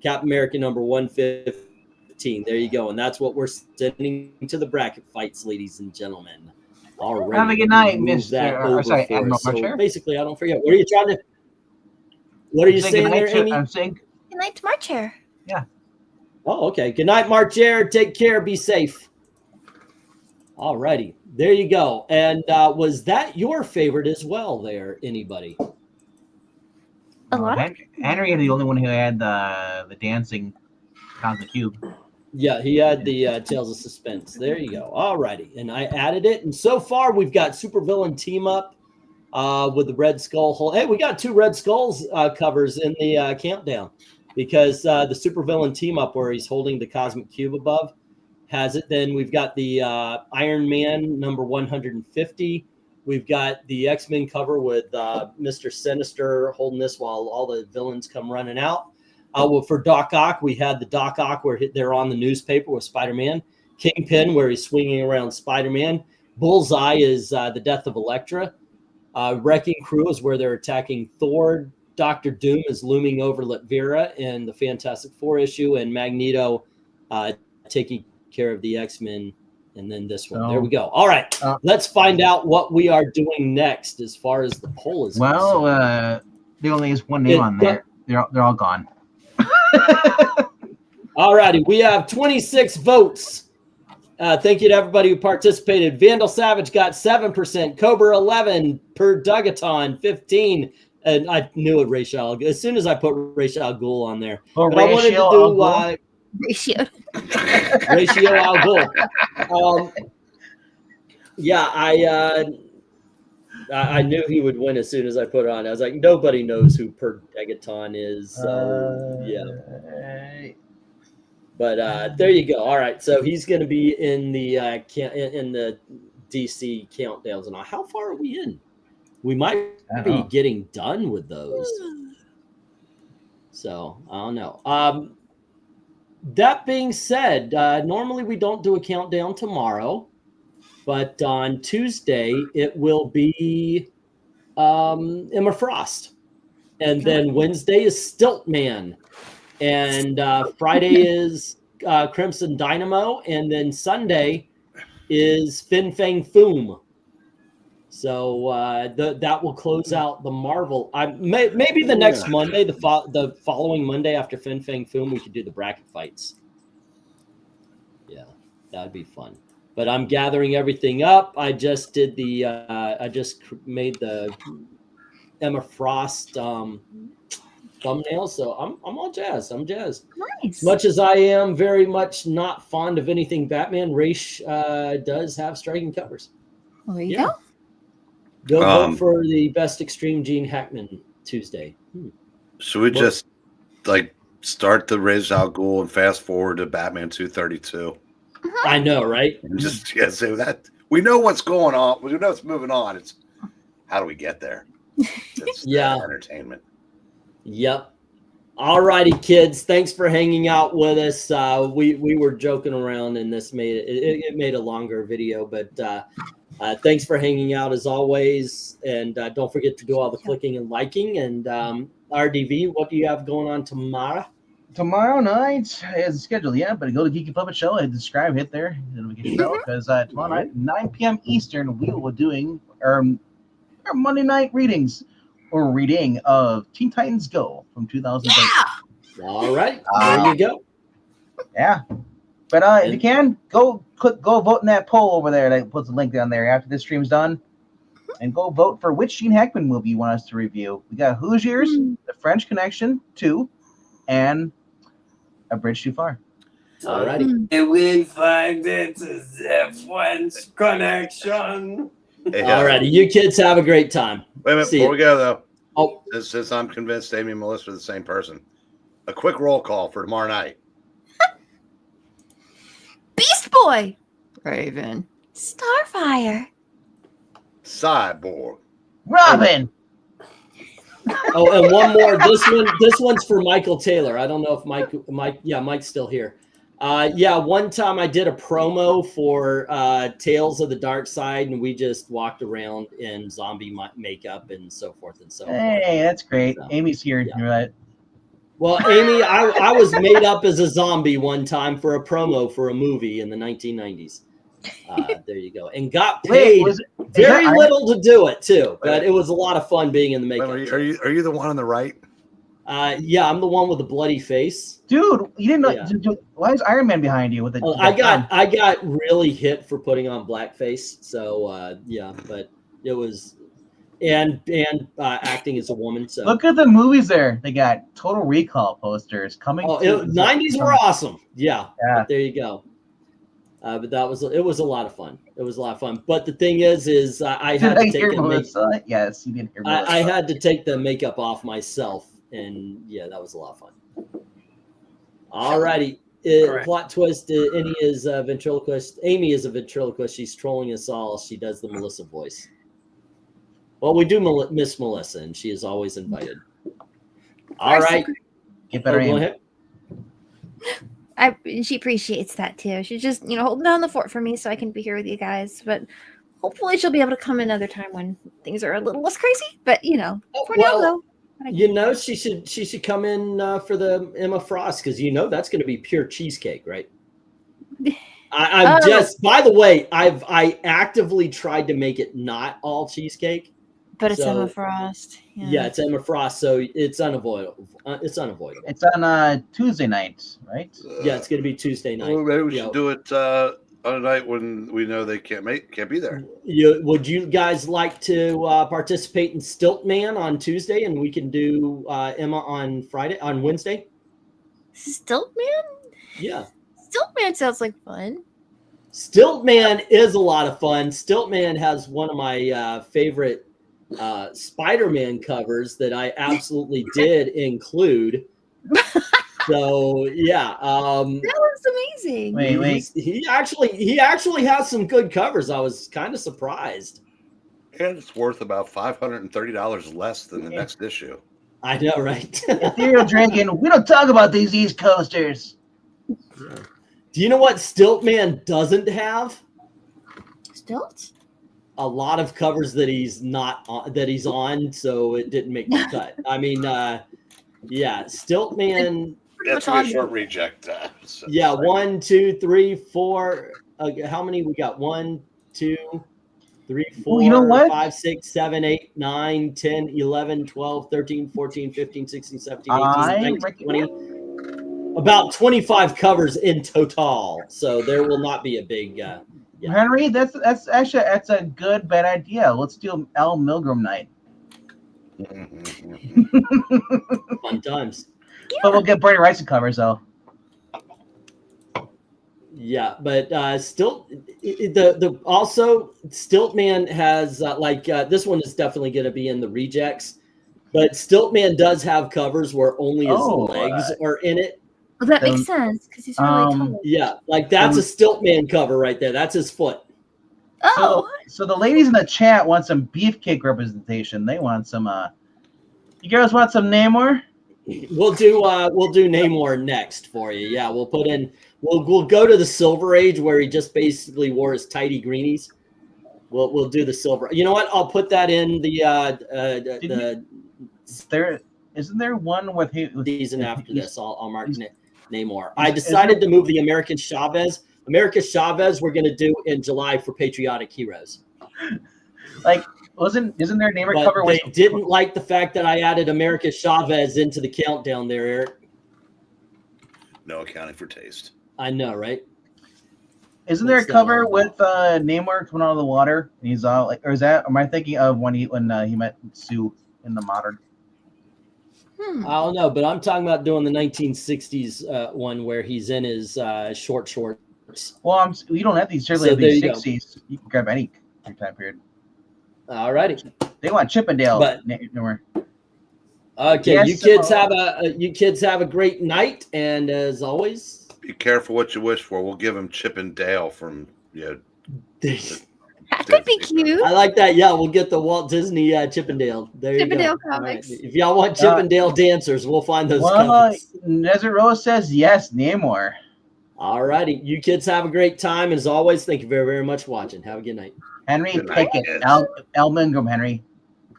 Captain America number 115. There you go. And that's what we're sending to the bracket fights, ladies and gentlemen. All right. Have a good night, Mr. Sorry, Admiral so basically, I don't forget. What are you trying to? What are you saying there, Amy? I'm saying good night to March Hare. Yeah. Oh, okay. Good night, March Hare. Take care. Be safe. All righty. There you go. And was that your favorite as well there, anybody? A lot. Henry is the only one who had the dancing cosmic cube. Yeah, he had the Tales of Suspense. There you go. All righty. And I added it. And so far, we've got Supervillain Team Up with the Red Skull whole. Hey, we got 2 Red Skulls covers in the countdown because the Supervillain Team Up where he's holding the cosmic cube above has it. Then we've got the Iron Man number 150. We've got the X-Men cover with Mr. Sinister holding this while all the villains come running out. Well, for Doc Ock, we had the Doc Ock where they're on the newspaper with Spider-Man. Kingpin, where he's swinging around Spider-Man. Bullseye is the death of Elektra. Wrecking Crew is where they're attacking Thor. Dr. Doom is looming over Latveria in the Fantastic Four issue, and Magneto taking care of the X-Men, and then this one. There we go. All right, let's find out what we are doing next as far as the poll is concerned. There only is one name on there. They're all gone. All righty, we have 26 votes. Thank you to everybody who participated. Vandal Savage got 7%, Cobra 11, Per Dugaton 15, and I knew it, Rachel. As soon as I put Rachel Ghul on there, but I wanted to do Ratio Al Ghul. Yeah, I knew he would win as soon as I put it on. I was like, nobody knows who Per Dugaton is. So yeah. But there you go. All right, so he's going to be in the DC countdowns and all. How far are we in? We might be getting done with those. So I don't know. That being said, normally we don't do a countdown tomorrow, but on Tuesday it will be Emma Frost, and then Wednesday is Stiltman. And Friday is Crimson Dynamo, and then Sunday is Fin Fang Foom. So that will close out the Marvel. Maybe the next Monday, the following Monday after Fin Fang Foom, we could do the bracket fights. Yeah, that'd be fun. But I'm gathering everything up. I just did the. I just made the Emma Frost thumbnail, so I'm all jazzed. I'm jazzed. Nice. As much as I am very much not fond of anything Batman, Raish does have striking covers. Well, there you go. Go vote for the best Extreme Gene Hackman Tuesday. Should we just start the Ra's al Ghul and fast forward to Batman 232? I know, right? And just say that we know what's going on. We know what's moving on. It's how do we get there? It's entertainment. Yep. All righty, kids. Thanks for hanging out with us. We were joking around, and this made it made a longer video, but thanks for hanging out as always. And don't forget to do all the clicking and liking. And RDV, what do you have going on tomorrow? Tomorrow night is scheduled, but go to Geeky Puppet Show and subscribe, hit there, because tomorrow night, 9 p.m. Eastern, we will be doing our Monday night readings. Or reading of Teen Titans Go from 2008. Yeah. All right. There you go. Yeah. But if you can, go vote in that poll over there that puts a link down there after this stream's done. And go vote for which Gene Hackman movie you want us to review. We got Hoosiers, The French Connection 2, and A Bridge Too Far. All righty. And we find it's a French connection. All righty. You kids have a great time. Wait a minute, before we go, though. Since I'm convinced Amy and Melissa are the same person, a quick roll call for tomorrow night. Beast Boy. Raven. Starfire. Cyborg. Robin. Oh, and one more. This one's for Michael Taylor. I don't know if Mike's still here. One time I did a promo for Tales of the Dark Side, and we just walked around in zombie makeup and so forth and so on. Hey, that's great. So, Amy's here. You're right. Well, Amy, I was made up as a zombie one time for a promo for a movie in the 1990s. There you go. And got paid very little to do it, too. But it was a lot of fun being in the makeup. Are you the one on the right? I'm the one with the bloody face. Dude, you didn't know. Why is Iron Man behind you with the? I got really hit for putting on blackface. So but it was, and acting as a woman. So look at the movies there. They got Total Recall posters coming. 90s were awesome. Yeah. There you go. But it was a lot of fun. It was a lot of fun. But the thing is I had to take the Yes, you did hear Melissa. I had to take the makeup off myself. And that was a lot of fun. All righty. Plot twist. Amy is a ventriloquist. Amy is a ventriloquist. She's trolling us all. She does the Melissa voice. Well, we do Miss Melissa, and she is always invited. All right. Get better. Go ahead. She appreciates that too. She's just holding down the fort for me so I can be here with you guys. But hopefully she'll be able to come another time when things are a little less crazy. But for now though. You know, she should come in for the Emma Frost, because you know that's going to be pure cheesecake, right? I'm just, by the way, I actively tried to make it not all cheesecake. But it's Emma Frost. Yeah, it's Emma Frost, so it's unavoidable. It's unavoidable. It's on Tuesday night, right? Yeah, it's going to be Tuesday night. Well, maybe we should do it on a night when we know they can't be there. Would you guys like to participate in Stiltman on Tuesday, and we can do Emma on Wednesday? Stiltman? Yeah. Stiltman sounds like fun. Stiltman is a lot of fun. Stiltman has one of my favorite Spider-Man covers that I absolutely did include. So yeah, that was amazing. Wait. He actually has some good covers. I was kind of surprised. And it's worth about $530 less than the next issue. I know, right? Ethereal Dragon, we don't talk about these East Coasters. Do you know what Stiltman doesn't have? Stilt? A lot of covers that he's not on, that he's on, so it didn't make the cut. I mean, yeah, Stiltman. That's a short reject. So yeah, 1, 2, 3, 4. How many we got? 1, 2, 3, 4, you know what? 5, 6, 7, 8, 9, 10, 11, 12, 13, 14, 15, 16, 17, 18, 19, 20. About 25 covers in total. So there will not be a big yeah. Henry, that's a good bad idea. Let's do L. Milgram night. Fun times. Yeah. But we'll get Bernie Rice covers though. Yeah, but also Stiltman has this one is definitely going to be in the rejects, but Stiltman does have covers where only his legs are in it. Well, that makes sense because he's really tall. Yeah, like that's a Stiltman cover right there. That's his foot. Oh, so the ladies in the chat want some beefcake representation. They want some. You girls want some Namor? We'll do Namor next for you. Yeah, we'll put in. We'll go to the Silver Age where he just basically wore his tidy greenies. We'll do the silver. You know what? I'll put that in the. Isn't there one with season after this? I'll mark Namor. I decided to move the American Chavez. America Chavez we're going to do in July for Patriotic Heroes. Like, isn't there a Namor cover? They didn't like the fact that I added America Chavez into the countdown there, Eric. No accounting for taste. I know, right? Isn't there a cover with Namor coming out of the water? And he's all like, or is that? Am I thinking of when he met Sue in the modern? I don't know, but I'm talking about doing the 1960s one where he's in his short shorts. Well, you don't have these certainly the 60s. You can grab any time period. All righty. They want Chippendale. Okay, yes, you kids have a great night, and as always, be careful what you wish for. We'll give him Chip and Dale from That could be cute. I like that. Yeah, we'll get the Walt Disney Chippendale. There you go. Chippendale comics. Right. If y'all want Chippendale dancers, we'll find those covers. Desert Rose says yes, Namor. All righty. You kids have a great time. As always, thank you very, very much for watching. Have a good night. Henry, take it. L. Milgram, Henry.